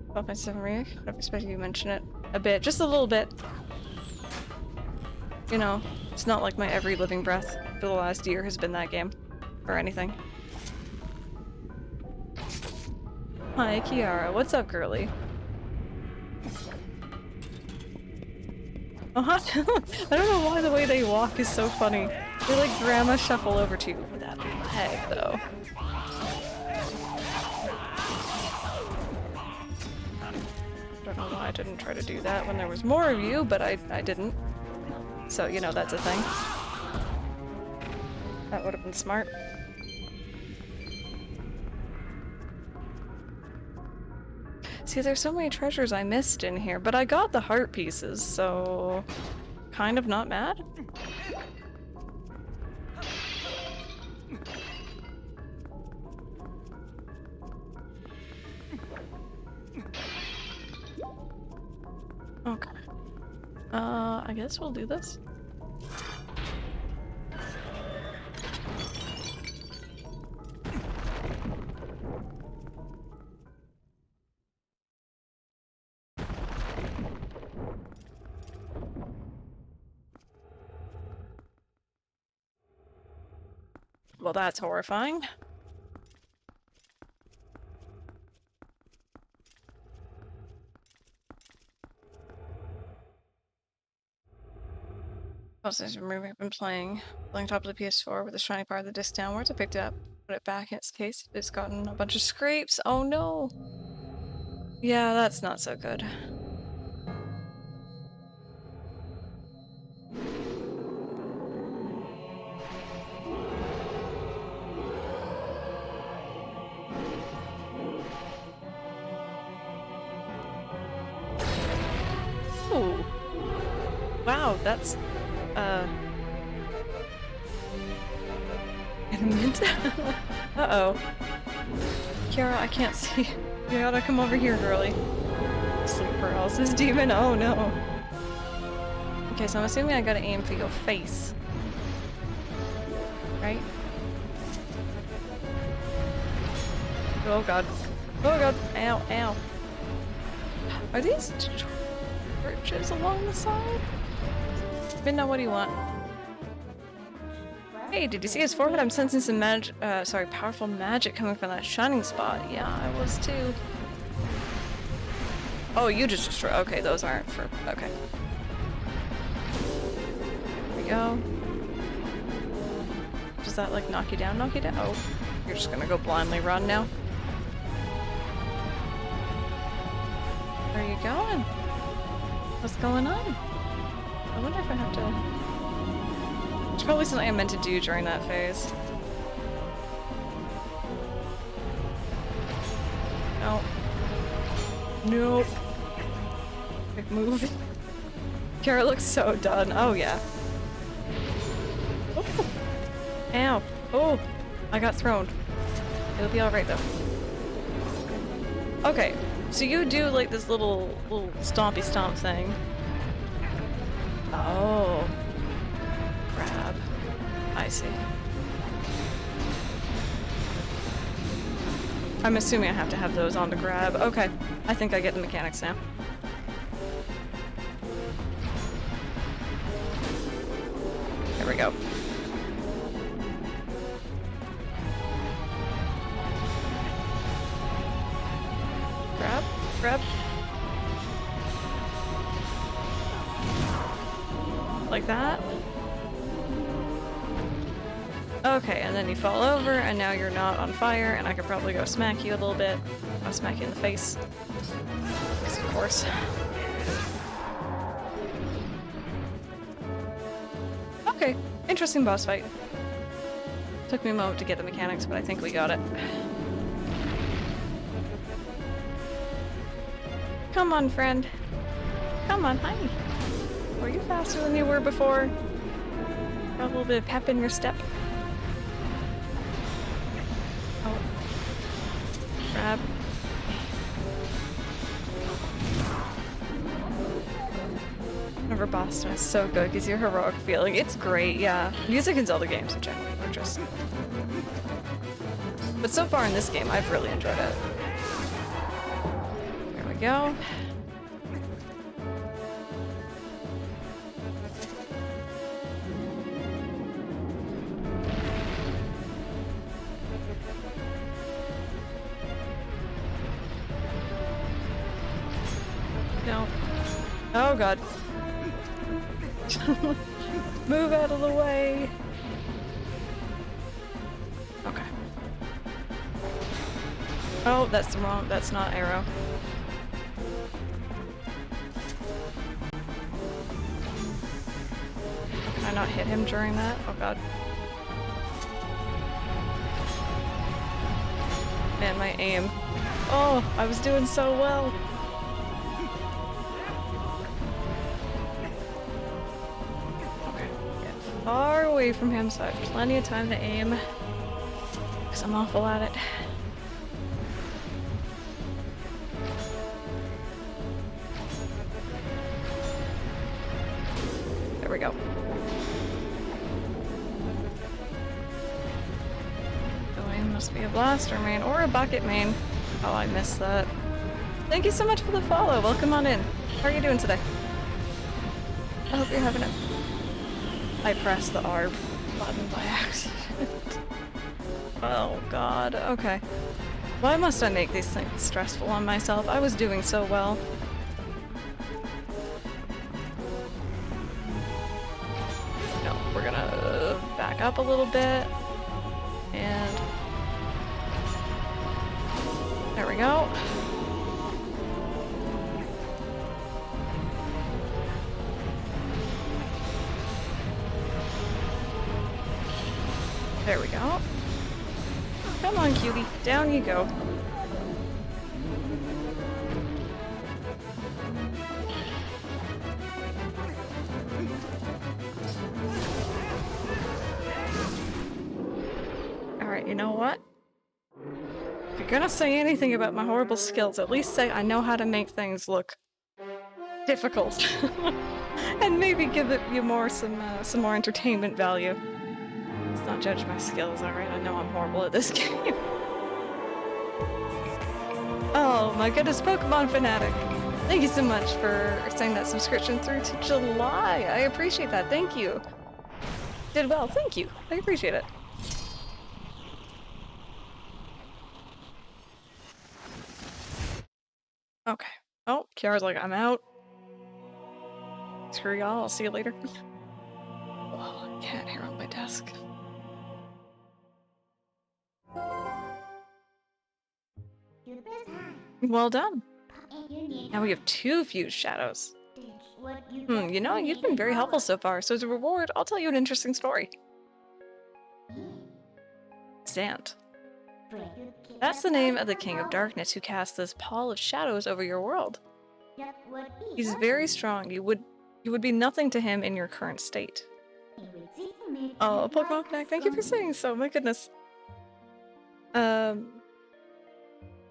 Final Fantasy VII Remake? I've expected you to mention it a bit. Just a little bit. You know, it's not like my every living breath for the last year has been that game. Or anything. Hi, Kiara. What's up, girly? I don't know why the way they walk is so funny. They like grandma shuffle over to you with that leg, though. Don't know why I didn't try to do that when there was more of you, but I didn't. So, you know, that's a thing. That would have been smart. See, there's so many treasures I missed in here, but I got the heart pieces, so... kind of not mad? Okay. I guess we'll do this. Well, that's horrifying. Also, there's a movie I've been playing top of the PS4 with the shiny part of the disc downwards. I picked it up, put it back in its case. It's gotten a bunch of scrapes. Oh no! Yeah, that's not so good. Ooh. Wow, that's in a mint? Uh-oh. Kiara, I can't see. You gotta come over here, girly. Sleep paralysis demon? Oh no. Okay, so I'm assuming I gotta aim for your face. Right? Oh god. Oh god. Ow, ow. Are these torches along the side? Midna, what do you want? Hey, did you see his forehead? I'm sensing some powerful magic coming from that shining spot. Yeah, I was too. Oh, you just destroy. Okay, those aren't for. Okay. There we go. Does that like knock you down? Knock you down? Oh, you're just gonna go blindly run now. Where are you going? What's going on? I wonder if I have to It's probably something I meant to do during that phase. No. Nope. Big move. Kara looks so done. Oh, yeah. Oh. Ow. Oh, I got thrown. It'll be alright, though. Okay, so you do, like, this little stompy stomp thing. Oh. Grab. I see. I'm assuming I have to have those on to grab. Okay, I think I get the mechanics now. There we go. Grab, grab. Like that. Okay, and then you fall over, and now you're not on fire, and I could probably go smack you a little bit. I'll smack you in the face. Because of course. Okay, interesting boss fight. Took me a moment to get the mechanics, but I think we got it. Come on, friend. Come on, hi. Were you faster than you were before? Got a little bit of pep in your step. Oh. Grab. Whenever Boston is so good, gives you a heroic feeling. It's great, yeah. Music in Zelda games are generally gorgeous. But so far in this game, I've really enjoyed it. There we go. No. Oh god. Move out of the way. Okay. Oh, that's not arrow. Can I not hit him during that? Oh god. Man, my aim. Oh, I was doing so well. Far away from him, so I have plenty of time to aim. Because I'm awful at it. There we go. The aim must be a blaster main or a bucket main. Oh, I missed that. Thank you so much for the follow. Welcome on in. How are you doing today? I hope you're having a... I pressed the R button by accident. Oh god, okay. Why must I make these things stressful on myself? I was doing so well. No, we're gonna back up a little bit. And... there we go. There we go. Come on, cutie. Down you go. Alright, you know what? If you're gonna say anything about my horrible skills, at least say I know how to make things look difficult. And maybe give it you more some more entertainment value. Let's not judge my skills, alright? I know I'm horrible at this game. Oh my goodness, Pokemon Fanatic! Thank you so much for sending that subscription through to July. I appreciate that. Thank you. Did well. Thank you. I appreciate it. Okay. Oh, Kiara's like, I'm out. Screw y'all. I'll see you later. Oh, cat hair on my desk. Well done. Now we have 2 fused shadows. You know, you've been very helpful so far, so as a reward, I'll tell you an interesting story. Zant. That's the name of the King of Darkness who casts this pall of shadows over your world. He's very strong. You would be nothing to him in your current state. Oh, Pokemon Connect, thank you for saying so, my goodness.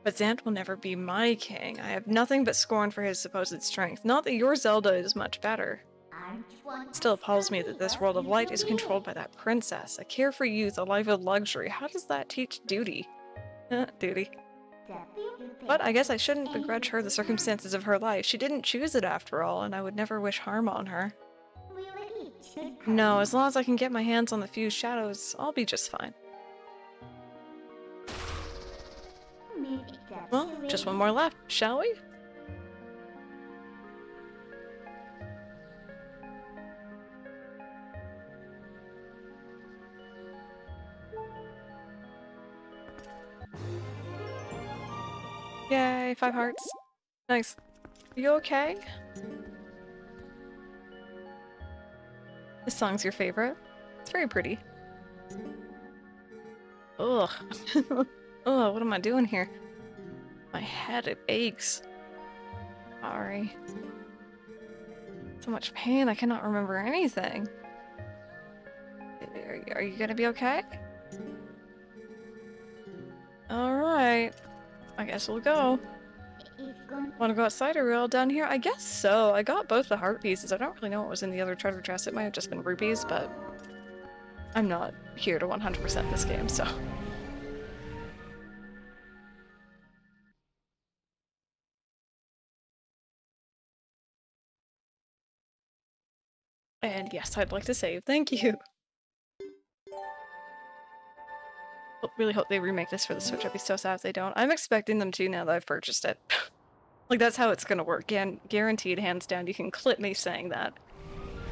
But Zant will never be my king. I have nothing but scorn for his supposed strength. Not that your Zelda is much better. It still appalls me that this world of light is controlled by that princess. A carefree youth, a life of luxury. How does that teach duty? Duty. But I guess I shouldn't begrudge her the circumstances of her life. She didn't choose it after all, and I would never wish harm on her. No, as long as I can get my hands on the fused shadows, I'll be just fine. Well, just one more left, shall we? Yay, 5 hearts. Nice. Are you okay? This song's your favorite? It's very pretty. Ugh. Ugh, what am I doing here? My head, it aches. Sorry. So much pain, I cannot remember anything. Are you gonna be okay? Alright. I guess we'll go. Wanna go outside or are we all down here? I guess so. I got both the heart pieces. I don't really know what was in the other treasure chest. It might have just been rupees, but I'm not here to 100% this game, so. And yes, I'd like to save. Thank you. Really hope they remake this for the Switch. I'd be so sad if they don't. I'm expecting them to now that I've purchased it. Like, that's how it's gonna work. Guaranteed, hands down. You can clip me saying that.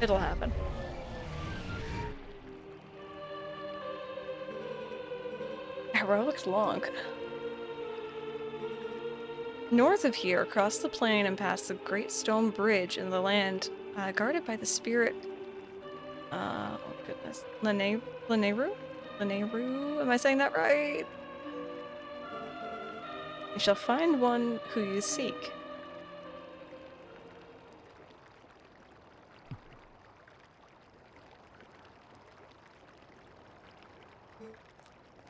It'll happen. Heroic Long. North of here, across the plain and past the Great Stone Bridge in the land guarded by the spirit... oh goodness. Laneru? Am I saying that right? You shall find one who you seek.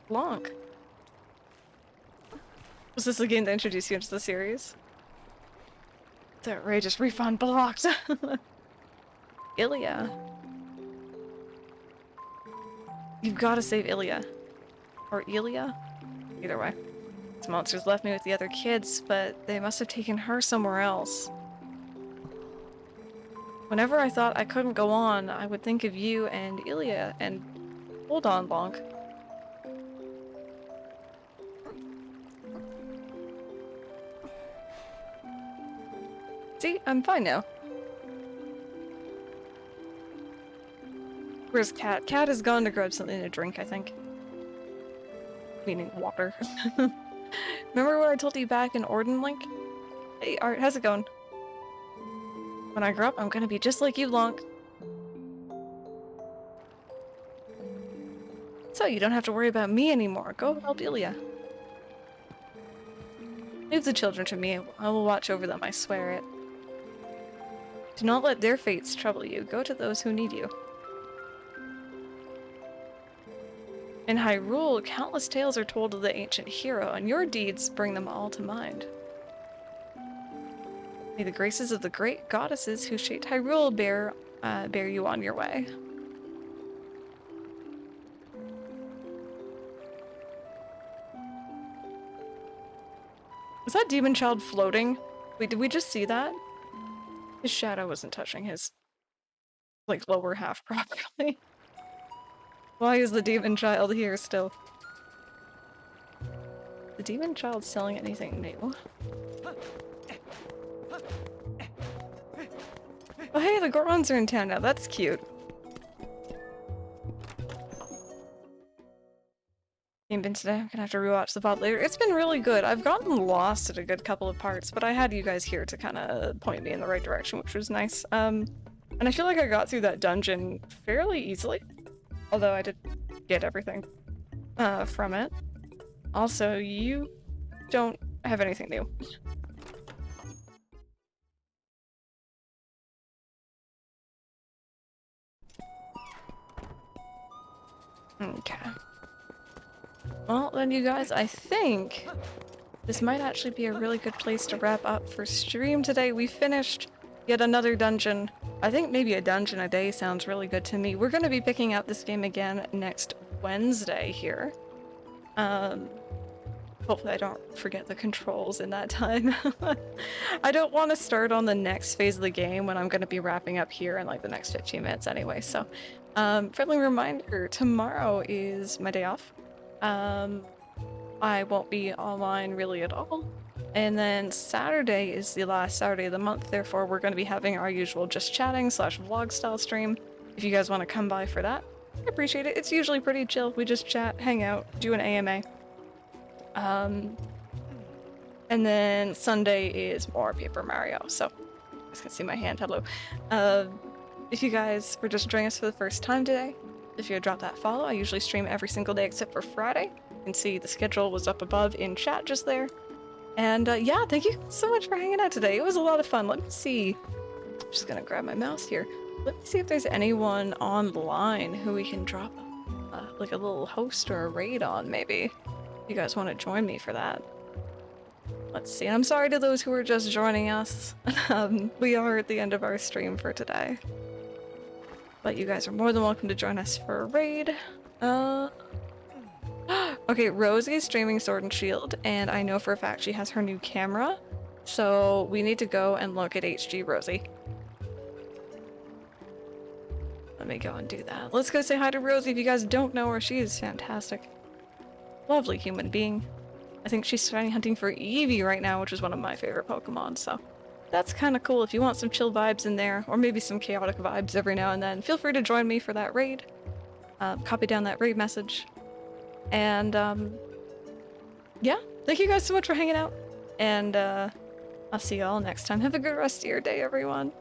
Blanc. Was this a game to introduce you into the series? The outrageous refund blocked. Ilya. You've got to save Ilya. Or Ilya? Either way. These monsters left me with the other kids, but they must have taken her somewhere else. Whenever I thought I couldn't go on, I would think of you and Ilya and... Hold on, Bonk. See? I'm fine now. Where's Cat? Cat has gone to grab something to drink, I think. Meaning water. Remember what I told you back in Orden Link? Hey, Art, how's it going? When I grow up, I'm gonna be just like you, Lonk. So you don't have to worry about me anymore. Go help Ilya. Leave the children to me. I will watch over them, I swear it. Do not let their fates trouble you. Go to those who need you. In Hyrule, countless tales are told of the ancient hero, and your deeds bring them all to mind. May the graces of the great goddesses who shaped Hyrule bear you on your way. Was that demon child floating? Wait, did we just see that? His shadow wasn't touching his, like, lower half properly. Why is the demon child here still? The demon child selling anything new? Oh hey, the Gorons are in town now, that's cute. Ain't been today. I'm gonna have to rewatch the VOD later. It's been really good. I've gotten lost at a good couple of parts, but I had you guys here to kind of point me in the right direction, which was nice. And I feel like I got through that dungeon fairly easily, although I did get everything from it. Also, you don't have anything new. Okay. Well, then you guys, I think this might actually be a really good place to wrap up for stream today. We finished yet another dungeon. I think maybe a dungeon a day sounds really good to me. We're going to be picking up this game again next Wednesday here. Hopefully I don't forget the controls in that time. I don't want to start on the next phase of the game when I'm going to be wrapping up here in like the next 15 minutes anyway. So, friendly reminder, tomorrow is my day off. I won't be online really at all. And then Saturday is the last Saturday of the month, therefore we're going to be having our usual just chatting / vlog style stream. If you guys want to come by for that, I appreciate it. It's usually pretty chill. We just chat, hang out, do an AMA. And then Sunday is more Paper Mario, so you guys can see my hand, hello. If you guys were just joining us for the first time today, if you drop that follow, I usually stream every single day except for Friday. You can see the schedule was up above in chat just there. And yeah, thank you so much for hanging out today. It was a lot of fun. Let me see. I'm just gonna grab my mouse here. Let me see if there's anyone online who we can drop like a little host or a raid on, maybe. If you guys want to join me for that. Let's see. I'm sorry to those who are just joining us. We are at the end of our stream for today. But you guys are more than welcome to join us for a raid. Okay, Rosie's streaming Sword and Shield, and I know for a fact she has her new camera. So we need to go and look at HG Rosie. Let me go and do that. Let's go say hi to Rosie. If you guys don't know her, she is fantastic. Lovely human being. I think she's starting hunting for Eevee right now, which is one of my favorite Pokemon, so that's kind of cool. If you want some chill vibes in there, or maybe some chaotic vibes every now and then, feel free to join me for that raid. Copy down that raid message. And, yeah, thank you guys so much for hanging out, and I'll see you all next time. Have a good rest of your day, everyone.